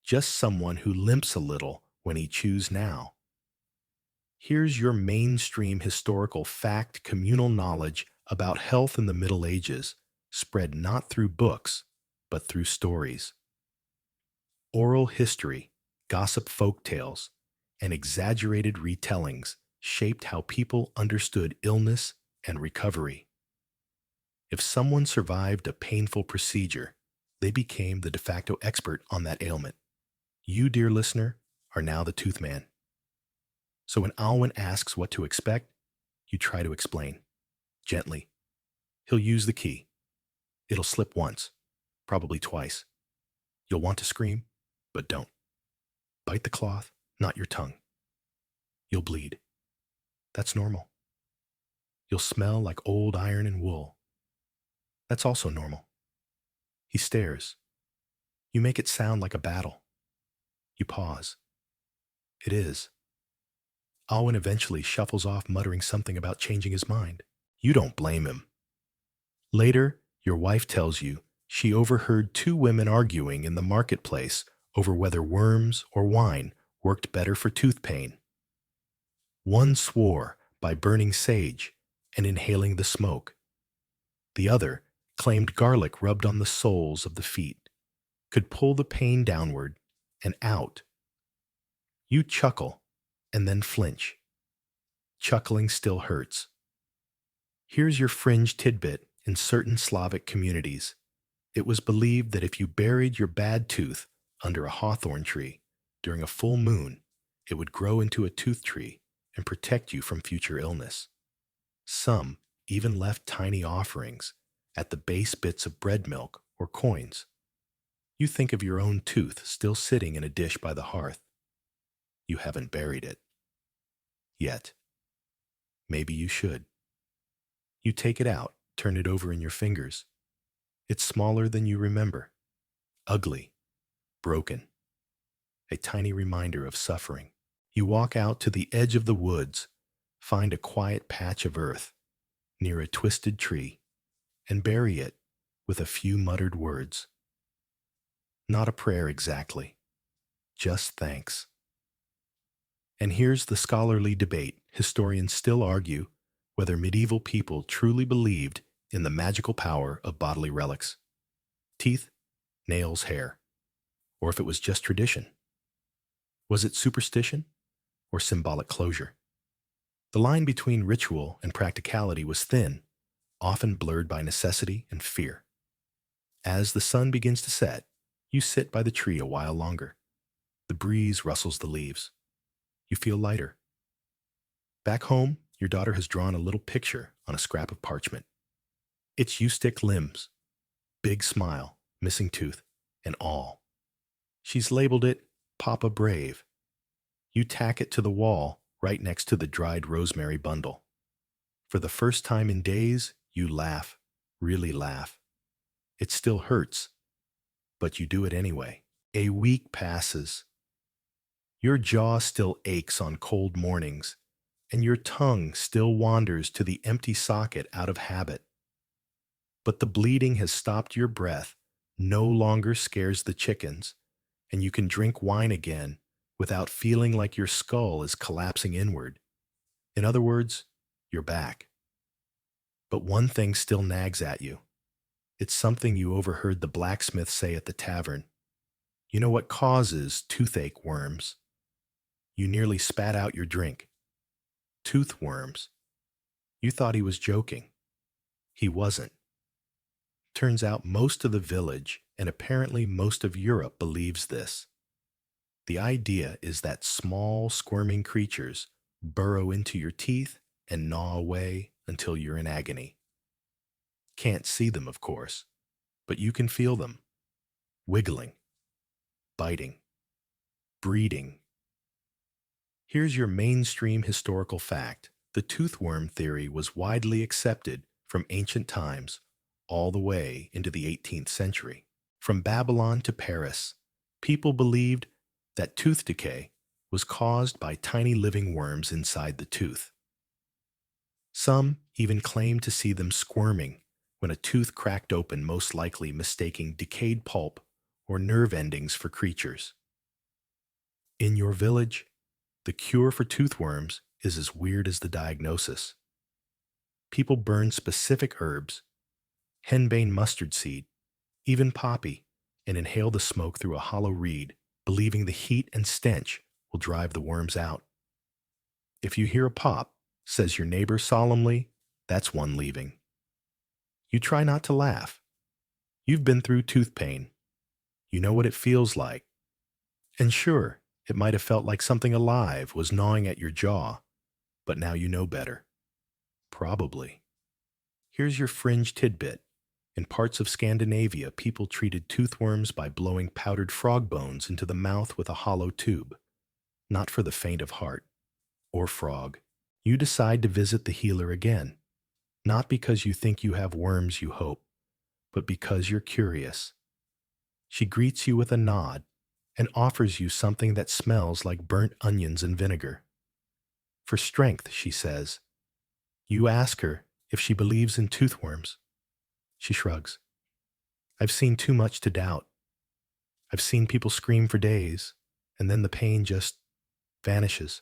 just someone who limps a little when he chews now. Here's your mainstream historical fact, communal knowledge about health in the Middle Ages, spread not through books, but through stories. Oral history, gossip folk tales, and exaggerated retellings shaped how people understood illness and recovery. If someone survived a painful procedure, they became the de facto expert on that ailment. You, dear listener, are now the tooth man. So when Alwyn asks what to expect, you try to explain. Gently. He'll use the key. It'll slip once, probably twice. You'll want to scream, but don't. Bite the cloth, not your tongue. You'll bleed. That's normal. You'll smell like old iron and wool. That's also normal. He stares. You make it sound like a battle. You pause. It is. Alwyn eventually shuffles off, muttering something about changing his mind. You don't blame him. Later, your wife tells you she overheard two women arguing in the marketplace over whether worms or wine worked better for tooth pain. One swore by burning sage and inhaling the smoke. The other claimed garlic rubbed on the soles of the feet could pull the pain downward and out. You chuckle and then flinch. Chuckling still hurts. Here's your fringe tidbit in certain Slavic communities. It was believed that if you buried your bad tooth under a hawthorn tree during a full moon, it would grow into a tooth tree and protect you from future illness. Some even left tiny offerings at the base bits of bread milk or coins. You think of your own tooth still sitting in a dish by the hearth. You haven't buried it. Yet. Maybe you should. You take it out, turn it over in your fingers. It's smaller than you remember. Ugly. Broken. A tiny reminder of suffering. You walk out to the edge of the woods, find a quiet patch of earth near a twisted tree, and bury it with a few muttered words. Not a prayer exactly, just thanks. And here's the scholarly debate. Historians still argue whether medieval people truly believed in the magical power of bodily relics. Teeth, nails, hair. Or if it was just tradition. Was it superstition or symbolic closure? The line between ritual and practicality was thin, often blurred by necessity and fear. As the sun begins to set, you sit by the tree a while longer. The breeze rustles the leaves. You feel lighter. Back home, your daughter has drawn a little picture on a scrap of parchment. It's you stick limbs, big smile, missing tooth, and all. She's labeled it Papa Brave. You tack it to the wall right next to the dried rosemary bundle. For the first time in days, you laugh, really laugh. It still hurts, but you do it anyway. A week passes. Your jaw still aches on cold mornings, and your tongue still wanders to the empty socket out of habit. But the bleeding has stopped your breath, no longer scares the chickens, and you can drink wine again without feeling like your skull is collapsing inward. In other words, you're back. But one thing still nags at you. It's something you overheard the blacksmith say at the tavern. You know what causes toothache worms? You nearly spat out your drink. Tooth worms. You thought he was joking. He wasn't. Turns out most of the village, and apparently most of Europe, believes this. The idea is that small, squirming creatures burrow into your teeth and gnaw away until you're in agony. Can't see them, of course, but you can feel them. Wiggling. Biting. Breeding. Here's your mainstream historical fact. The toothworm theory was widely accepted from ancient times all the way into the 18th century. From Babylon to Paris, people believed that tooth decay was caused by tiny living worms inside the tooth. Some even claimed to see them squirming when a tooth cracked open, most likely mistaking decayed pulp or nerve endings for creatures. In your village, the cure for toothworms is as weird as the diagnosis. People burn specific herbs, henbane mustard seed, even poppy, and inhale the smoke through a hollow reed, believing the heat and stench will drive the worms out. If you hear a pop, says your neighbor solemnly, that's one leaving. You try not to laugh. You've been through tooth pain. You know what it feels like. And sure, it might have felt like something alive was gnawing at your jaw, but now you know better. Probably. Here's your fringe tidbit. In parts of Scandinavia, people treated toothworms by blowing powdered frog bones into the mouth with a hollow tube. Not for the faint of heart. Or frog. You decide to visit the healer again. Not because you think you have worms, you hope, but because you're curious. She greets you with a nod and offers you something that smells like burnt onions and vinegar. For strength, she says. You ask her if she believes in toothworms. She shrugs. I've seen too much to doubt. I've seen people scream for days, and then the pain just vanishes.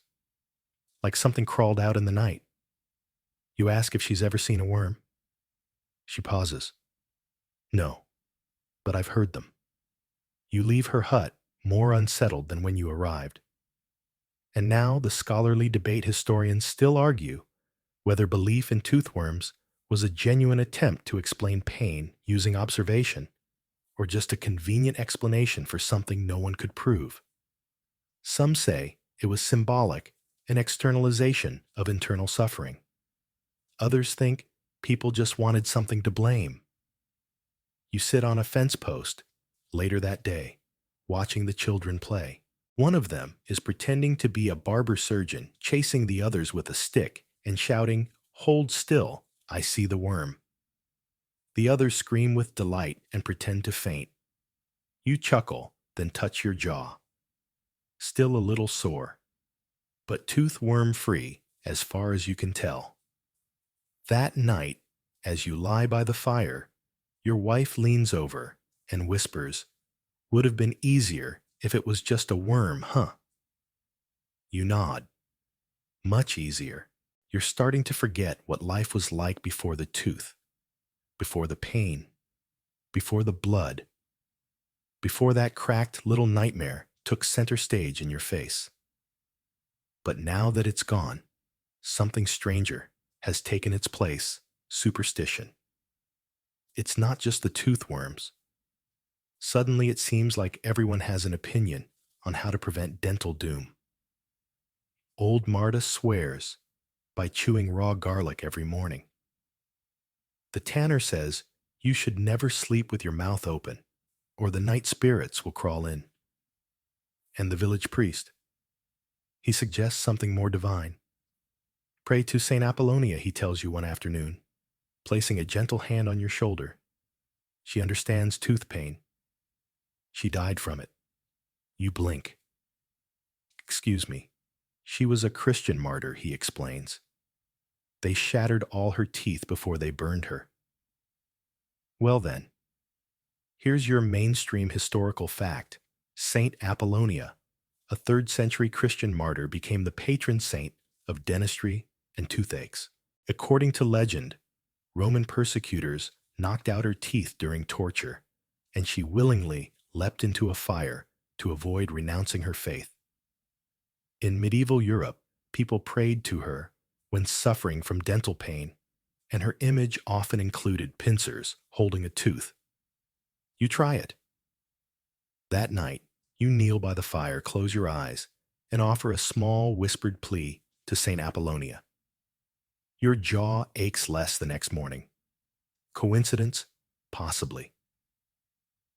Like something crawled out in the night. You ask if she's ever seen a worm. She pauses. No, but I've heard them. You leave her hut more unsettled than when you arrived. And now the scholarly debate historians still argue whether belief in toothworms was a genuine attempt to explain pain using observation, or just a convenient explanation for something no one could prove. Some say it was symbolic, an externalization of internal suffering. Others think people just wanted something to blame. You sit on a fence post, Later that day, watching the children play. One of them is pretending to be a barber surgeon, chasing the others with a stick and shouting, "Hold still, I see the worm." The others scream with delight and pretend to faint. You chuckle, then touch your jaw. Still a little sore, but tooth worm free as far as you can tell. That night, as you lie by the fire, your wife leans over and whispers, "Would have been easier if it was just a worm, huh?" You nod. Much easier. You're starting to forget what life was like before the tooth, before the pain, before the blood, before that cracked little nightmare took center stage in your face. But now that it's gone, something stranger has taken its place: superstition. It's not just the tooth worms. Suddenly it seems like everyone has an opinion on how to prevent dental doom. Old Marta swears by chewing raw garlic every morning. The tanner says you should never sleep with your mouth open, or the night spirits will crawl in. And the village priest, he suggests something more divine. Pray to Saint Apollonia, he tells you one afternoon, placing a gentle hand on your shoulder. She understands tooth pain. She died from it. You blink. Excuse me. She was a Christian martyr, he explains. They shattered all her teeth before they burned her. Well then, here's your mainstream historical fact. Saint Apollonia, a 3rd century Christian martyr, became the patron saint of dentistry and toothaches. According to legend, Roman persecutors knocked out her teeth during torture, and she willingly leapt into a fire to avoid renouncing her faith. In medieval Europe, people prayed to her when suffering from dental pain, and her image often included pincers holding a tooth. You try it. That night, you kneel by the fire, close your eyes, and offer a small whispered plea to Saint Apollonia. Your jaw aches less the next morning. Coincidence? Possibly.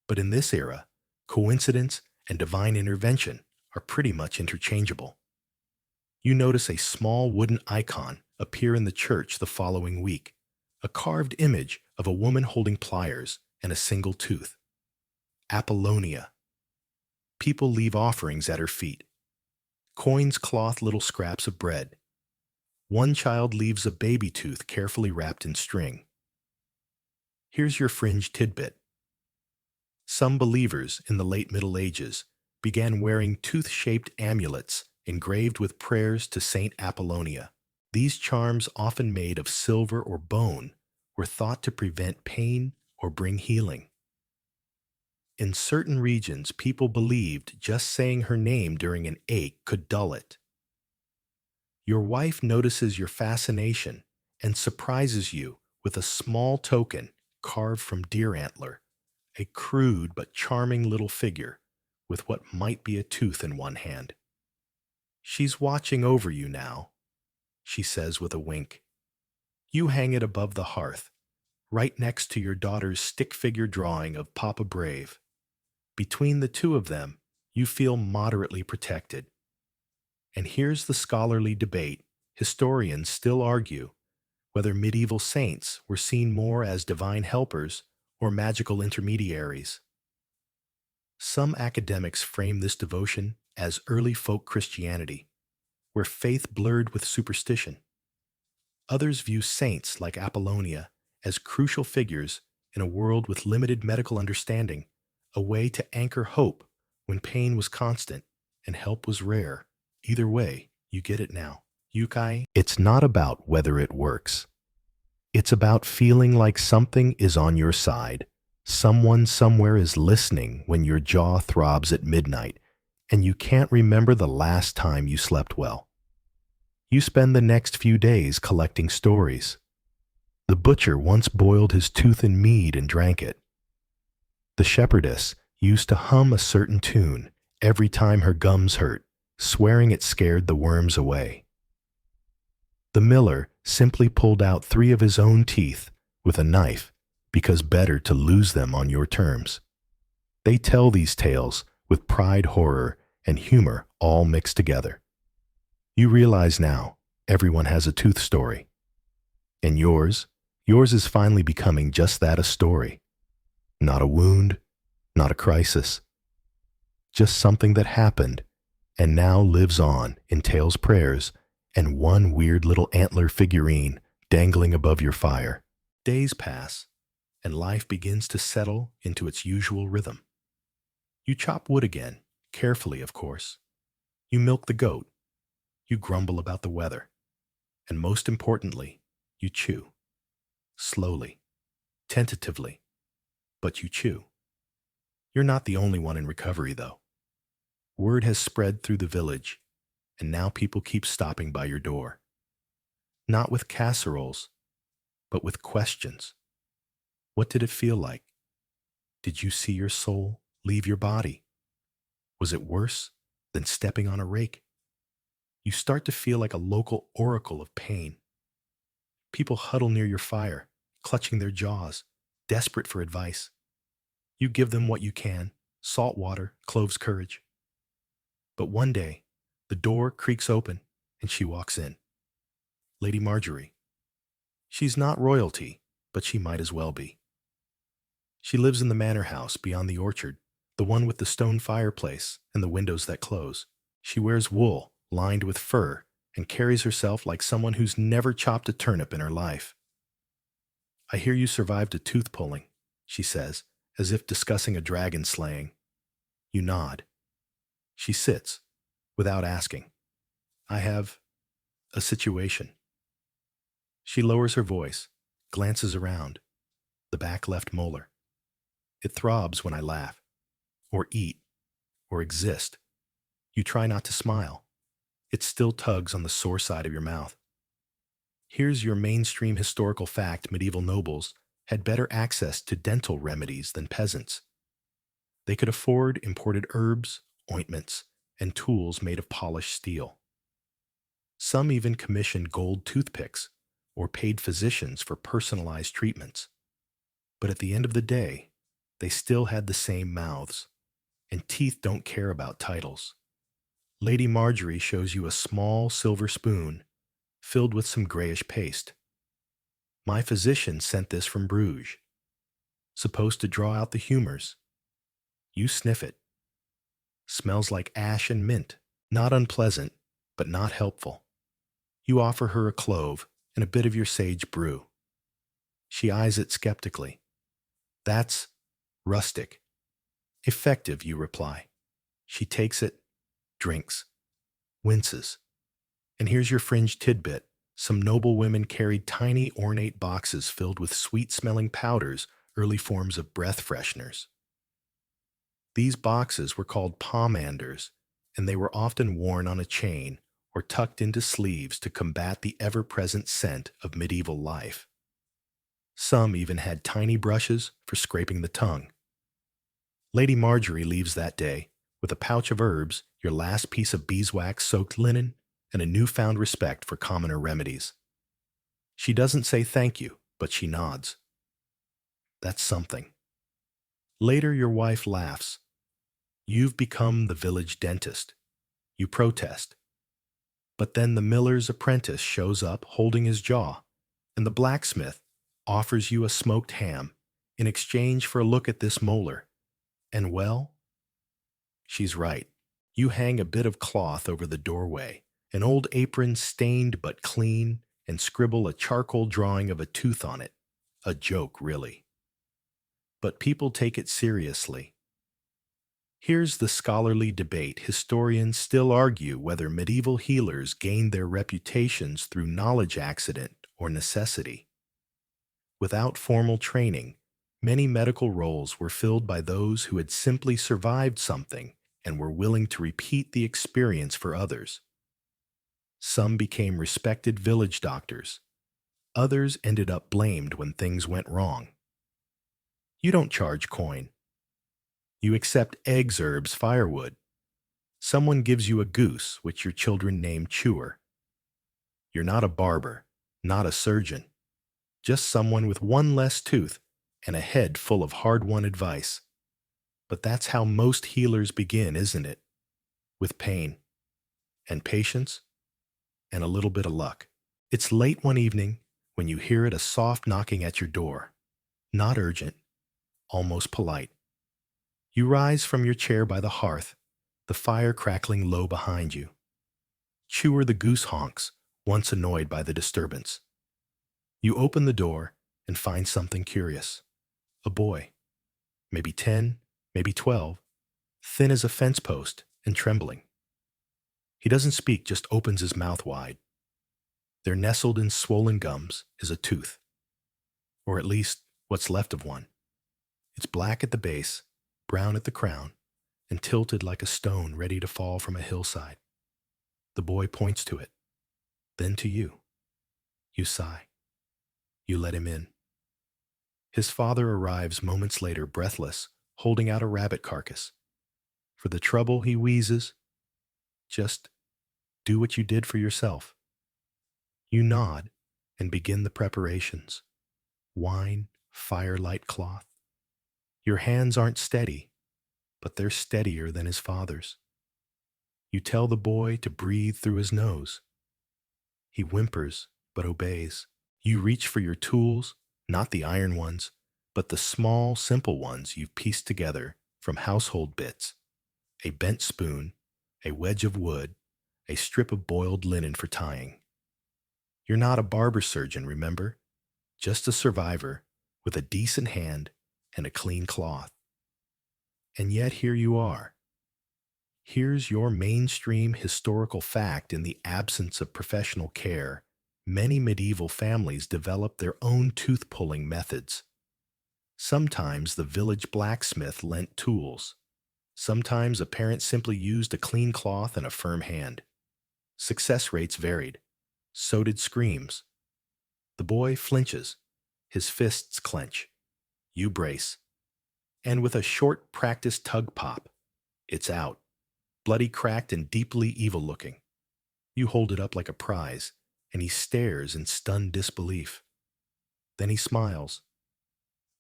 But in this era, coincidence and divine intervention are pretty much interchangeable. You notice a small wooden icon appear in the church the following week, a carved image of a woman holding pliers and a single tooth. Apollonia. People leave offerings at her feet. Coins cloth little scraps of bread. One child leaves a baby tooth carefully wrapped in string. Here's your fringe tidbit. Some believers in the late Middle Ages began wearing tooth-shaped amulets engraved with prayers to Saint Apollonia. These charms, often made of silver or bone, were thought to prevent pain or bring healing. In certain regions, people believed just saying her name during an ache could dull it. Your wife notices your fascination and surprises you with a small token carved from deer antler, a crude but charming little figure with what might be a tooth in one hand. "She's watching over you now," she says with a wink. You hang it above the hearth, right next to your daughter's stick figure drawing of Papa Brave. Between the two of them, you feel moderately protected. And here's the scholarly debate. Historians still argue whether medieval saints were seen more as divine helpers or magical intermediaries. Some academics frame this devotion as early folk Christianity, where faith blurred with superstition. Others view saints like Apollonia as crucial figures in a world with limited medical understanding, a way to anchor hope when pain was constant and help was rare. Either way, you get it now. Yukai, it's not about whether it works. It's about feeling like something is on your side. Someone somewhere is listening when your jaw throbs at midnight and you can't remember the last time you slept well. You spend the next few days collecting stories. The butcher once boiled his tooth in mead and drank it. The shepherdess used to hum a certain tune every time her gums hurt, swearing it scared the worms away. The miller simply pulled out 3 of his own teeth with a knife because better to lose them on your terms. They tell these tales with pride, horror, and humor all mixed together. You realize now everyone has a tooth story. And yours is finally becoming just that, a story. Not a wound, not a crisis. Just something that happened and now lives on in tales, prayers, and one weird little antler figurine dangling above your fire. Days pass, and life begins to settle into its usual rhythm. You chop wood again, carefully, of course. You milk the goat. You grumble about the weather. And most importantly, you chew. Slowly, tentatively, but you chew. You're not the only one in recovery, though. Word has spread through the village, and now people keep stopping by your door. Not with casseroles, but with questions. What did it feel like? Did you see your soul leave your body? Was it worse than stepping on a rake? You start to feel like a local oracle of pain. People huddle near your fire, clutching their jaws, desperate for advice. You give them what you can: salt water, cloves courage. But one day, the door creaks open and she walks in. Lady Marjorie. She's not royalty, but she might as well be. She lives in the manor house beyond the orchard, the one with the stone fireplace and the windows that close. She wears wool lined with fur and carries herself like someone who's never chopped a turnip in her life. I hear you survived a tooth pulling, she says, as if discussing a dragon slaying. You nod. She sits, without asking. I have a situation. She lowers her voice, glances around. The back left molar. It throbs when I laugh, or eat, or exist. You try not to smile. It still tugs on the sore side of your mouth. Here's your mainstream historical fact: medieval nobles had better access to dental remedies than peasants. They could afford imported herbs, ointments, and tools made of polished steel. Some even commissioned gold toothpicks or paid physicians for personalized treatments. But at the end of the day, they still had the same mouths, and teeth don't care about titles. Lady Marjorie shows you a small silver spoon filled with some grayish paste. My physician sent this from Bruges. Supposed to draw out the humors. You sniff it. Smells like ash and mint. Not unpleasant, but not helpful. You offer her a clove and a bit of your sage brew. She eyes it skeptically. That's rustic. Effective, you reply. She takes it, drinks, winces. And here's your fringe tidbit. Some noble women carried tiny ornate boxes filled with sweet-smelling powders, early forms of breath fresheners. These boxes were called pomanders, and they were often worn on a chain or tucked into sleeves to combat the ever-present scent of medieval life. Some even had tiny brushes for scraping the tongue. Lady Marjorie leaves that day with a pouch of herbs, your last piece of beeswax-soaked linen, and a newfound respect for commoner remedies. She doesn't say thank you, but she nods. That's something. Later, your wife laughs. You've become the village dentist. You protest. But then the miller's apprentice shows up holding his jaw, and the blacksmith offers you a smoked ham in exchange for a look at this molar. And well, she's right. You hang a bit of cloth over the doorway, an old apron stained but clean, and scribble a charcoal drawing of a tooth on it. A joke, really. But people take it seriously. Here's the scholarly debate. Historians still argue whether medieval healers gained their reputations through knowledge accident or necessity. Without formal training, many medical roles were filled by those who had simply survived something and were willing to repeat the experience for others. Some became respected village doctors. Others ended up blamed when things went wrong. You don't charge coin. You accept eggs, herbs, firewood. Someone gives you a goose, which your children name Chewer. You're not a barber, not a surgeon, just someone with one less tooth and a head full of hard-won advice. But that's how most healers begin, isn't it? With pain and patience and a little bit of luck. It's late one evening when you hear a soft knocking at your door. Not urgent, almost polite. You rise from your chair by the hearth, the fire crackling low behind you. Chewer the goose honks, once annoyed by the disturbance. You open the door and find something curious. A boy, maybe 10, maybe 12, thin as a fence post and trembling. He doesn't speak, just opens his mouth wide. There, nestled in swollen gums, is a tooth, or at least what's left of one. It's black at the base, brown at the crown, and tilted like a stone ready to fall from a hillside. The boy points to it, then to you. You sigh. You let him in. His father arrives moments later, breathless, holding out a rabbit carcass. For the trouble, he wheezes, just do what you did for yourself. You nod and begin the preparations. Wine, firelight, cloth. Your hands aren't steady, but they're steadier than his father's. You tell the boy to breathe through his nose. He whimpers, but obeys. You reach for your tools, not the iron ones, but the small, simple ones you've pieced together from household bits. A bent spoon, a wedge of wood, a strip of boiled linen for tying. You're not a barber surgeon, remember? Just a survivor with a decent hand and a clean cloth. And yet here you are. Here's your mainstream historical fact: in the absence of professional care, many medieval families developed their own tooth-pulling methods. Sometimes the village blacksmith lent tools. Sometimes a parent simply used a clean cloth and a firm hand. Success rates varied. So did screams. The boy flinches. His fists clench. You brace. And with a short practice tug pop, it's out. Bloody, cracked, and deeply evil-looking. You hold it up like a prize, and he stares in stunned disbelief. Then he smiles,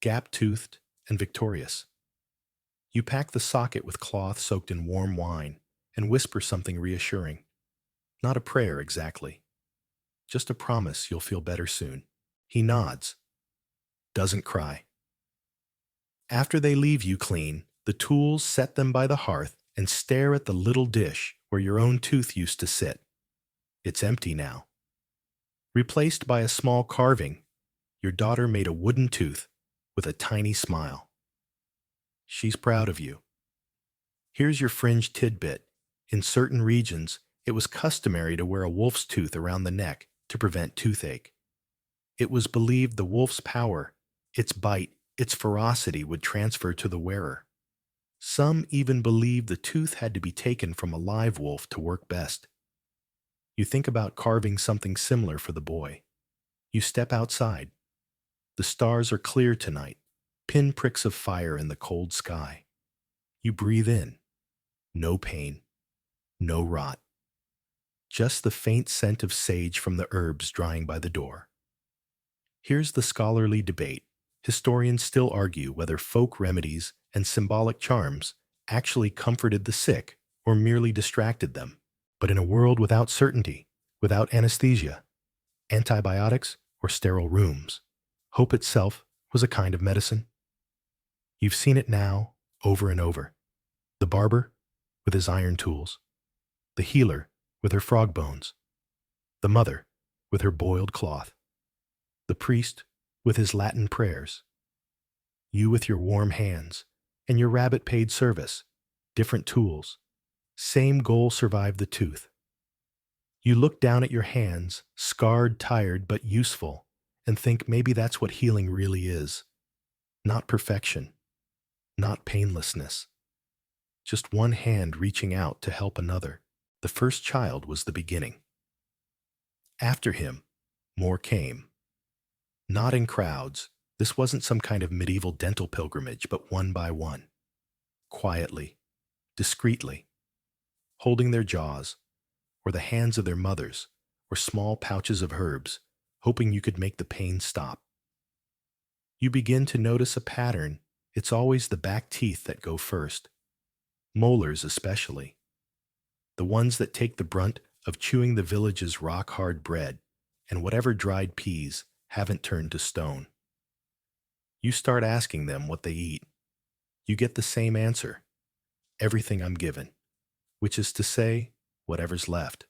gap-toothed and victorious. You pack the socket with cloth soaked in warm wine and whisper something reassuring. Not a prayer exactly, just a promise you'll feel better soon. He nods, doesn't cry. After they leave you clean, the tools set them by the hearth and stare at the little dish where your own tooth used to sit. It's empty now. Replaced by a small carving, your daughter made a wooden tooth with a tiny smile. She's proud of you. Here's your fringe tidbit. In certain regions, it was customary to wear a wolf's tooth around the neck to prevent toothache. It was believed the wolf's power, its bite, its ferocity would transfer to the wearer. Some even believed the tooth had to be taken from a live wolf to work best. You think about carving something similar for the boy. You step outside. The stars are clear tonight, pinpricks of fire in the cold sky. You breathe in. No pain. No rot. Just the faint scent of sage from the herbs drying by the door. Here's the scholarly debate. Historians still argue whether folk remedies and symbolic charms actually comforted the sick or merely distracted them. But in a world without certainty, without anesthesia, antibiotics, or sterile rooms, hope itself was a kind of medicine. You've seen it now, over and over. The barber with his iron tools. The healer with her frog bones. The mother with her boiled cloth. The priest with his Latin prayers. You with your warm hands and your rabbit-paid service. Different tools. Same goal: survive the tooth. You look down at your hands, scarred, tired, but useful, and think maybe that's what healing really is. Not perfection. Not painlessness. Just one hand reaching out to help another. The first child was the beginning. After him, more came. Not in crowds. This wasn't some kind of medieval dental pilgrimage, but one by one. Quietly, discreetly, holding their jaws, or the hands of their mothers, or small pouches of herbs, hoping you could make the pain stop. You begin to notice a pattern It's always the back teeth that go first, molars especially, the ones that take the brunt of chewing the village's rock-hard bread and whatever dried peas haven't turned to stone. You start asking them what they eat. You get the same answer, everything I'm given, which is to say, whatever's left.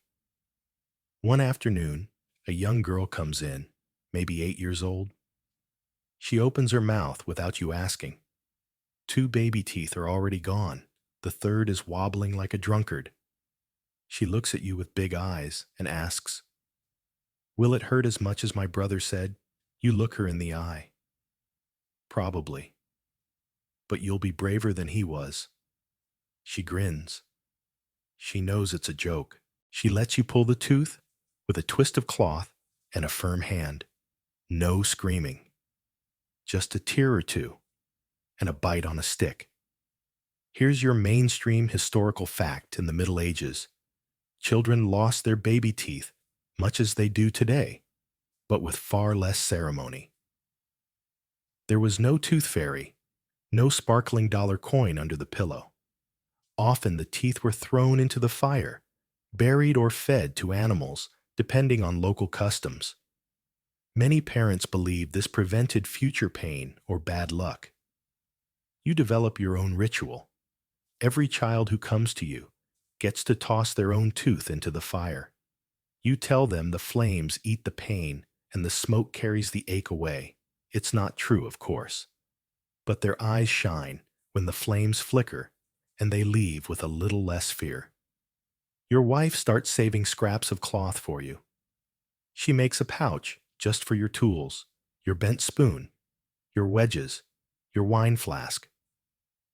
One afternoon, a young girl comes in, maybe 8 years old. She opens her mouth without you asking. 2 baby teeth are already gone. The third is wobbling like a drunkard. She looks at you with big eyes and asks, "Will it hurt as much as my brother said?" You look her in the eye. "Probably. But you'll be braver than he was." She grins. She knows it's a joke. She lets you pull the tooth with a twist of cloth and a firm hand. No screaming. Just a tear or two and a bite on a stick. Here's your mainstream historical fact in the Middle Ages. Children lost their baby teeth much as they do today, but with far less ceremony. There was no tooth fairy, no sparkling dollar coin under the pillow. Often the teeth were thrown into the fire, buried or fed to animals, depending on local customs. Many parents believed this prevented future pain or bad luck. You develop your own ritual. Every child who comes to you gets to toss their own tooth into the fire. You tell them the flames eat the pain and the smoke carries the ache away. It's not true, of course. But their eyes shine when the flames flicker and they leave with a little less fear. Your wife starts saving scraps of cloth for you. She makes a pouch just for your tools, your bent spoon, your wedges, your wine flask.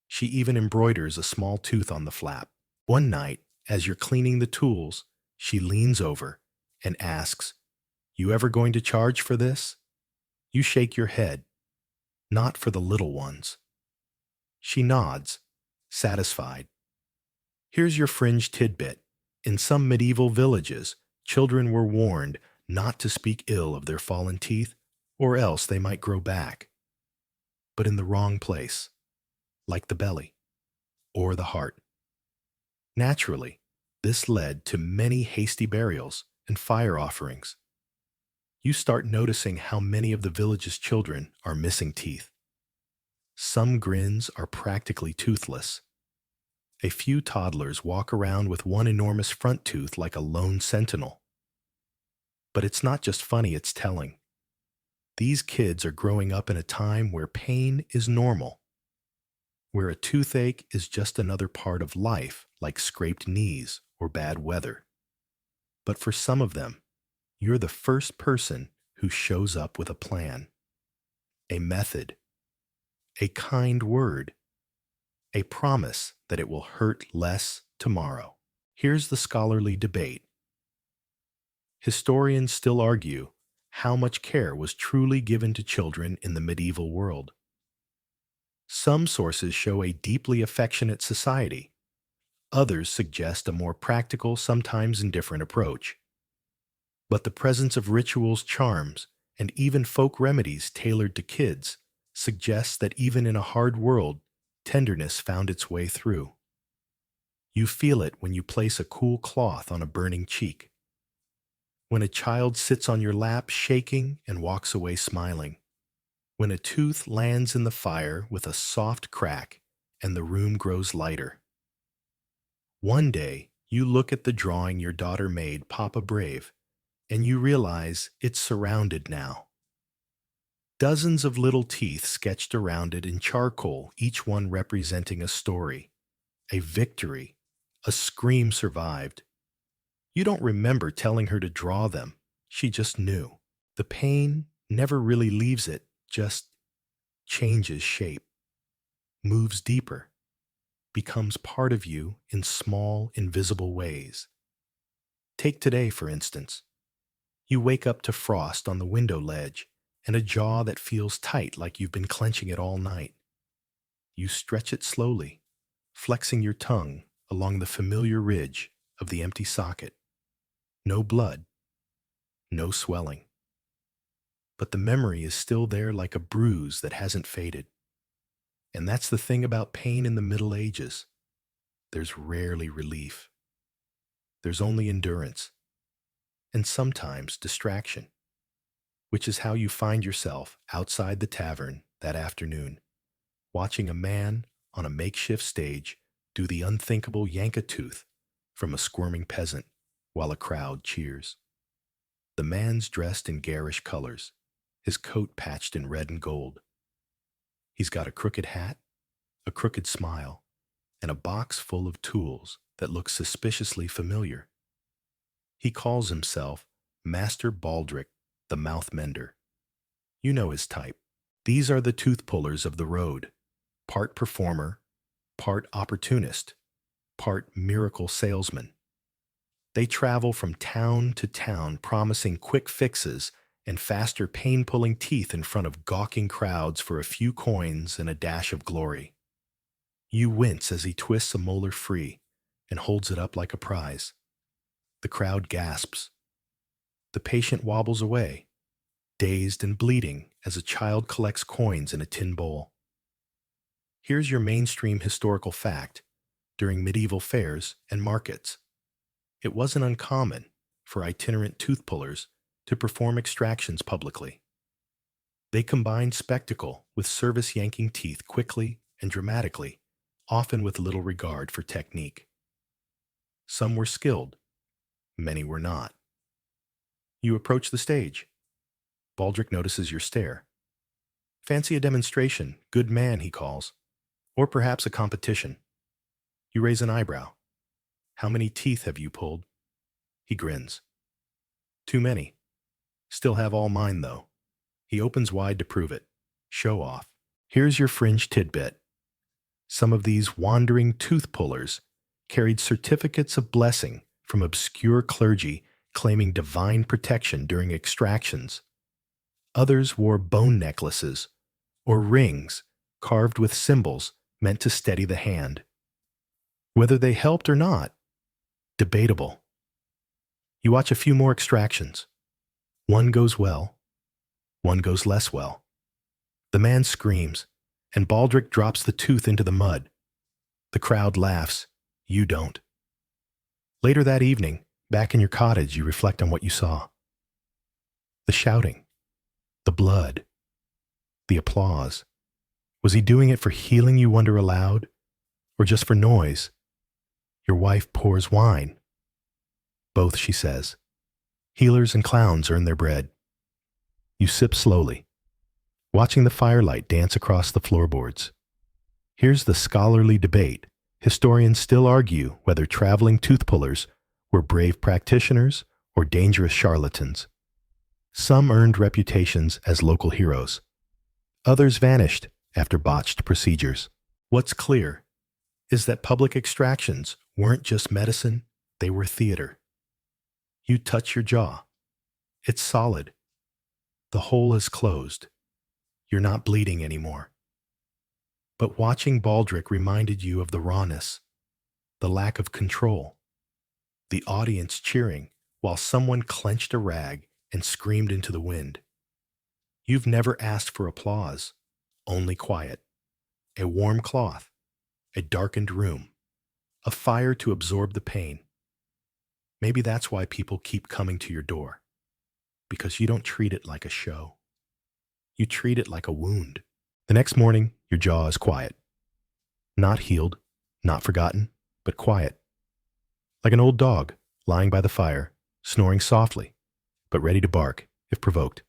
She even embroiders a small tooth on the flap. One night, as you're cleaning the tools, she leans over and asks, "You ever going to charge for this?" You shake your head. "Not for the little ones." She nods, satisfied. Here's your fringe tidbit. In some medieval villages, children were warned not to speak ill of their fallen teeth, or else they might grow back. But in the wrong place, like the belly or the heart. Naturally, this led to many hasty burials and fire offerings. You start noticing how many of the village's children are missing teeth. Some grins are practically toothless. A few toddlers walk around with one enormous front tooth like a lone sentinel. But it's not just funny, it's telling. These kids are growing up in a time where pain is normal, where a toothache is just another part of life, like scraped knees or bad weather. But for some of them, you're the first person who shows up with a plan, a method, a kind word, a promise that it will hurt less tomorrow. Here's the scholarly debate. Historians still argue how much care was truly given to children in the medieval world. Some sources show a deeply affectionate society. Others suggest a more practical, sometimes indifferent approach. But the presence of rituals, charms, and even folk remedies tailored to kids suggests that even in a hard world, tenderness found its way through. You feel it when you place a cool cloth on a burning cheek, when a child sits on your lap shaking and walks away smiling, when a tooth lands in the fire with a soft crack and the room grows lighter. One day, you look at the drawing your daughter made, Papa Brave, and you realize it's surrounded now. Dozens of little teeth sketched around it in charcoal, each one representing a story, a victory, a scream survived. You don't remember telling her to draw them. She just knew. The pain never really leaves it, just changes shape, moves deeper, becomes part of you in small, invisible ways. Take today, for instance. You wake up to frost on the window ledge and a jaw that feels tight like you've been clenching it all night. You stretch it slowly, flexing your tongue along the familiar ridge of the empty socket. No blood, no swelling. But the memory is still there like a bruise that hasn't faded. And that's the thing about pain in the Middle Ages. There's rarely relief. There's only endurance, and sometimes distraction, which is how you find yourself outside the tavern that afternoon, watching a man on a makeshift stage do the unthinkable yank a tooth from a squirming peasant while a crowd cheers. The man's dressed in garish colors, his coat patched in red and gold. He's got a crooked hat, a crooked smile, and a box full of tools that look suspiciously familiar. He calls himself Master Baldric, the Mouth Mender. You know his type. These are the tooth pullers of the road, part performer, part opportunist, part miracle salesman. They travel from town to town promising quick fixes and faster pain-pulling teeth in front of gawking crowds for a few coins and a dash of glory. You wince as he twists a molar free and holds it up like a prize. The crowd gasps. The patient wobbles away, dazed and bleeding as a child collects coins in a tin bowl. Here's your mainstream historical fact. During medieval fairs and markets, it wasn't uncommon for itinerant tooth pullers to perform extractions publicly. They combined spectacle with service yanking teeth quickly and dramatically, often with little regard for technique. Some were skilled, many were not. You approach the stage. Baldric notices your stare. Fancy a demonstration, good man, he calls. Or perhaps a competition. You raise an eyebrow. How many teeth have you pulled? He grins. Too many. Still have all mine, though. He opens wide to prove it. Show off. Here's your fringe tidbit. Some of these wandering tooth pullers carried certificates of blessing from obscure clergy claiming divine protection during extractions. Others wore bone necklaces or rings carved with symbols meant to steady the hand. Whether they helped or not, debatable. You watch a few more extractions. One goes well, one goes less well. The man screams, and Baldric drops the tooth into the mud. The crowd laughs. You don't. Later that evening, back in your cottage, you reflect on what you saw. The shouting, the blood, the applause. Was he doing it for healing, you wonder aloud, or just for noise? Your wife pours wine. Both, she says. Healers and clowns earn their bread. You sip slowly, watching the firelight dance across the floorboards. Here's the scholarly debate. Historians still argue whether traveling tooth pullers were brave practitioners or dangerous charlatans. Some earned reputations as local heroes. Others vanished after botched procedures. What's clear is that public extractions weren't just medicine, they were theater. You touch your jaw. It's solid. The hole is closed. You're not bleeding anymore. But watching Baldric reminded you of the rawness, the lack of control, the audience cheering while someone clenched a rag and screamed into the wind. You've never asked for applause, only quiet, a warm cloth, a darkened room, a fire to absorb the pain. Maybe that's why people keep coming to your door, because you don't treat it like a show. You treat it like a wound. The next morning, your jaw is quiet. Not healed, not forgotten, but quiet. Like an old dog lying by the fire, snoring softly, but ready to bark if provoked.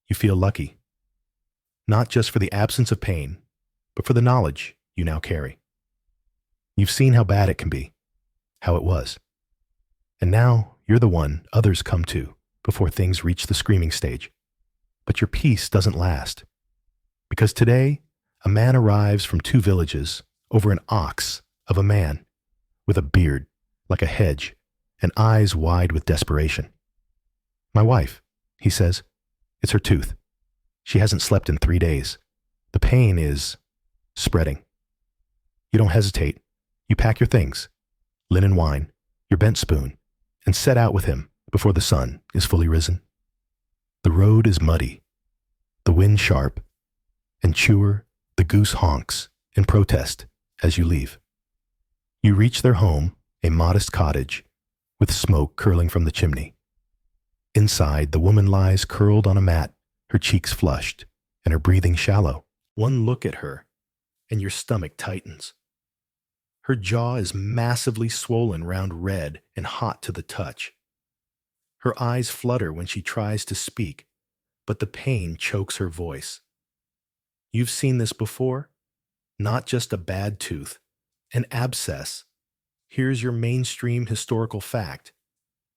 You feel lucky, not just for the absence of pain, but for the knowledge you now carry. You've seen how bad it can be, how it was. And now you're the one others come to before things reach the screaming stage. But your peace doesn't last. Because today, a man arrives from 2 villages over an ox of a man with a beard like a hedge and eyes wide with desperation. My wife, he says. It's her tooth. She hasn't slept in 3 days. The pain is spreading. You don't hesitate. You pack your things, linen wine, your bent spoon, and set out with him before the sun is fully risen. The road is muddy, the wind sharp, and chewer The goose honks in protest as you leave. You reach their home, a modest cottage, with smoke curling from the chimney. Inside, the woman lies curled on a mat, her cheeks flushed, and her breathing shallow. One look at her, and your stomach tightens. Her jaw is massively swollen round red and hot to the touch. Her eyes flutter when she tries to speak, but the pain chokes her voice. You've seen this before? Not just a bad tooth, an abscess. Here's your mainstream historical fact.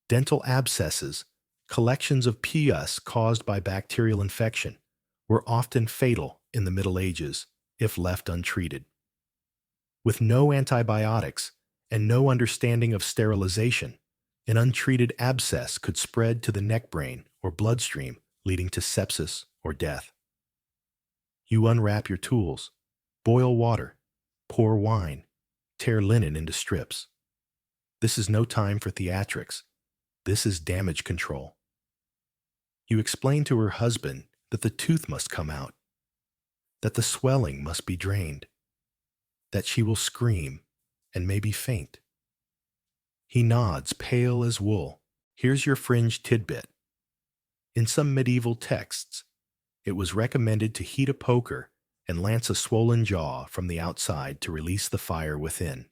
Dental abscesses, collections of pus caused by bacterial infection, were often fatal in the Middle Ages if left untreated. With no antibiotics and no understanding of sterilization, an untreated abscess could spread to the neck brain or bloodstream, leading to sepsis or death. You unwrap your tools, boil water, pour wine, tear linen into strips. This is no time for theatrics. This is damage control. You explain to her husband that the tooth must come out, that the swelling must be drained, that she will scream and maybe faint. He nods, pale as wool. Here's your fringe tidbit. In some medieval texts, it was recommended to heat a poker and lance a swollen jaw from the outside to release the fire within.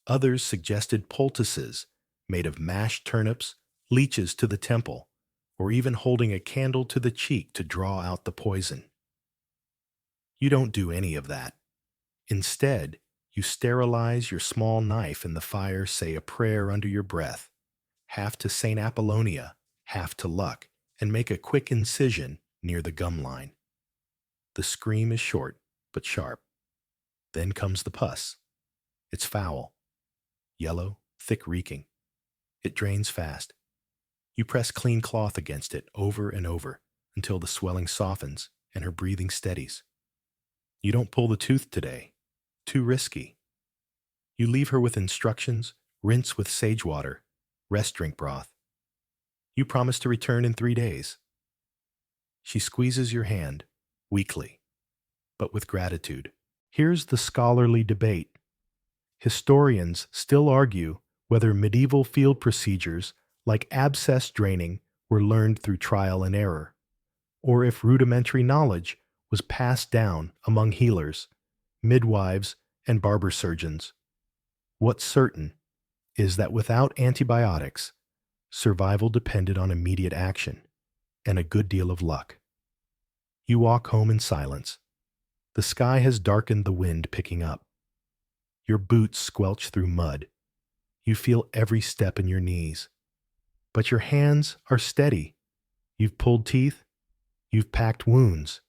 Others suggested poultices made of mashed turnips, leeches to the temple, or even holding a candle to the cheek to draw out the poison. You don't do any of that. Instead, you sterilize your small knife in the fire, say a prayer under your breath, half to St. Apollonia, half to Luck, and make a quick incision near the gum line. The scream is short, but sharp. Then comes the pus. It's foul, yellow, thick reeking. It drains fast. You press clean cloth against it over and over until the swelling softens and her breathing steadies. You don't pull the tooth today. Too risky. You leave her with instructions: rinse with sage water, rest drink broth. You promise to return in 3 days. She squeezes your hand, weakly, but with gratitude. Here's the scholarly debate. Historians still argue whether medieval field procedures like abscess draining were learned through trial and error, or if rudimentary knowledge was passed down among healers, midwives, and barber surgeons. What's certain is that without antibiotics, survival depended on immediate action and a good deal of luck. You walk home in silence. The sky has darkened, the wind picking up. Your boots squelch through mud. You feel every step in your knees. But your hands are steady. You've pulled teeth. You've packed wounds.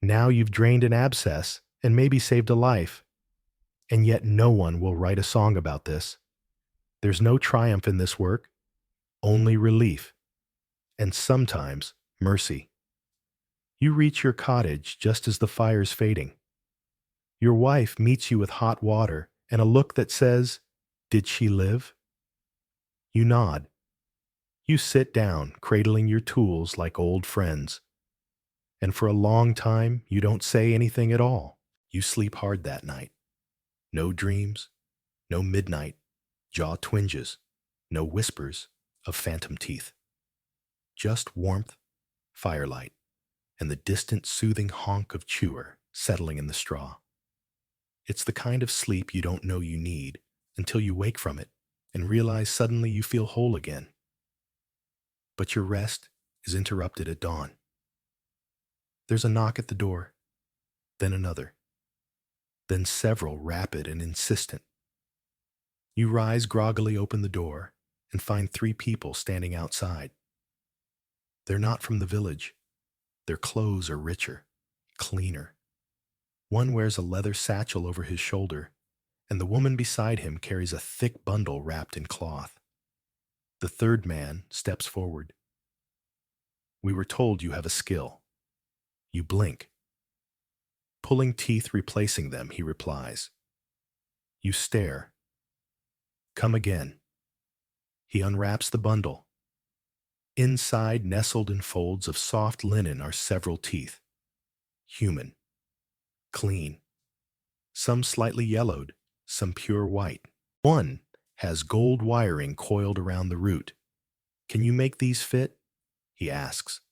Now you've drained an abscess and maybe saved a life. And yet no one will write a song about this. There's no triumph in this work, only relief, and sometimes mercy. You reach your cottage just as the fire's fading. Your wife meets you with hot water and a look that says, "Did she live?" You nod. You sit down, cradling your tools like old friends. And for a long time, you don't say anything at all. You sleep hard that night. No dreams, no midnight, jaw twinges, no whispers of phantom teeth. Just warmth, firelight, and the distant soothing honk of chewer settling in the straw. It's the kind of sleep you don't know you need until you wake from it and realize suddenly you feel whole again. But your rest is interrupted at dawn. There's a knock at the door, then another, then several, rapid and insistent. You rise groggily, open the door, and find 3 people standing outside. They're not from the village. Their clothes are richer, cleaner. One wears a leather satchel over his shoulder, and the woman beside him carries a thick bundle wrapped in cloth. The third man steps forward. "We were told you have a skill." You blink. "Pulling teeth, replacing them," he replies. You stare. "Come again." He unwraps the bundle. Inside, nestled in folds of soft linen, are several teeth. Human. clean. Some slightly yellowed, some pure white. One has gold wiring coiled around the root. Can you make these fit? He asks.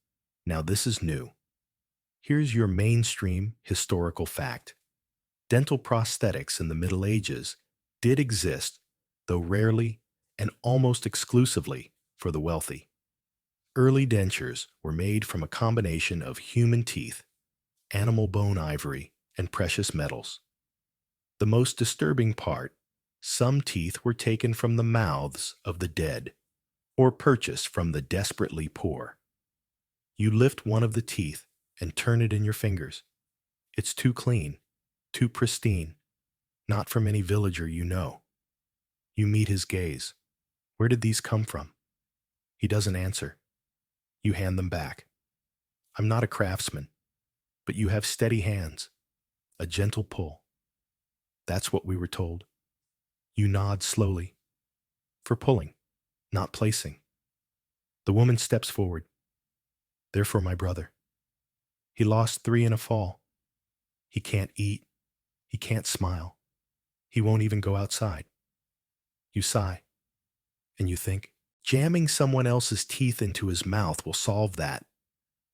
Now this is new. Here's your mainstream historical fact. Dental prosthetics in the Middle Ages did exist, though rarely and almost exclusively for the wealthy. Early dentures were made from a combination of human teeth, animal bone ivory, and precious metals. The most disturbing part, some teeth were taken from the mouths of the dead or purchased from the desperately poor. You lift one of the teeth and turn it in your fingers. It's too clean, too pristine, not from any villager you know. You meet his gaze. Where did these come from? He doesn't answer. You hand them back. I'm not a craftsman, but you have steady hands, a gentle pull. That's what we were told. You nod slowly. For pulling, not placing. The woman steps forward. They're for my brother. He lost 3 in a fall. He can't eat. He can't smile. He won't even go outside. You sigh, and you think, jamming someone else's teeth into his mouth will solve that.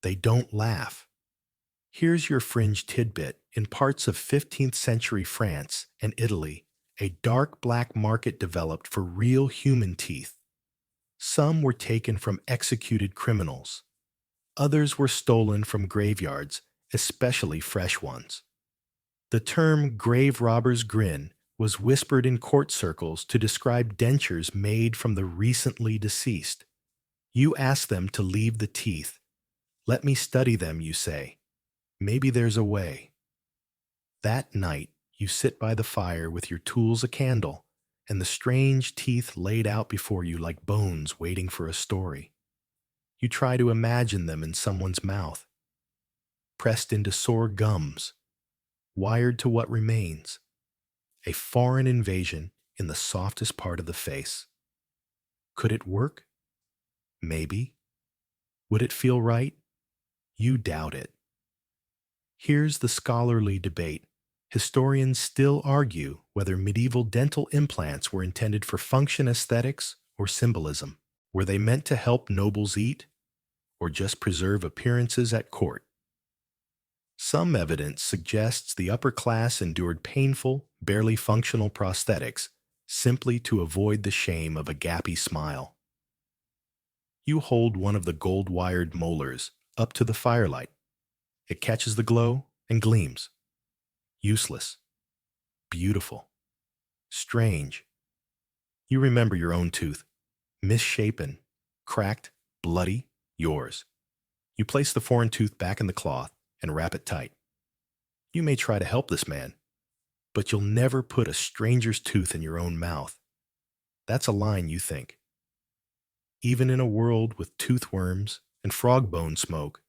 They don't laugh. Here's your fringe tidbit. In parts of 15th century France and Italy, a dark black market developed for real human teeth. Some were taken from executed criminals. Others were stolen from graveyards, especially fresh ones. The term grave robber's grin was whispered in court circles to describe dentures made from the recently deceased. You ask them to leave the teeth. Let me study them, you say. Maybe there's a way. That night, you sit by the fire with your tools a candle, and the strange teeth laid out before you like bones waiting for a story. You try to imagine them in someone's mouth, pressed into sore gums, wired to what remains, a foreign invasion in the softest part of the face. Could it work? Maybe. Would it feel right? You doubt it. Here's the scholarly debate. Historians still argue whether medieval dental implants were intended for function aesthetics or symbolism. Were they meant to help nobles eat, or just preserve appearances at court? Some evidence suggests the upper class endured painful, barely functional prosthetics simply to avoid the shame of a gappy smile. You hold one of the gold-wired molars up to the firelight. It catches the glow and gleams. Useless. Beautiful. Strange. You remember your own tooth. Misshapen, cracked, bloody, yours. You place the foreign tooth back in the cloth and wrap it tight. You may try to help this man, but you'll never put a stranger's tooth in your own mouth. That's a line you think. Even in a world with tooth worms and frog bone smoke,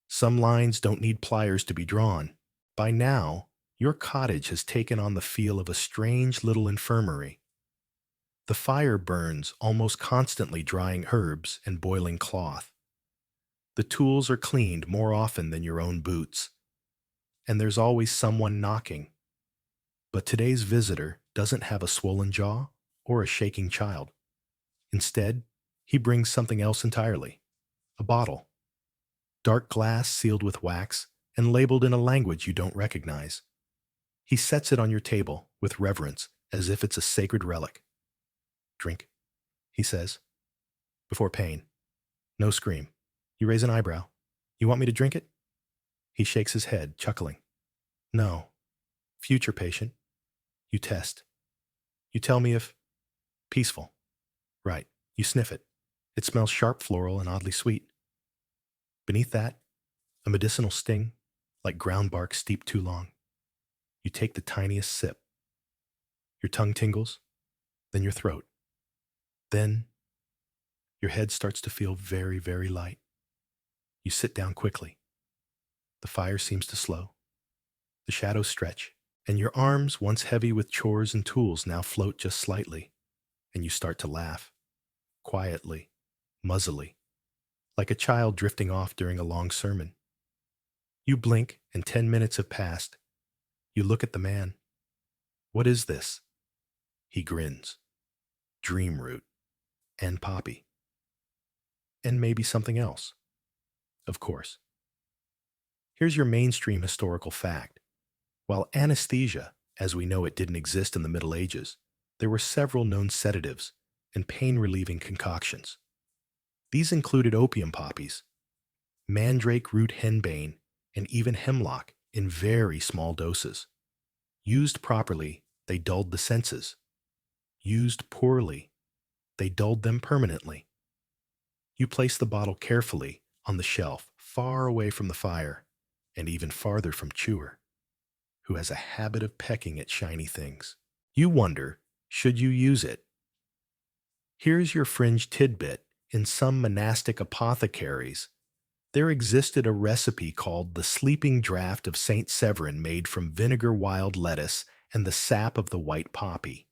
some lines don't need pliers to be drawn. By now, your cottage has taken on the feel of a strange little infirmary. The fire burns almost constantly, drying herbs and boiling cloth. The tools are cleaned more often than your own boots. And there's always someone knocking. But today's visitor doesn't have a swollen jaw or a shaking child. Instead, he brings something else entirely. A bottle. Dark glass sealed with wax and labeled in a language you don't recognize. He sets it on your table with reverence, as if it's a sacred relic. Drink, he says. Before pain. No scream. You raise an eyebrow. You want me to drink it? He shakes his head, chuckling. No. Future patient. You test. You tell me if... Peaceful. Right. You sniff it. It smells sharp, floral, and oddly sweet. Beneath that, a medicinal sting, like ground bark steeped too long. You take the tiniest sip. Your tongue tingles, then your throat. Then, your head starts to feel very, very light. You sit down quickly. The fire seems to slow. The shadows stretch, and your arms, once heavy with chores and tools, now float just slightly, and you start to laugh. Quietly, muzzily, like a child drifting off during a long sermon. You blink, and 10 minutes have passed, You look at the man. What is this? He grins. Dream root. And poppy. And maybe something else. Of course. Here's your mainstream historical fact. While anesthesia, as we know it, didn't exist in the Middle Ages, there were several known sedatives and pain-relieving concoctions. These included opium poppies, mandrake root henbane, and even hemlock in very small doses. Used properly, they dulled the senses. Used poorly, they dulled them permanently. You place the bottle carefully on the shelf, far away from the fire, and even farther from Chewer, who has a habit of pecking at shiny things. You wonder, should you use it? Here's your fringe tidbit. In some monastic apothecaries, there existed a recipe called the sleeping draught of St. Severin made from vinegar, wild lettuce, and the sap of the white poppy.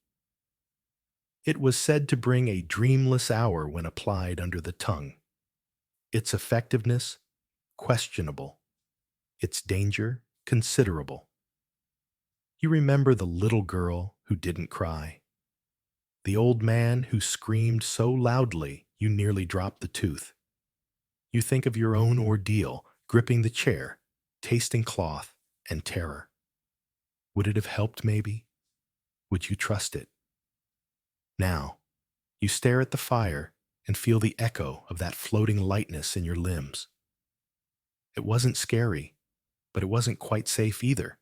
It was said to bring a dreamless hour when applied under the tongue. Its effectiveness, questionable. Its danger, considerable. You remember the little girl who didn't cry. The old man who screamed so loudly you nearly dropped the tooth. You think of your own ordeal, gripping the chair, tasting cloth, and terror. Would it have helped, maybe? Would you trust it? Now, you stare at the fire and feel the echo of that floating lightness in your limbs. It wasn't scary, but it wasn't quite safe either.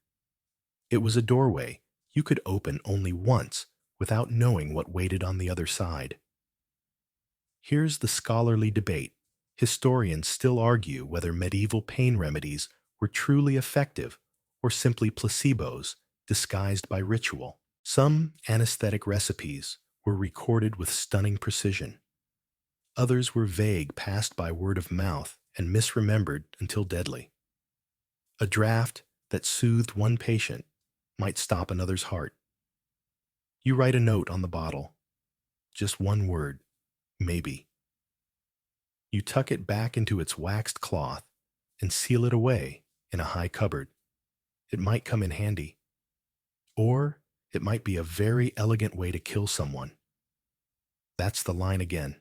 It was a doorway you could open only once without knowing what waited on the other side. Here's the scholarly debate. Historians still argue whether medieval pain remedies were truly effective or simply placebos disguised by ritual. Some anesthetic recipes were recorded with stunning precision. Others were vague, passed by word of mouth, and misremembered until deadly. A draught that soothed one patient might stop another's heart. You write a note on the bottle. Just one word, maybe. You tuck it back into its waxed cloth and seal it away in a high cupboard. It might come in handy. Or it might be a very elegant way to kill someone. That's the line again.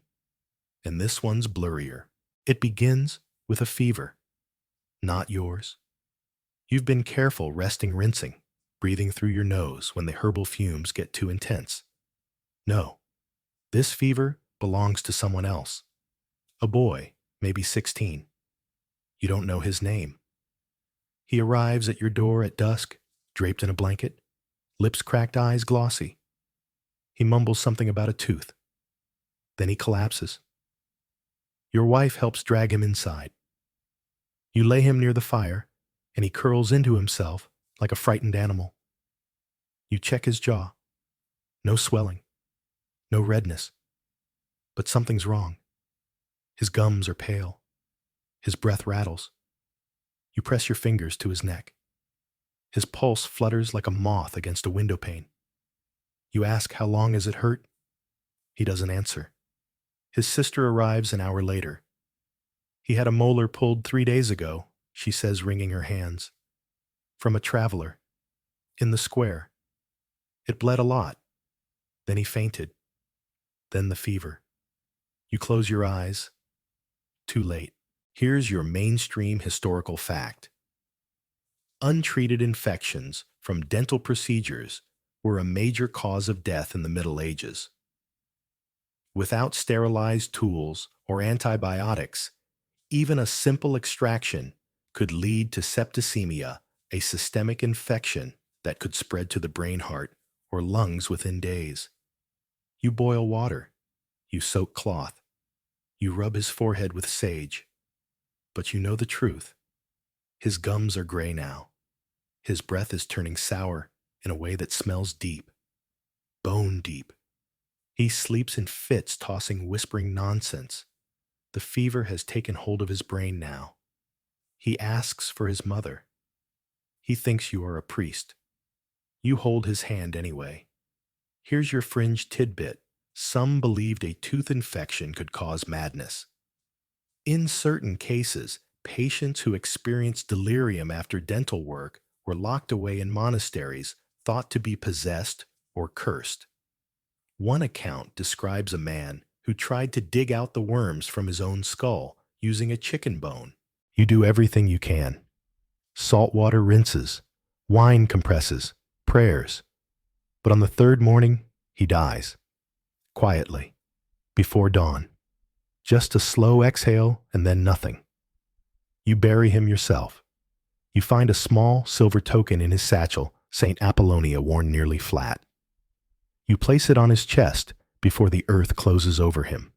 And this one's blurrier. It begins with a fever. Not yours. You've been careful rinsing, breathing through your nose when the herbal fumes get too intense. No. This fever belongs to someone else. A boy, maybe 16. You don't know his name. He arrives at your door at dusk, draped in a blanket, lips cracked, eyes glossy. He mumbles something about a tooth. Then he collapses. Your wife helps drag him inside. You lay him near the fire, and he curls into himself like a frightened animal. You check his jaw. No swelling. No redness. But something's wrong. His gums are pale. His breath rattles. You press your fingers to his neck. His pulse flutters like a moth against a window pane. You ask, how long has it hurt? He doesn't answer. His sister arrives an hour later. He had a molar pulled 3 days ago, she says, wringing her hands. From a traveler. In the square. It bled a lot. Then he fainted. Then the fever. You close your eyes. Too late. Here's your mainstream historical fact. Untreated infections from dental procedures were a major cause of death in the Middle Ages. Without sterilized tools or antibiotics, even a simple extraction could lead to septicemia, a systemic infection that could spread to the brain, heart, or lungs within days. You boil water. You soak cloth. You rub his forehead with sage. But you know the truth. His gums are gray now. His breath is turning sour in a way that smells deep. Bone deep. He sleeps in fits, tossing whispering nonsense. The fever has taken hold of his brain now. He asks for his mother. He thinks you are a priest. You hold his hand anyway. Here's your fringe tidbit. Some believed a tooth infection could cause madness. In certain cases, patients who experienced delirium after dental work were locked away in monasteries thought to be possessed or cursed. One account describes a man who tried to dig out the worms from his own skull using a chicken bone. You do everything you can. Saltwater rinses, wine compresses, prayers. But on the third morning, he dies. Quietly, before dawn. Just a slow exhale and then nothing. You bury him yourself. You find a small silver token in his satchel, St. Apollonia worn nearly flat. You place it on his chest before the earth closes over him.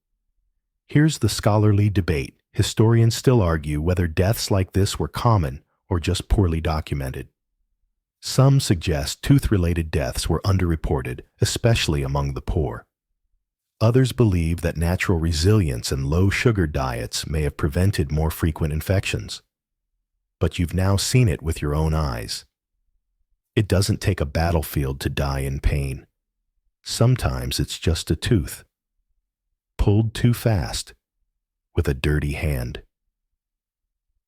Here's the scholarly debate. Historians still argue whether deaths like this were common or just poorly documented. Some suggest tooth-related deaths were underreported, especially among the poor. Others believe that natural resilience and low-sugar diets may have prevented more frequent infections. But you've now seen it with your own eyes. It doesn't take a battlefield to die in pain. Sometimes it's just a tooth, pulled too fast, with a dirty hand.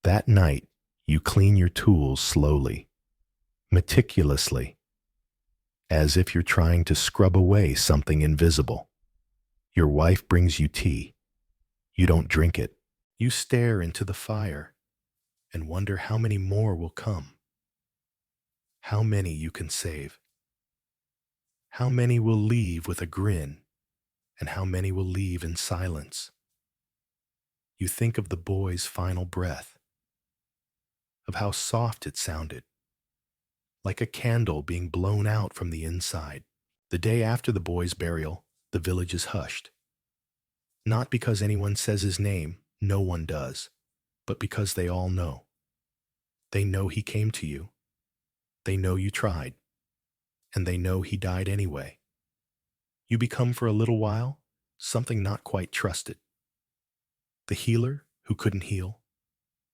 That night, you clean your tools slowly, meticulously, as if you're trying to scrub away something invisible. Your wife brings you tea. You don't drink it. You stare into the fire and wonder how many more will come, how many you can save, how many will leave with a grin, and how many will leave in silence. You think of the boy's final breath, of how soft it sounded, like a candle being blown out from the inside. The day after the boy's burial, the village is hushed. Not because anyone says his name, no one does, but because they all know. They know he came to you. They know you tried. And they know he died anyway. You become for a little while something not quite trusted. The healer who couldn't heal.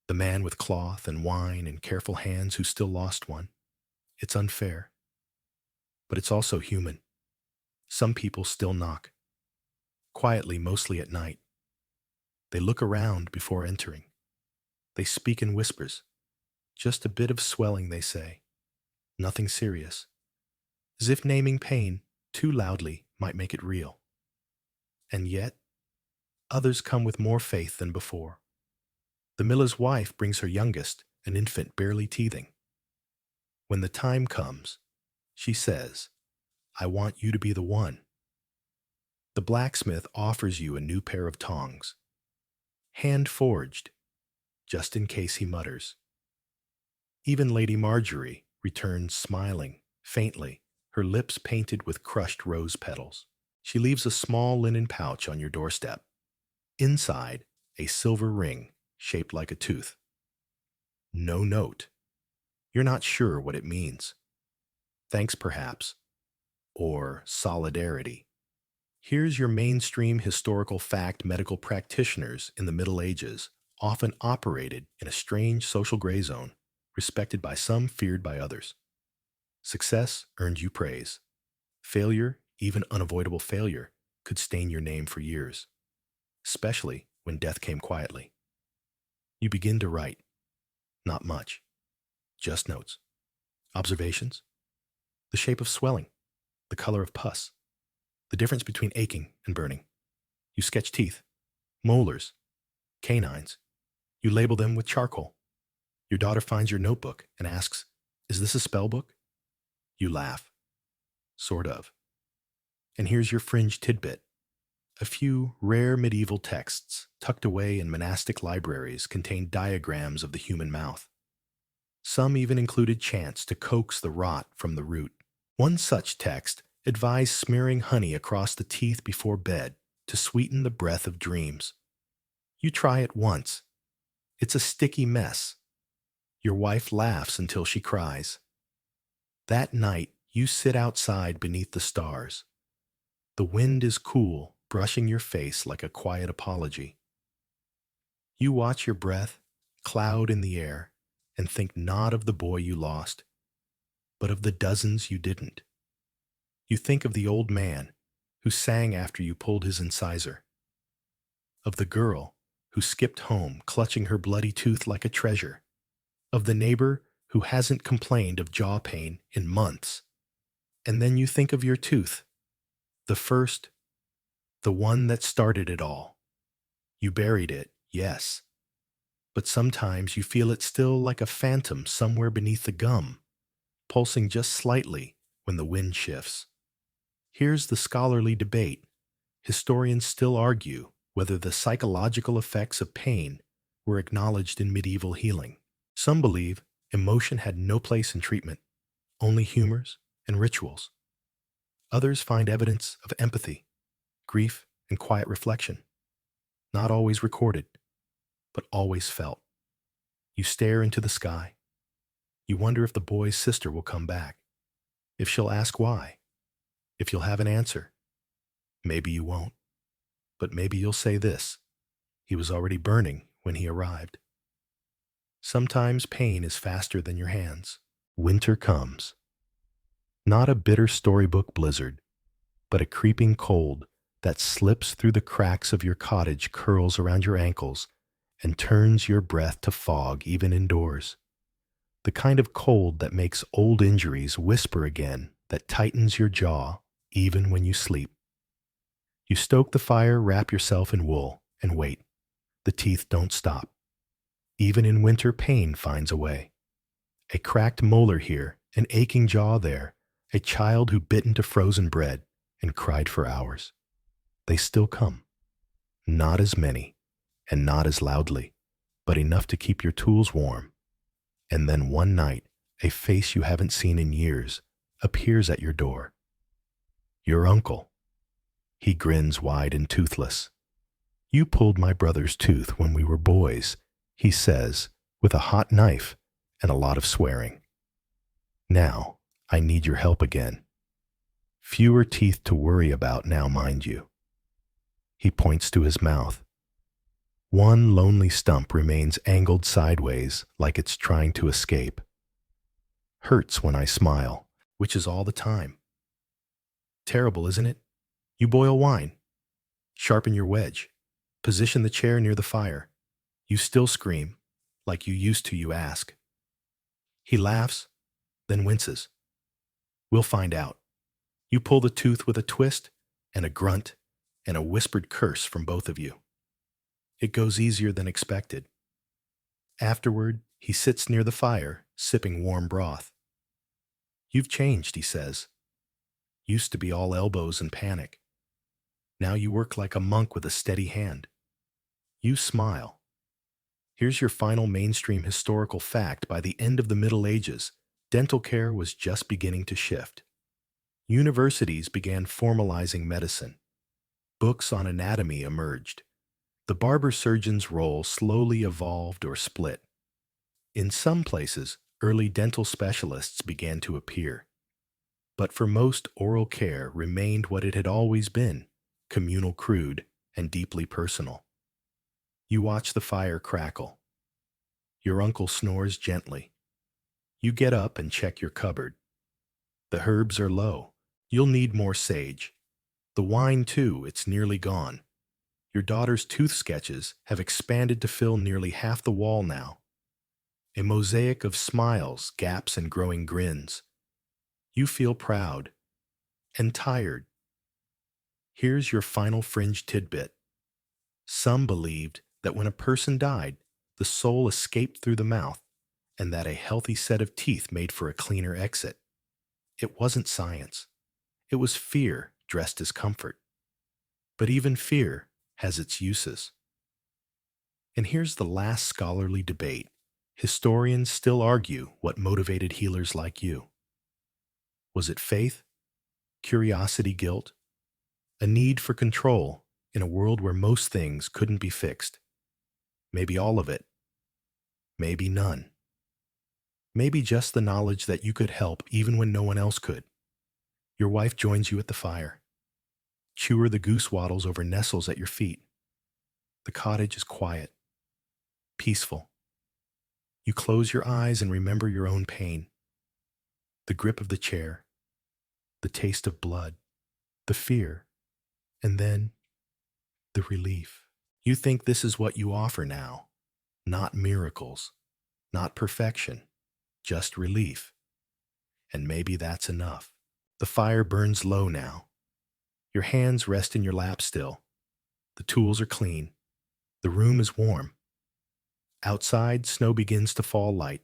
The man with cloth and wine and careful hands who still lost one. It's unfair. But it's also human. Some people still knock. Quietly, mostly at night. They look around before entering. They speak in whispers. Just a bit of swelling, they say. Nothing serious. As if naming pain too loudly might make it real. And yet, others come with more faith than before. The miller's wife brings her youngest, an infant barely teething. When the time comes, she says, "I want you to be the one." The blacksmith offers you a new pair of tongs, hand-forged, just in case he mutters. Even Lady Marjorie returns smiling, faintly, her lips painted with crushed rose petals. She leaves a small linen pouch on your doorstep. Inside, a silver ring shaped like a tooth. No note. You're not sure what it means. Thanks, perhaps. Or solidarity. Here's your mainstream historical fact: medical practitioners in the Middle Ages often operated in a strange social gray zone, respected by some, feared by others. Success earned you praise. Failure, even unavoidable failure, could stain your name for years, especially when death came quietly. You begin to write. Not much. Just notes. Observations. The shape of swelling. The color of pus. The difference between aching and burning. You sketch teeth, molars, canines. You label them with charcoal. Your daughter finds your notebook and asks, "Is this a spell book?" You laugh. Sort of. And here's your fringe tidbit. A few rare medieval texts tucked away in monastic libraries contained diagrams of the human mouth. Some even included chants to coax the rot from the root. One such text advised smearing honey across the teeth before bed to sweeten the breath of dreams. You try it once. It's a sticky mess. Your wife laughs until she cries. That night, you sit outside beneath the stars. The wind is cool, brushing your face like a quiet apology. You watch your breath, cloud in the air, and think not of the boy you lost, but of the dozens you didn't. You think of the old man who sang after you pulled his incisor, of the girl who skipped home clutching her bloody tooth like a treasure, of the neighbor who hasn't complained of jaw pain in months. And then you think of your tooth, the first, the one that started it all. You buried it, yes, but sometimes you feel it still like a phantom somewhere beneath the gum, pulsing just slightly when the wind shifts. Here's the scholarly debate. Historians still argue whether the psychological effects of pain were acknowledged in medieval healing. Some believe emotion had no place in treatment, only humors and rituals. Others find evidence of empathy, grief, and quiet reflection, not always recorded, but always felt. You stare into the sky. You wonder if the boy's sister will come back, if she'll ask why, if you'll have an answer. Maybe you won't, but maybe you'll say this: he was already burning when he arrived. Sometimes pain is faster than your hands. Winter comes. Not a bitter storybook blizzard, but a creeping cold that slips through the cracks of your cottage, curls around your ankles, and turns your breath to fog even indoors. The kind of cold that makes old injuries whisper again, that tightens your jaw even when you sleep. You stoke the fire, wrap yourself in wool, and wait. The teeth don't stop. Even in winter, pain finds a way. A cracked molar here, an aching jaw there, a child who bit into frozen bread and cried for hours. They still come. Not as many, and not as loudly, but enough to keep your tools warm. And then one night, a face you haven't seen in years appears at your door. Your uncle. He grins wide and toothless. "You pulled my brother's tooth when we were boys," he says, with a hot knife and a lot of swearing. "Now, I need your help again. Fewer teeth to worry about now, mind you." He points to his mouth. One lonely stump remains angled sideways like it's trying to escape. "Hurts when I smile," which is all the time. Terrible, isn't it? You boil wine. Sharpen your wedge. Position the chair near the fire. You still scream, like you used to, you ask. He laughs, then winces. "We'll find out." You pull the tooth with a twist and a grunt and a whispered curse from both of you. It goes easier than expected. Afterward, he sits near the fire, sipping warm broth. "You've changed," he says. "Used to be all elbows and panic. Now you work like a monk with a steady hand." You smile. Here's your final mainstream historical fact. By the end of the Middle Ages, dental care was just beginning to shift. Universities began formalizing medicine. Books on anatomy emerged. The barber surgeon's role slowly evolved or split. In some places, early dental specialists began to appear. But for most, oral care remained what it had always been: communal, crude, and deeply personal. You watch the fire crackle. Your uncle snores gently. You get up and check your cupboard. The herbs are low. You'll need more sage. The wine, too, it's nearly gone. Your daughter's tooth sketches have expanded to fill nearly half the wall now. A mosaic of smiles, gaps, and growing grins. You feel proud and tired. Here's your final fringe tidbit. Some believed that when a person died, the soul escaped through the mouth, and that a healthy set of teeth made for a cleaner exit. It wasn't science. It was fear dressed as comfort. But even fear has its uses. And here's the last scholarly debate. Historians still argue what motivated healers like you. Was it faith, curiosity, guilt, a need for control in a world where most things couldn't be fixed? Maybe all of it. Maybe none. Maybe just the knowledge that you could help even when no one else could. Your wife joins you at the fire. Chewer the goose waddles over nestles at your feet. The cottage is quiet, peaceful. You close your eyes and remember your own pain. The grip of the chair, the taste of blood, the fear, and then the relief. You think this is what you offer now. Not miracles, not perfection, just relief. And maybe that's enough. The fire burns low now. Your hands rest in your lap still. The tools are clean. The room is warm. Outside, snow begins to fall light,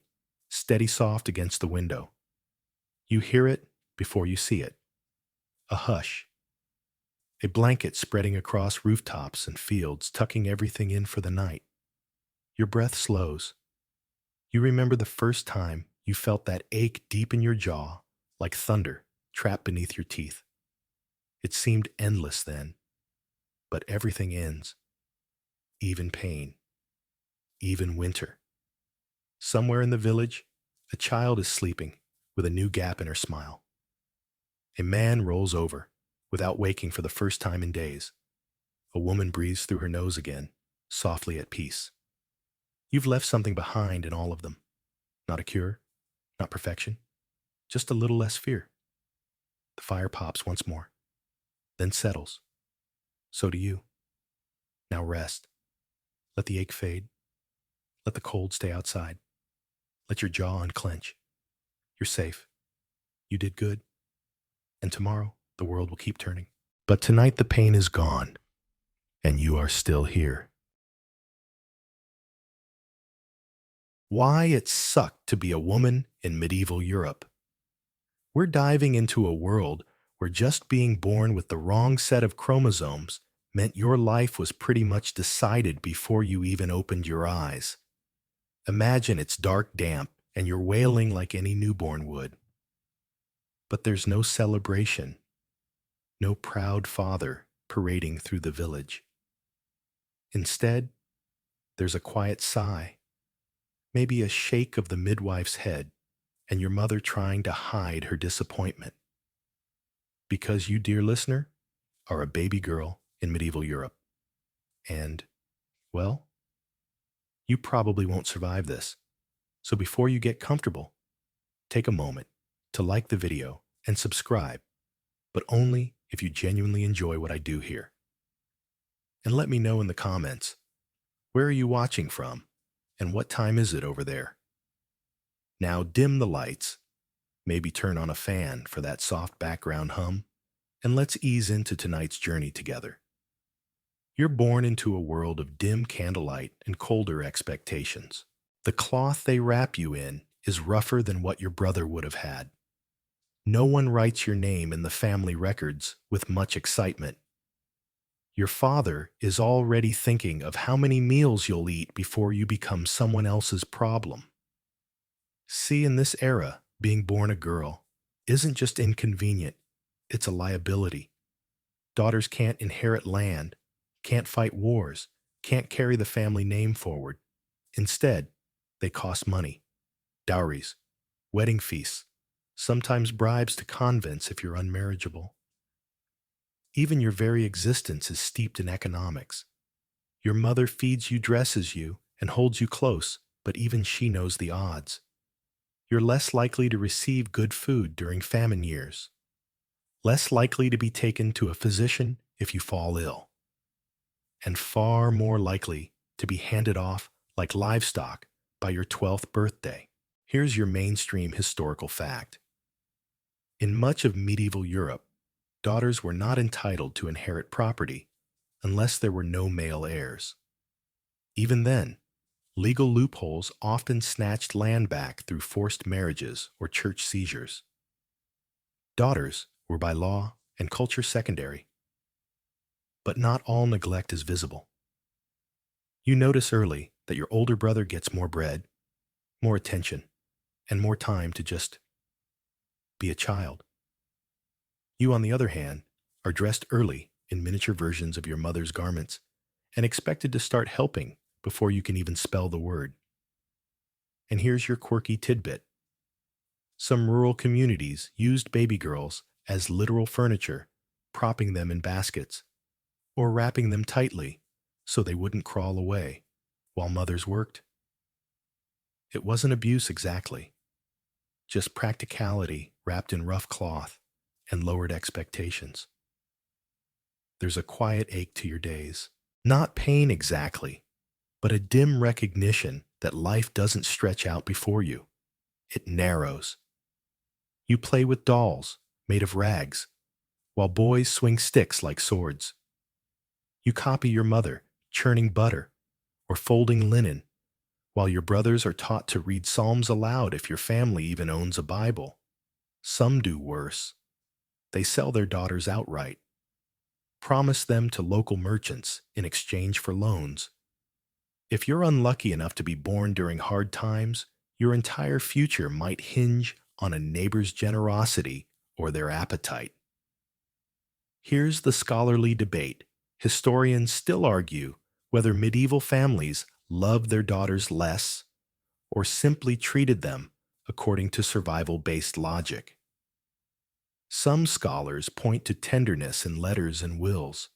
steady soft against the window. You hear it before you see it. A hush. A blanket spreading across rooftops and fields, tucking everything in for the night. Your breath slows. You remember the first time you felt that ache deep in your jaw, like thunder trapped beneath your teeth. It seemed endless then, but everything ends. Even pain. Even winter. Somewhere in the village, a child is sleeping with a new gap in her smile. A man rolls over without waking for the first time in days. A woman breathes through her nose again, softly at peace. You've left something behind in all of them. Not a cure, not perfection, just a little less fear. The fire pops once more, then settles. So do you. Now rest. Let the ache fade. Let the cold stay outside. Let your jaw unclench. You're safe. You did good. And tomorrow, the world will keep turning. But tonight the pain is gone, and you are still here. Why it sucked to be a woman in medieval Europe. We're diving into a world where just being born with the wrong set of chromosomes meant your life was pretty much decided before you even opened your eyes. Imagine it's dark, damp, and you're wailing like any newborn would. But there's no celebration, no proud father parading through the village. Instead, there's a quiet sigh, maybe a shake of the midwife's head, and your mother trying to hide her disappointment. Because you, dear listener, are a baby girl in medieval Europe. And, well, you probably won't survive this. So before you get comfortable, take a moment to like the video and subscribe, but only if you genuinely enjoy what I do here. And let me know in the comments, where are you watching from, and what time is it over there? Now dim the lights, maybe turn on a fan for that soft background hum, and let's ease into tonight's journey together. You're born into a world of dim candlelight and colder expectations. The cloth they wrap you in is rougher than what your brother would have had. No one writes your name in the family records with much excitement. Your father is already thinking of how many meals you'll eat before you become someone else's problem. See, in this era, being born a girl isn't just inconvenient, it's a liability. Daughters can't inherit land, can't fight wars, can't carry the family name forward. Instead, they cost money, dowries, wedding feasts, sometimes bribes to convents if you're unmarriageable. Even your very existence is steeped in economics. Your mother feeds you, dresses you, and holds you close, but even she knows the odds. You're less likely to receive good food during famine years, less likely to be taken to a physician if you fall ill, and far more likely to be handed off like livestock by your 12th birthday. Here's your mainstream historical fact. In much of medieval Europe, daughters were not entitled to inherit property unless there were no male heirs. Even then, legal loopholes often snatched land back through forced marriages or church seizures. Daughters were by law and culture secondary. But not all neglect is visible. You notice early that your older brother gets more bread, more attention, and more time to just be a child. You, on the other hand, are dressed early in miniature versions of your mother's garments and expected to start helping before you can even spell the word. And here's your quirky tidbit. Some rural communities used baby girls as literal furniture, propping them in baskets, or wrapping them tightly so they wouldn't crawl away while mothers worked. It wasn't abuse exactly, just practicality wrapped in rough cloth and lowered expectations. There's a quiet ache to your days. Not pain exactly, but a dim recognition that life doesn't stretch out before you. it narrows. You play with dolls made of rags, while boys swing sticks like swords. You copy your mother, churning butter or folding linen, while your brothers are taught to read psalms aloud if your family even owns a Bible. Some do worse. They sell their daughters outright, promise them to local merchants in exchange for loans. If you're unlucky enough to be born during hard times, your entire future might hinge on a neighbor's generosity or their appetite. Here's the scholarly debate. Historians still argue whether medieval families loved their daughters less or simply treated them according to survival-based logic. Some scholars point to tenderness in letters and wills.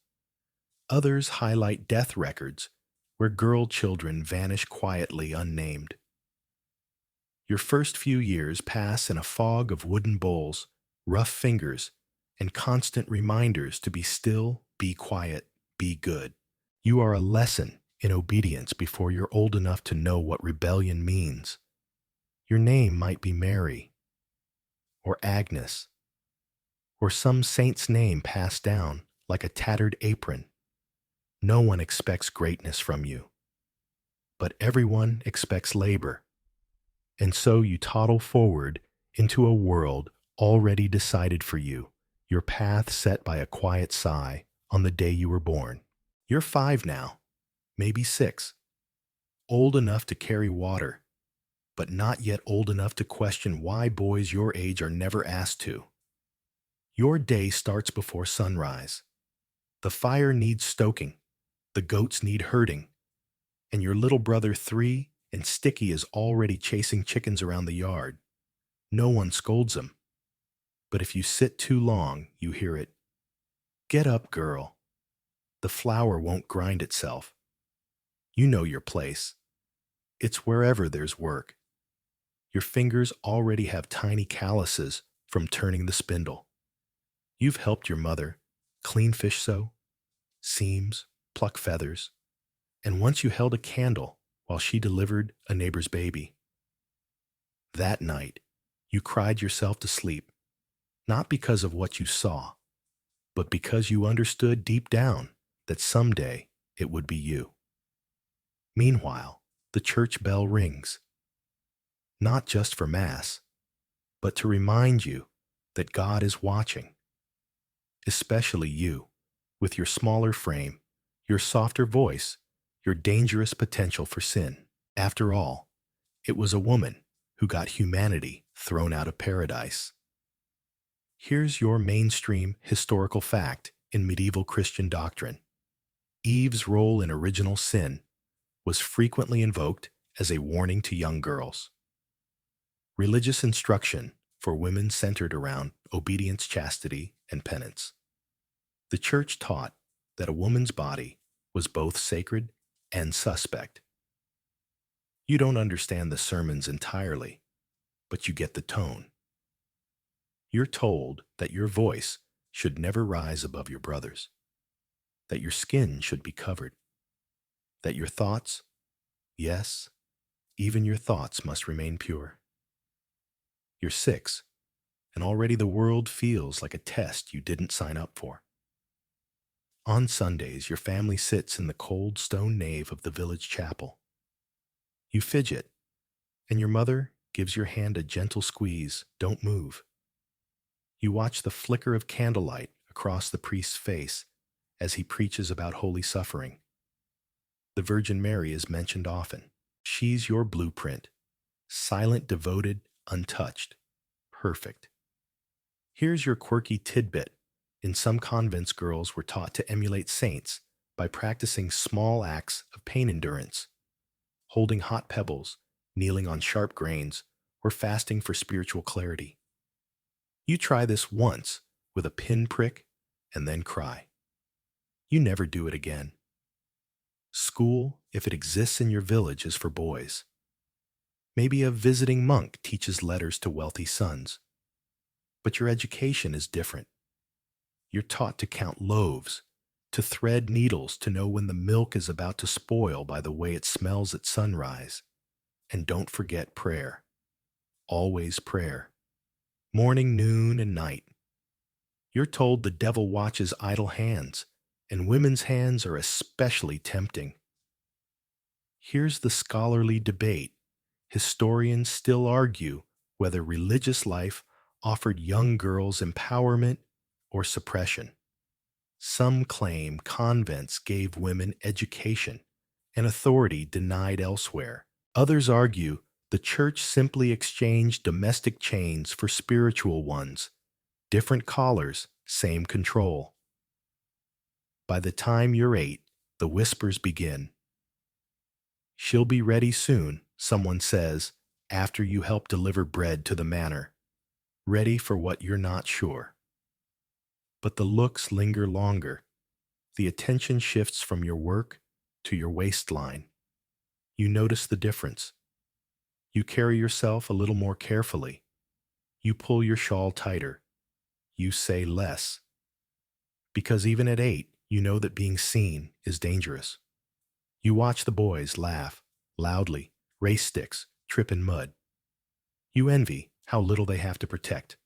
Others highlight death records where girl children vanish quietly unnamed. Your first few years pass in a fog of wooden bowls, rough fingers, and constant reminders to be still, be quiet, be good. You are a lesson in obedience before you're old enough to know what rebellion means. Your name might be Mary, or Agnes, or some saint's name passed down like a tattered apron. No one expects greatness from you, but everyone expects labor. And so you toddle forward into a world already decided for you, your path set by a quiet sigh on the day you were born. You're 5 now, maybe 6, old enough to carry water, but not yet old enough to question why boys your age are never asked to. Your day starts before sunrise. The fire needs stoking, the goats need herding, and your little brother 3 and Sticky is already chasing chickens around the yard. No one scolds him. But if you sit too long, you hear it. Get up, girl. The flour won't grind itself. You know your place. It's wherever there's work. Your fingers already have tiny calluses from turning the spindle. You've helped your mother clean fish sew, seams, pluck feathers, and once you held a candle while she delivered a neighbor's baby. That night, you cried yourself to sleep, not because of what you saw, but because you understood deep down that someday it would be you. Meanwhile, the church bell rings, not just for Mass, but to remind you that God is watching, especially you, with your smaller frame, your softer voice, your dangerous potential for sin. After all, it was a woman who got humanity thrown out of paradise. Here's your mainstream historical fact in medieval Christian doctrine. Eve's role in original sin was frequently invoked as a warning to young girls. Religious instruction for women centered around obedience, chastity, and penance. The church taught that a woman's body was both sacred and suspect. You don't understand the sermons entirely, but you get the tone. You're told that your voice should never rise above your brother's, that your skin should be covered, that your thoughts, yes, even your thoughts must remain pure. You're 6, and already the world feels like a test you didn't sign up for. On Sundays, your family sits in the cold stone nave of the village chapel. You fidget, and your mother gives your hand a gentle squeeze. Don't move. You watch the flicker of candlelight across the priest's face as he preaches about holy suffering. The Virgin Mary is mentioned often. She's your blueprint. Silent, devoted, untouched. Perfect. Here's your quirky tidbit. In some convents, girls were taught to emulate saints by practicing small acts of pain endurance, holding hot pebbles, kneeling on sharp grains, or fasting for spiritual clarity. You try this once with a pin prick and then cry. You never do it again. School, if it exists in your village, is for boys. Maybe a visiting monk teaches letters to wealthy sons. But your education is different. You're taught to count loaves, to thread needles to know when the milk is about to spoil by the way it smells at sunrise. And don't forget prayer. always prayer. Morning, noon, and night. You're told the devil watches idle hands, and women's hands are especially tempting. Here's the scholarly debate. Historians still argue whether religious life offered young girls empowerment or suppression. Some claim convents gave women education and authority denied elsewhere. Others argue the church simply exchanged domestic chains for spiritual ones. Different collars, same control. By the time you're 8, the whispers begin. She'll be ready soon, someone says, after you help deliver bread to the manor. Ready for what you're not sure. But the looks linger longer. The attention shifts from your work to your waistline. You notice the difference. You carry yourself a little more carefully. You pull your shawl tighter. You say less. Because even at 8, you know that being seen is dangerous. You watch the boys laugh, loudly, race sticks, trip in mud. You envy how little they have to protect.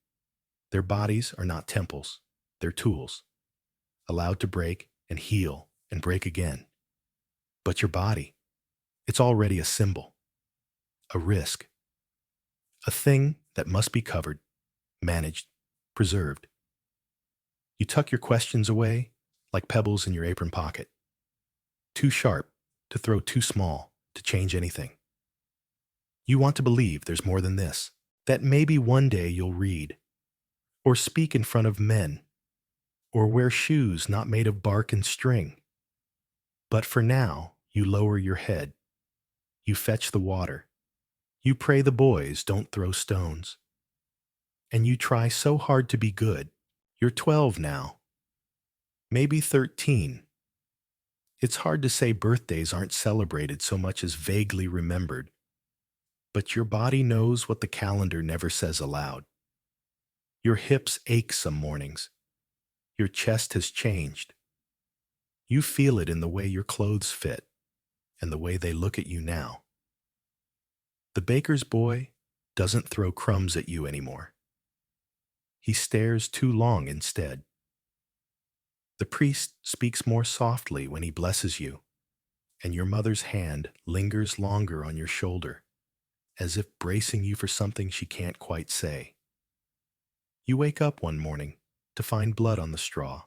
Their bodies are not temples, they're tools, allowed to break and heal and break again. But your body, it's already a symbol, a risk, a thing that must be covered, managed, preserved. You tuck your questions away like pebbles in your apron pocket. Too sharp to throw, too small to change anything. You want to believe there's more than this, that maybe one day you'll read, or speak in front of men, or wear shoes not made of bark and string. But for now, you lower your head. You fetch the water. You pray the boys don't throw stones. And you try so hard to be good. You're 12 now. Maybe 13. It's hard to say birthdays aren't celebrated so much as vaguely remembered. But your body knows what the calendar never says aloud. Your hips ache some mornings. Your chest has changed. You feel it in the way your clothes fit and the way they look at you now. The baker's boy doesn't throw crumbs at you anymore. He stares too long instead. The priest speaks more softly when he blesses you, and your mother's hand lingers longer on your shoulder, as if bracing you for something she can't quite say. You wake up one morning to find blood on the straw.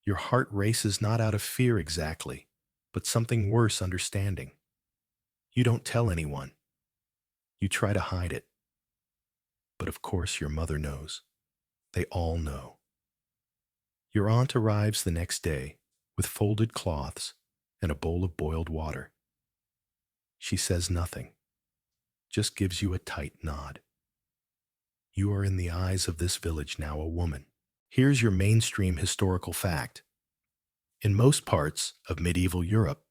Your heart races not out of fear exactly, but something worse, understanding. You don't tell anyone. You try to hide it. But of course your mother knows. They all know. Your aunt arrives the next day with folded cloths and a bowl of boiled water. She says nothing, just gives you a tight nod. You are in the eyes of this village now a woman. Here's your mainstream historical fact. In most parts of medieval Europe,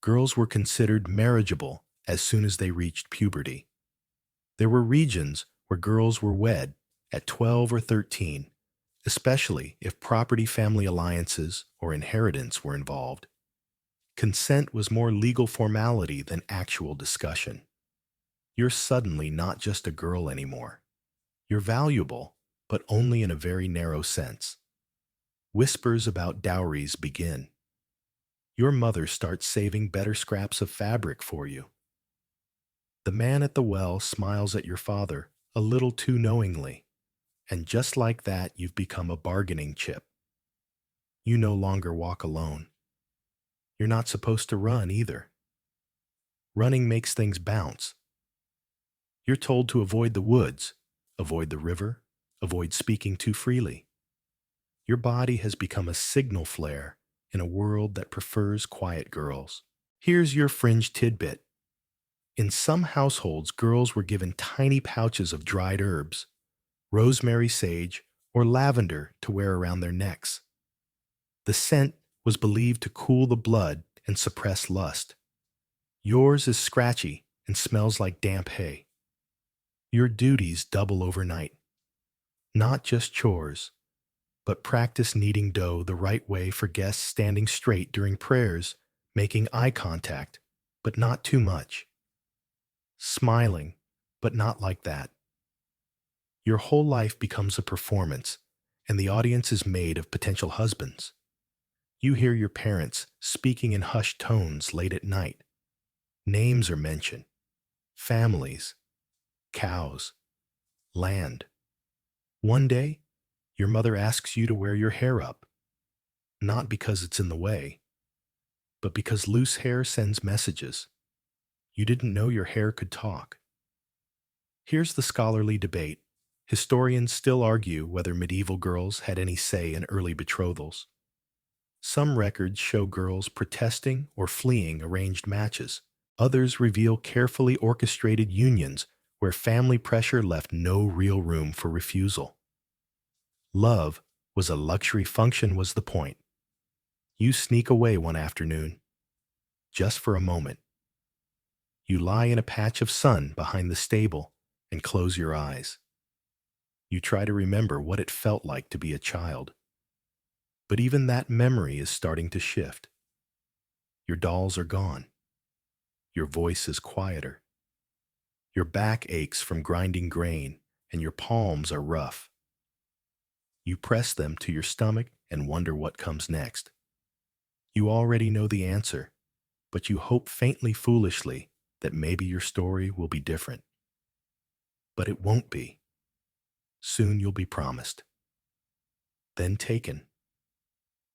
girls were considered marriageable as soon as they reached puberty. There were regions where girls were wed at 12 or 13, especially if property family alliances or inheritance were involved. Consent was more legal formality than actual discussion. You're suddenly not just a girl anymore. You're valuable, but only in a very narrow sense. Whispers about dowries begin. Your mother starts saving better scraps of fabric for you. The man at the well smiles at your father a little too knowingly, and just like that you've become a bargaining chip. You no longer walk alone. You're not supposed to run either. Running makes things bounce. You're told to avoid the woods, avoid the river, avoid speaking too freely. Your body has become a signal flare in a world that prefers quiet girls. Here's your fringe tidbit. In some households, girls were given tiny pouches of dried herbs, rosemary, sage, or lavender to wear around their necks. The scent was believed to cool the blood and suppress lust. Yours is scratchy and smells like damp hay. Your duties double overnight. Not just chores, but practice kneading dough the right way for guests standing straight during prayers, making eye contact, but not too much. Smiling, But not like that. Your whole life becomes a performance, and the audience is made of potential husbands. You hear your parents speaking in hushed tones late at night. Names are mentioned. Families, cows, land. One day, your mother asks you to wear your hair up, not because it's in the way, but because loose hair sends messages. You didn't know your hair could talk. Here's the scholarly debate. Historians still argue whether medieval girls had any say in early betrothals. Some records show girls protesting or fleeing arranged matches. Others reveal carefully orchestrated unions where family pressure left no real room for refusal. Love was a luxury function was the point. You sneak away one afternoon, just for a moment. You lie in a patch of sun behind the stable and close your eyes. You try to remember what it felt like to be a child. But even that memory is starting to shift. Your dolls are gone. Your voice is quieter. Your back aches from grinding grain, and your palms are rough. You press them to your stomach and wonder what comes next. You already know the answer, but you hope faintly foolishly that maybe your story will be different. But it won't be. Soon you'll be promised. Then taken.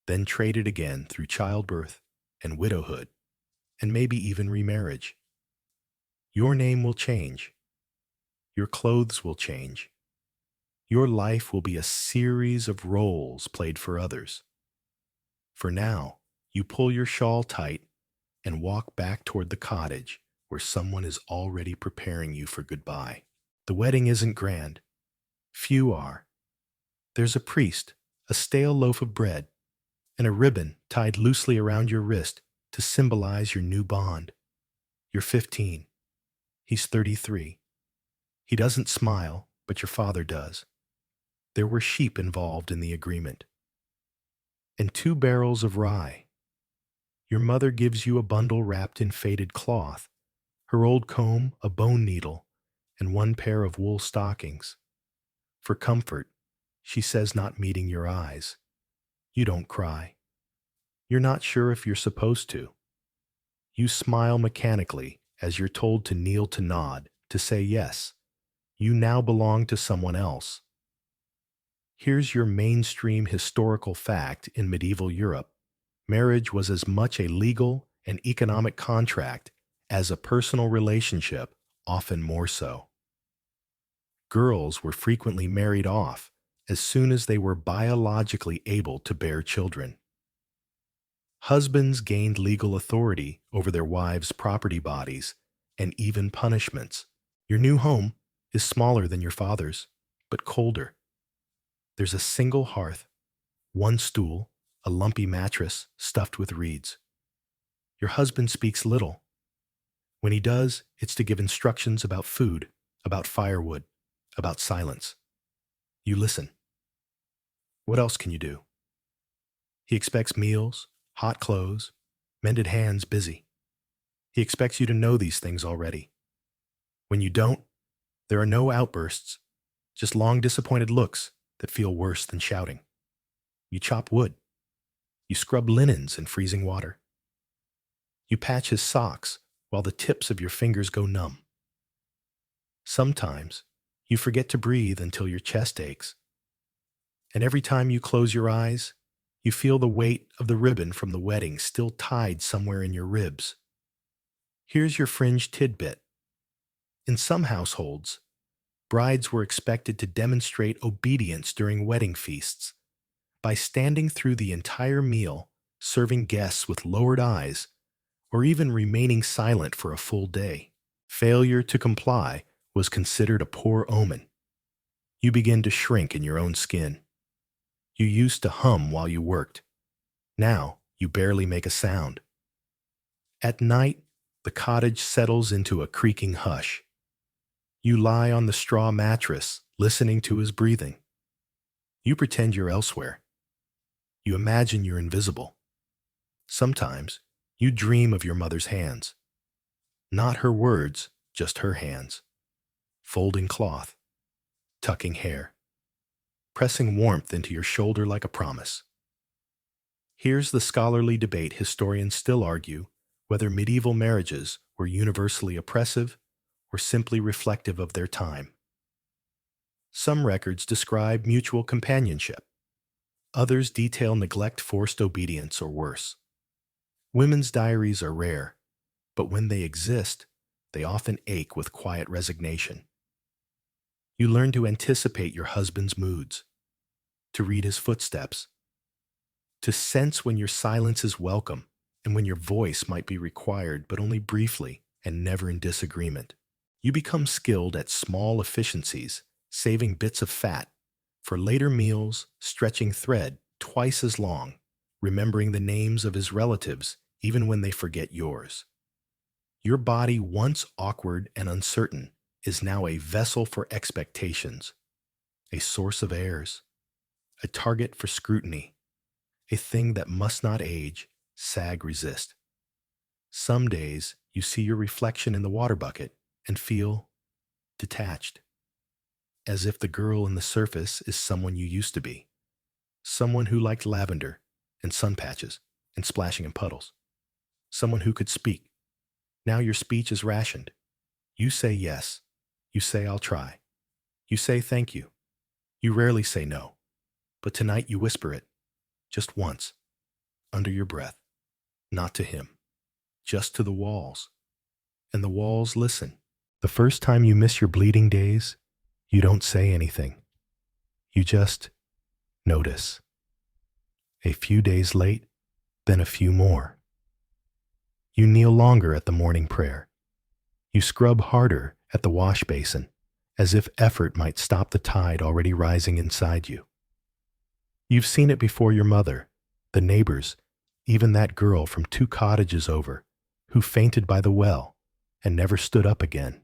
Then traded again through childbirth and widowhood, and maybe even remarriage. Your name will change. Your clothes will change. Your life will be a series of roles played for others. For now, you pull your shawl tight and walk back toward the cottage where someone is already preparing you for goodbye. The wedding isn't grand. Few are. There's a priest, a stale loaf of bread, and a ribbon tied loosely around your wrist to symbolize your new bond. You're 15. He's 33. He doesn't smile, but your father does. There were sheep involved in the agreement. And 2 barrels of rye. Your mother gives you a bundle wrapped in faded cloth, her old comb, a bone needle, and 1 pair of wool stockings. For comfort, she says not meeting your eyes. You don't cry. You're not sure if you're supposed to. You smile mechanically as you're told to kneel to nod, to say yes. You now belong to someone else. Here's your mainstream historical fact in medieval Europe. Marriage was as much a legal and economic contract as a personal relationship, often more so. Girls were frequently married off as soon as they were biologically able to bear children. Husbands gained legal authority over their wives' property bodies and even punishments. Your new home is smaller than your father's, but colder. There's a single hearth, 1 stool, a lumpy mattress stuffed with reeds. Your husband speaks little. When he does, it's to give instructions about food, about firewood, about silence. You listen. What else can you do? He expects meals, hot clothes, mended hands busy. He expects you to know these things already. When you don't, there are no outbursts, just long disappointed looks that feel worse than shouting. You chop wood. You scrub linens in freezing water. You patch his socks while the tips of your fingers go numb. Sometimes you forget to breathe until your chest aches. And every time you close your eyes, you feel the weight of the ribbon from the wedding still tied somewhere in your ribs. Here's your fringe tidbit. In some households, brides were expected to demonstrate obedience during wedding feasts by standing through the entire meal, serving guests with lowered eyes, or even remaining silent for a full day. Failure to comply was considered a poor omen. You begin to shrink in your own skin. You used to hum while you worked. Now you barely make a sound. At night, the cottage settles into a creaking hush. You lie on the straw mattress, listening to his breathing. You pretend you're elsewhere. You imagine you're invisible. Sometimes you dream of your mother's hands. Not her words, just her hands. folding cloth, tucking hair, pressing warmth into your shoulder like a promise. Here's the scholarly debate historians still argue whether medieval marriages were universally oppressive or simply reflective of their time. Some records describe mutual companionship. Others detail neglect, forced obedience, or worse. Women's diaries are rare, but when they exist, they often ache with quiet resignation. You learn to anticipate your husband's moods, to read his footsteps, to sense when your silence is welcome and when your voice might be required, but only briefly and never in disagreement. You become skilled at small efficiencies, saving bits of fat, for later meals, stretching thread twice as long, remembering the names of his relatives even when they forget yours. Your body, once awkward and uncertain, is now a vessel for expectations, a source of airs, a target for scrutiny, a thing that must not age, sag, resist. Some days you see your reflection in the water bucket and feel detached, as if the girl in the surface is someone you used to be, someone who liked lavender and sun patches and splashing in puddles, someone who could speak. Now your speech is rationed. You say yes. You say I'll try. You say thank you. You rarely say no. But tonight you whisper it, just once, under your breath, not to him, just to the walls. And the walls listen. The first time you miss your bleeding days, you don't say anything. You just notice. A few days late, then a few more. You kneel longer at the morning prayer. You scrub harder at the wash basin, as if effort might stop the tide already rising inside you. You've seen it before your mother, the neighbors, even that girl from 2 cottages over, who fainted by the well and never stood up again.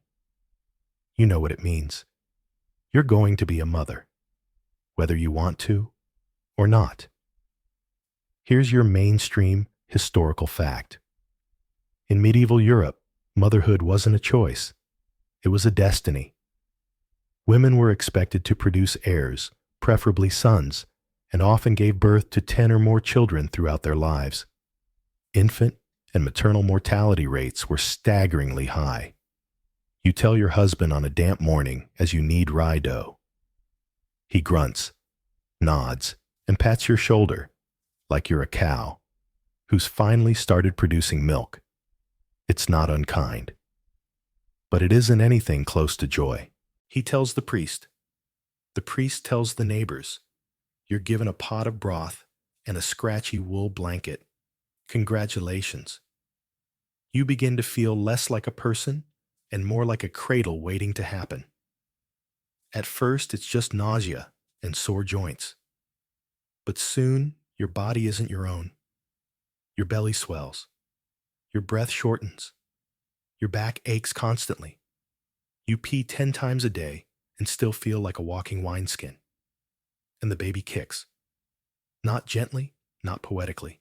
You know what it means. You're going to be a mother, whether you want to or not. Here's your mainstream historical fact. In medieval Europe, motherhood wasn't a choice. It was a destiny. Women were expected to produce heirs, preferably sons, and often gave birth to 10 or more children throughout their lives. Infant and maternal mortality rates were staggeringly high. You tell your husband on a damp morning as you knead rye dough. He grunts, nods, and pats your shoulder like you're a cow who's finally started producing milk. It's not unkind. But it isn't anything close to joy. He tells the priest. The priest tells the neighbors. You're given a pot of broth and a scratchy wool blanket. Congratulations. You begin to feel less like a person and more like a cradle waiting to happen. At first, it's just nausea and sore joints. But soon, your body isn't your own. Your belly swells. Your breath shortens. Your back aches constantly. You pee 10 times a day and still feel like a walking wineskin. And the baby kicks. Not gently, not poetically.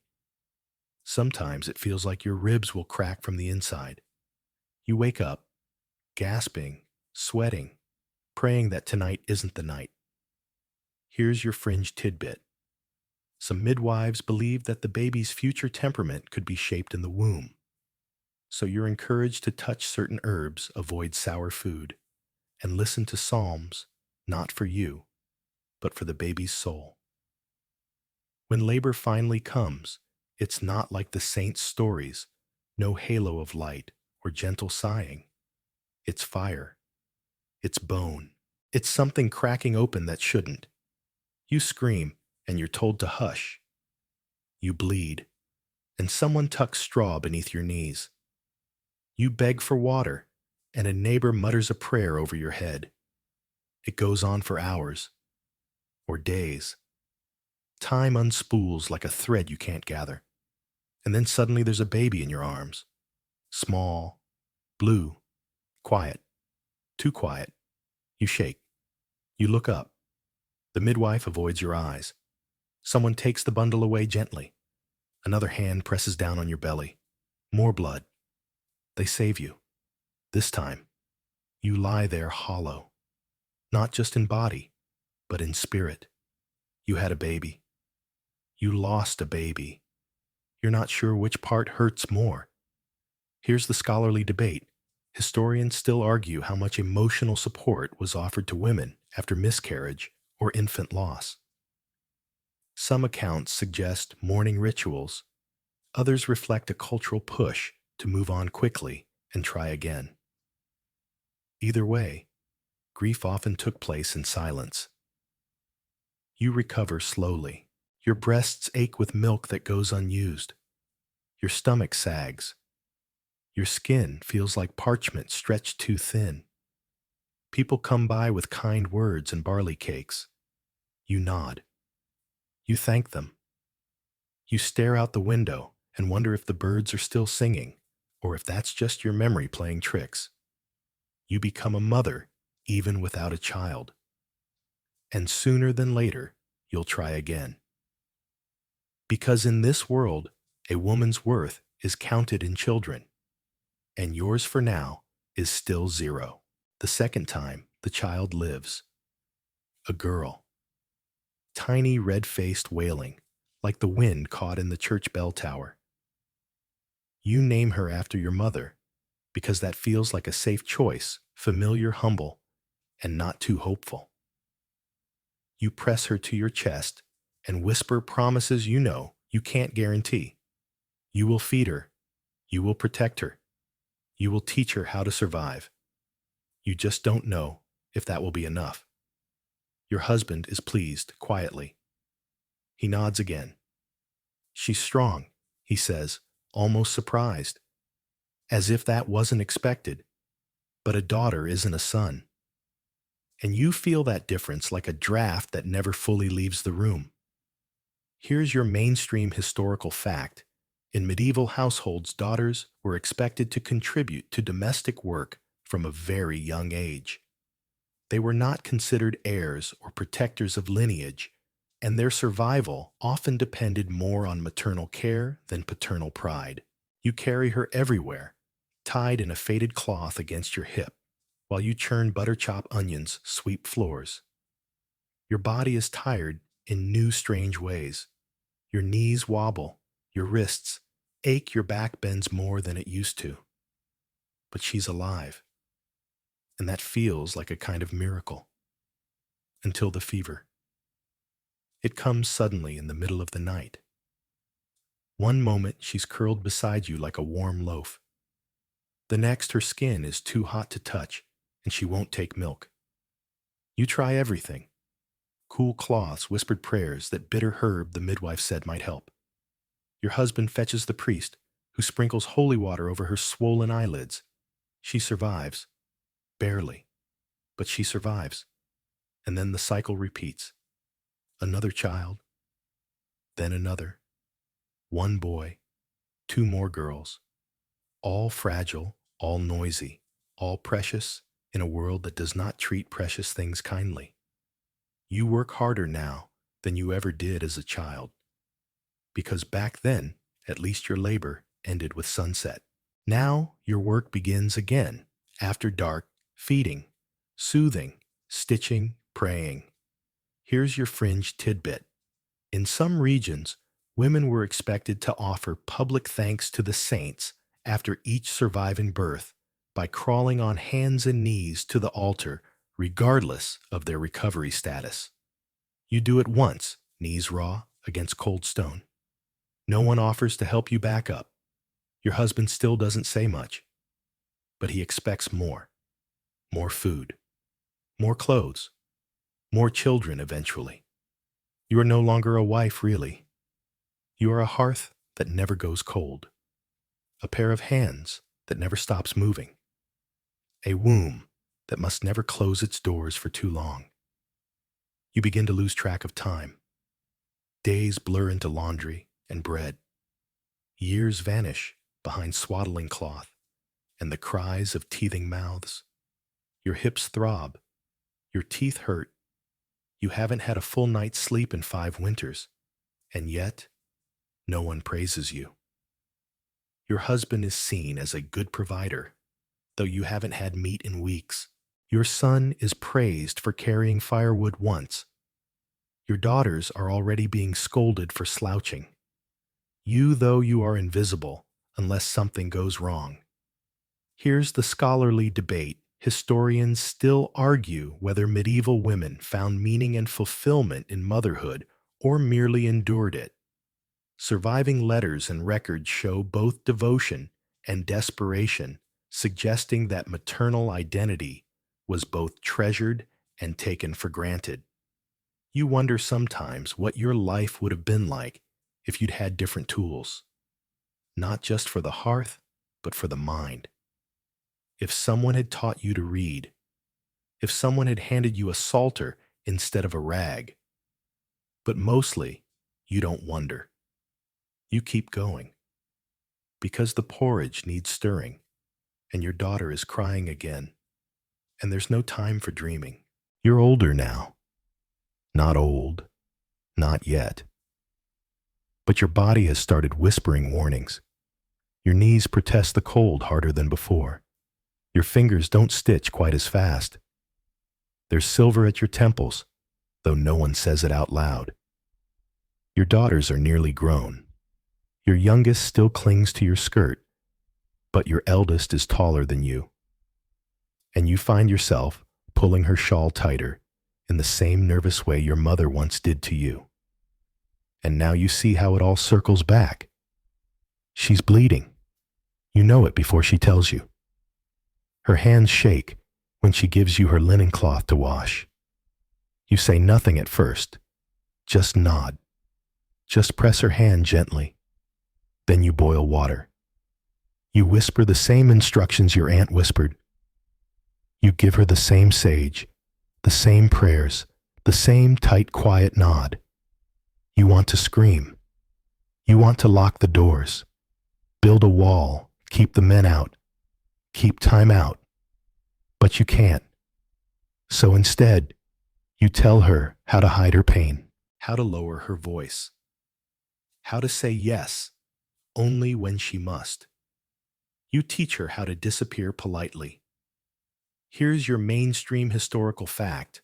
Sometimes it feels like your ribs will crack from the inside. You wake up, gasping, sweating, praying that tonight isn't the night. Here's your fringe tidbit. Some midwives believe that the baby's future temperament could be shaped in the womb. So you're encouraged to touch certain herbs, avoid sour food, and listen to psalms, not for you, but for the baby's soul. When labor finally comes, it's not like the saints' stories, no halo of light or gentle sighing. It's fire. It's bone. It's something cracking open that shouldn't. You scream, and you're told to hush. You bleed, and someone tucks straw beneath your knees. You beg for water, and a neighbor mutters a prayer over your head. It goes on for hours, or days. Time unspools like a thread you can't gather. And then suddenly there's a baby in your arms. Small, blue, quiet, too quiet. You shake. You look up. The midwife avoids your eyes. Someone takes the bundle away gently. Another hand presses down on your belly. More blood. They save you. This time, You lie there hollow, not just in body, but in spirit. You had a baby. You lost a baby. You're not sure which part hurts more. Here's the scholarly debate. Historians still argue how much emotional support was offered to women after miscarriage or infant loss. Some accounts suggest mourning rituals. Others reflect a cultural push to move on quickly and try again. Either way, grief often took place in silence. You recover slowly. Your breasts ache with milk that goes unused. Your stomach sags. Your skin feels like parchment stretched too thin. People come by with kind words and barley cakes. You nod. You thank them. You stare out the window and wonder if the birds are still singing, or if that's just your memory playing tricks. You become a mother, even without a child. And sooner than later, you'll try again. Because in this world, a woman's worth is counted in children, and yours for now is still 0. The second time, the child lives. A girl. Tiny red-faced wailing, like the wind caught in the church bell tower. You name her after your mother, because that feels like a safe choice, familiar, humble, and not too hopeful. You press her to your chest and whisper promises you know you can't guarantee. You will feed her. You will protect her. You will teach her how to survive. You just don't know if that will be enough. Your husband is pleased, quietly. He nods again. She's strong, he says, almost surprised, as if that wasn't expected. But a daughter isn't a son. And you feel that difference like a draft that never fully leaves the room. Here's your mainstream historical fact. In medieval households, daughters were expected to contribute to domestic work from a very young age. They were not considered heirs or protectors of lineage, and their survival often depended more on maternal care than paternal pride. You carry her everywhere, tied in a faded cloth against your hip, while you churn butter chop onions, sweep floors. Your body is tired in new strange ways. Your knees wobble, your wrists ache, your back bends more than it used to. But she's alive, and that feels like a kind of miracle. Until the fever. It comes suddenly in the middle of the night. One moment she's curled beside you like a warm loaf. The next her skin is too hot to touch, and she won't take milk. You try everything. Cool cloths, whispered prayers, that bitter herb the midwife said might help. Your husband fetches the priest, who sprinkles holy water over her swollen eyelids. She survives. Barely. But she survives. And then the cycle repeats. Another child. Then another. One boy. 2 more girls. All fragile, all noisy, all precious in a world that does not treat precious things kindly. You work harder now than you ever did as a child. Because back then, at least your labor ended with sunset. Now your work begins again, after dark, feeding, soothing, stitching, praying. Here's your fringe tidbit. In some regions, women were expected to offer public thanks to the saints after each surviving birth by crawling on hands and knees to the altar, regardless of their recovery status. You do it once, knees raw, against cold stone. No one offers to help you back up. Your husband still doesn't say much, but he expects more. More food. More clothes. More children eventually. You are no longer a wife, really. You are a hearth that never goes cold. A pair of hands that never stops moving. A womb that must never close its doors for too long. You begin to lose track of time. Days blur into laundry and bread. Years vanish behind swaddling cloth and the cries of teething mouths. Your hips throb. Your teeth hurt. You haven't had a full night's sleep in 5 winters, and yet no one praises you. Your husband is seen as a good provider, though you haven't had meat in weeks. Your son is praised for carrying firewood once. Your daughters are already being scolded for slouching. You, though you are invisible, unless something goes wrong. Here's the scholarly debate. Historians still argue whether medieval women found meaning and fulfillment in motherhood or merely endured it. Surviving letters and records show both devotion and desperation, suggesting that maternal identity was both treasured and taken for granted. You wonder sometimes what your life would have been like if you'd had different tools, not just for the hearth, but for the mind. If someone had taught you to read, if someone had handed you a psalter instead of a rag. But mostly, you don't wonder. You keep going. Because the porridge needs stirring, and your daughter is crying again, and there's no time for dreaming. You're older now. Not old. Not yet. But your body has started whispering warnings. Your knees protest the cold harder than before. Your fingers don't stitch quite as fast. There's silver at your temples, though no one says it out loud. Your daughters are nearly grown. Your youngest still clings to your skirt, but your eldest is taller than you. And you find yourself pulling her shawl tighter in the same nervous way your mother once did to you. And now you see how it all circles back. She's bleeding. You know it before she tells you. Her hands shake when she gives you her linen cloth to wash. You say nothing at first, just nod. Just press her hand gently. Then you boil water. You whisper the same instructions your aunt whispered. You give her the same sage, the same prayers, the same tight, quiet nod. You want to scream. You want to lock the doors, build a wall, keep the men out, keep time out. But you can't. So instead, you tell her how to hide her pain, how to lower her voice, how to say yes only when she must. You teach her how to disappear politely. Here's your mainstream historical fact.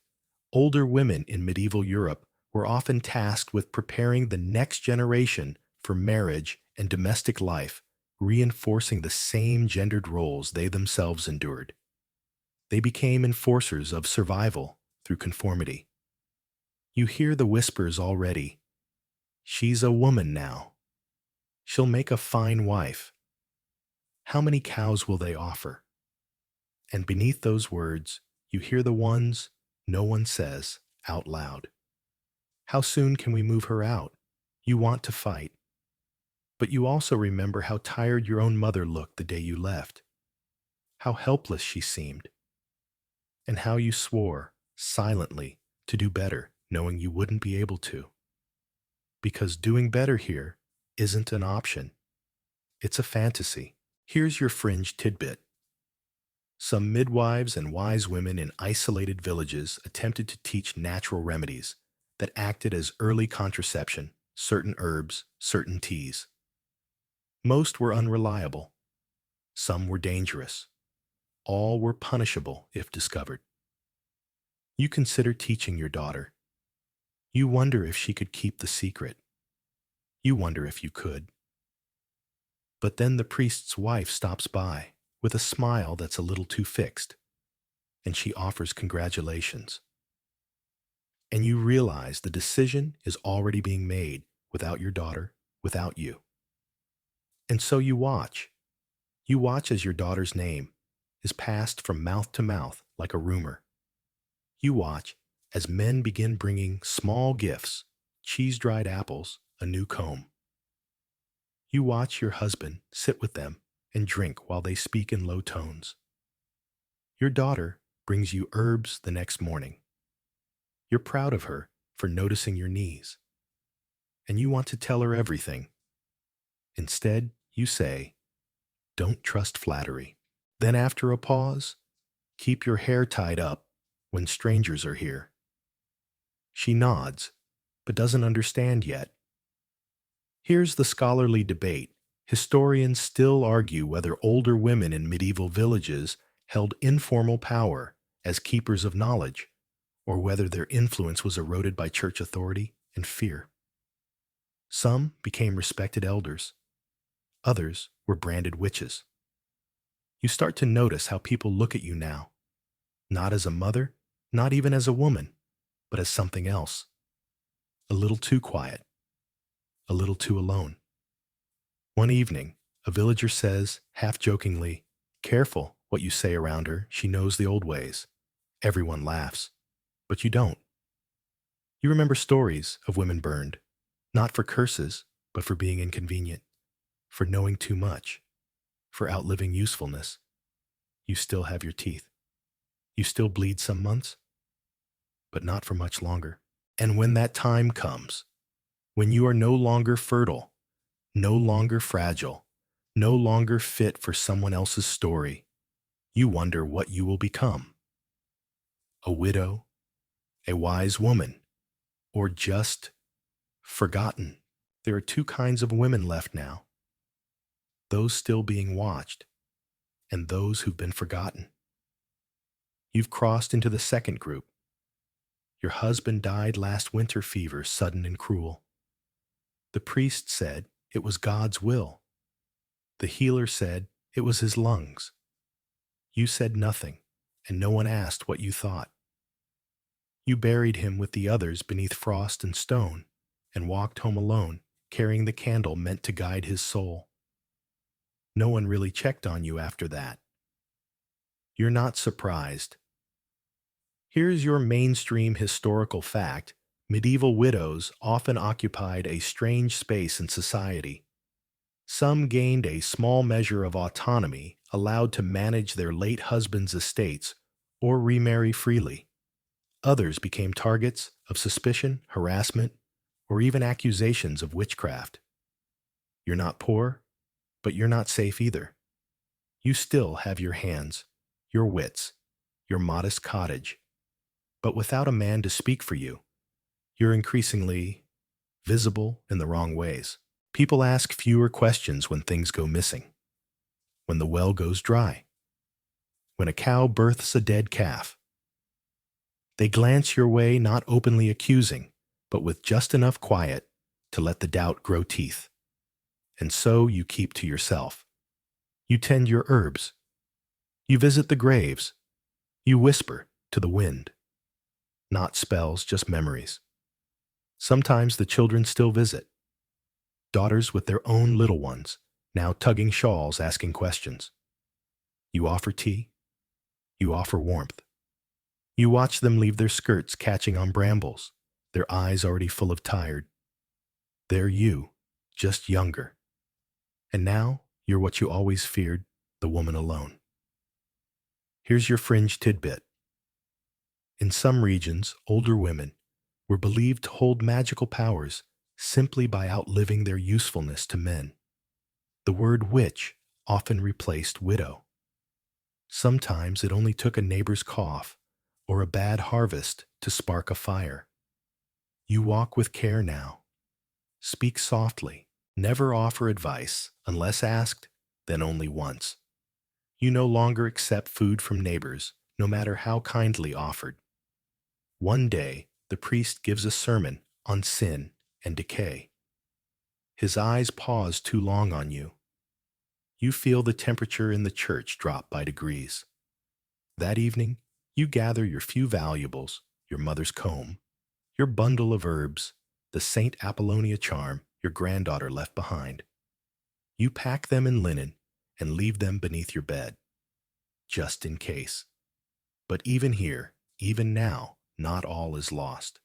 Older women in medieval Europe were often tasked with preparing the next generation for marriage and domestic life, reinforcing the same gendered roles they themselves endured. They became enforcers of survival through conformity. You hear the whispers already. She's a woman now. She'll make a fine wife. How many cows will they offer? And beneath those words, you hear the ones no one says out loud. How soon can we move her out? You want to fight. But you also remember how tired your own mother looked the day you left, how helpless she seemed, and how you swore, silently, to do better, knowing you wouldn't be able to. Because doing better here isn't an option. It's a fantasy. Here's your fringe tidbit. Some midwives and wise women in isolated villages attempted to teach natural remedies that acted as early contraception, certain herbs, certain teas. Most were unreliable. Some were dangerous. All were punishable if discovered. You consider teaching your daughter. You wonder if she could keep the secret. You wonder if you could. But then the priest's wife stops by with a smile that's a little too fixed, and she offers congratulations. And you realize the decision is already being made without your daughter, without you. And so you watch. You watch as your daughter's name is passed from mouth to mouth like a rumor. You watch as men begin bringing small gifts, cheese-dried apples, a new comb. You watch your husband sit with them and drink while they speak in low tones. Your daughter brings you herbs the next morning. You're proud of her for noticing your knees, and you want to tell her everything. Instead, you say, "Don't trust flattery." Then after a pause, "Keep your hair tied up when strangers are here." She nods, but doesn't understand yet. Here's the scholarly debate. Historians still argue whether older women in medieval villages held informal power as keepers of knowledge, or whether their influence was eroded by church authority and fear. Some became respected elders. Others were branded witches. You start to notice how people look at you now, not as a mother, not even as a woman, but as something else. A little too quiet, a little too alone. One evening, a villager says, half jokingly, "Careful what you say around her, she knows the old ways." Everyone laughs, but you don't. You remember stories of women burned, not for curses, but for being inconvenient, for knowing too much, for outliving usefulness. You still have your teeth. You still bleed some months, but not for much longer. And when that time comes, when you are no longer fertile, no longer fragile, no longer fit for someone else's story, you wonder what you will become. A widow, a wise woman, or just forgotten. There are two kinds of women left now: those still being watched, and those who've been forgotten. You've crossed into the second group. Your husband died last winter fever, sudden and cruel. The priest said it was God's will. The healer said it was his lungs. You said nothing, and no one asked what you thought. You buried him with the others beneath frost and stone, and walked home alone, carrying the candle meant to guide his soul. No one really checked on you after that. You're not surprised. Here's your mainstream historical fact: medieval widows often occupied a strange space in society. Some gained a small measure of autonomy, allowed to manage their late husband's estates or remarry freely. Others became targets of suspicion, harassment, or even accusations of witchcraft. You're not poor, but you're not safe either. You still have your hands, your wits, your modest cottage, but without a man to speak for you. You're increasingly visible in the wrong ways. People ask fewer questions when things go missing, when the well goes dry, when a cow births a dead calf. They glance your way, not openly accusing, but with just enough quiet to let the doubt grow teeth. And so you keep to yourself. You tend your herbs. You visit the graves. You whisper to the wind. Not spells, just memories. Sometimes the children still visit. Daughters with their own little ones, now tugging shawls, asking questions. You offer tea. You offer warmth. You watch them leave their skirts catching on brambles, their eyes already full of tired. They're you, just younger. And now you're what you always feared, the woman alone. Here's your fringe tidbit. In some regions, older women were believed to hold magical powers simply by outliving their usefulness to men. The word witch often replaced widow. Sometimes it only took a neighbor's cough or a bad harvest to spark a fire. You walk with care now. Speak softly. Never offer advice unless asked, then only once. You no longer accept food from neighbors, no matter how kindly offered. One day, the priest gives a sermon on sin and decay. His eyes pause too long on you. You feel the temperature in the church drop by degrees. That evening, you gather your few valuables, your mother's comb, your bundle of herbs, the Saint Apollonia charm your granddaughter left behind. You pack them in linen and leave them beneath your bed, just in case. But even here, even now, not all is lost.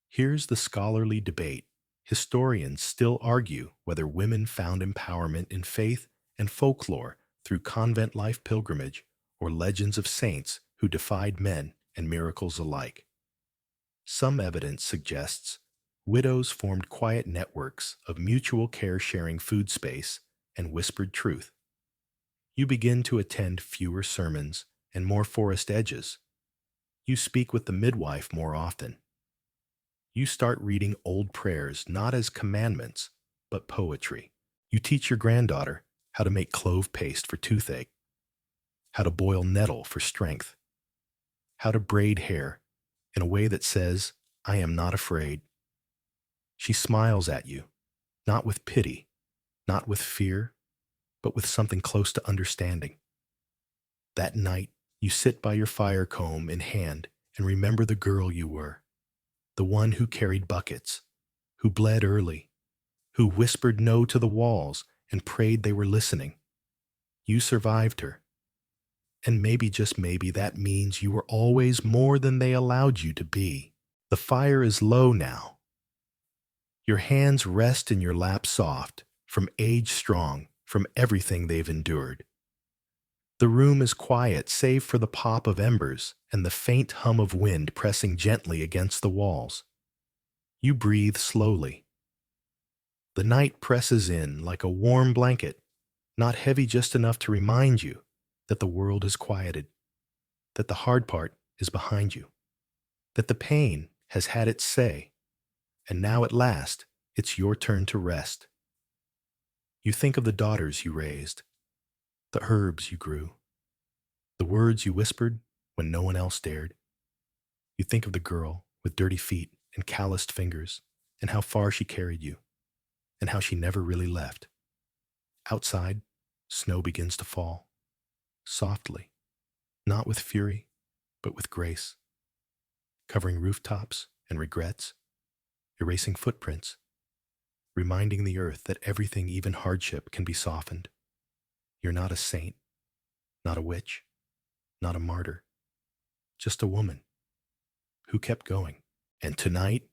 Here's the scholarly debate. Historians still argue whether women found empowerment in faith and folklore through convent life pilgrimage or legends of saints who defied men and miracles alike. Some evidence suggests widows formed quiet networks of mutual care, sharing food space and whispered truth. You begin to attend fewer sermons and more forest edges. You speak with the midwife more often. You start reading old prayers not as commandments, but poetry. You teach your granddaughter how to make clove paste for toothache, how to boil nettle for strength. how to braid hair in a way that says, I am not afraid. She smiles at you, not with pity, not with fear, but with something close to understanding. That night, you sit by your fire comb in hand and remember the girl you were, the one who carried buckets, who bled early, who whispered no to the walls and prayed they were listening. You survived her. And maybe, just maybe, that means you were always more than they allowed you to be. The fire is low now. Your hands rest in your lap soft, from age strong, from everything they've endured. The room is quiet save for the pop of embers and the faint hum of wind pressing gently against the walls. You breathe slowly. The night presses in like a warm blanket, not heavy just enough to remind you that the world is quieted, that the hard part is behind you, that the pain has had its say, and now at last it's your turn to rest. You think of the daughters you raised, the herbs you grew, the words you whispered when no one else dared. You think of the girl with dirty feet and calloused fingers, and how far she carried you, and how she never really left. Outside, snow begins to fall, softly, not with fury, but with grace, covering rooftops and regrets, erasing footprints, reminding the earth that everything, even hardship, can be softened. You're not a saint, not a witch, not a martyr, just a woman who kept going. And tonight,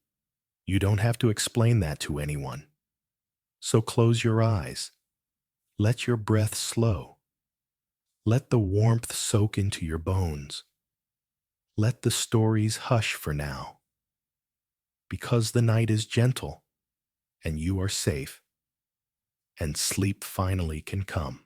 you don't have to explain that to anyone. So close your eyes. Let your breath slow. Let the warmth soak into your bones. Let the stories hush for now. Because the night is gentle, and you are safe, and sleep finally can come.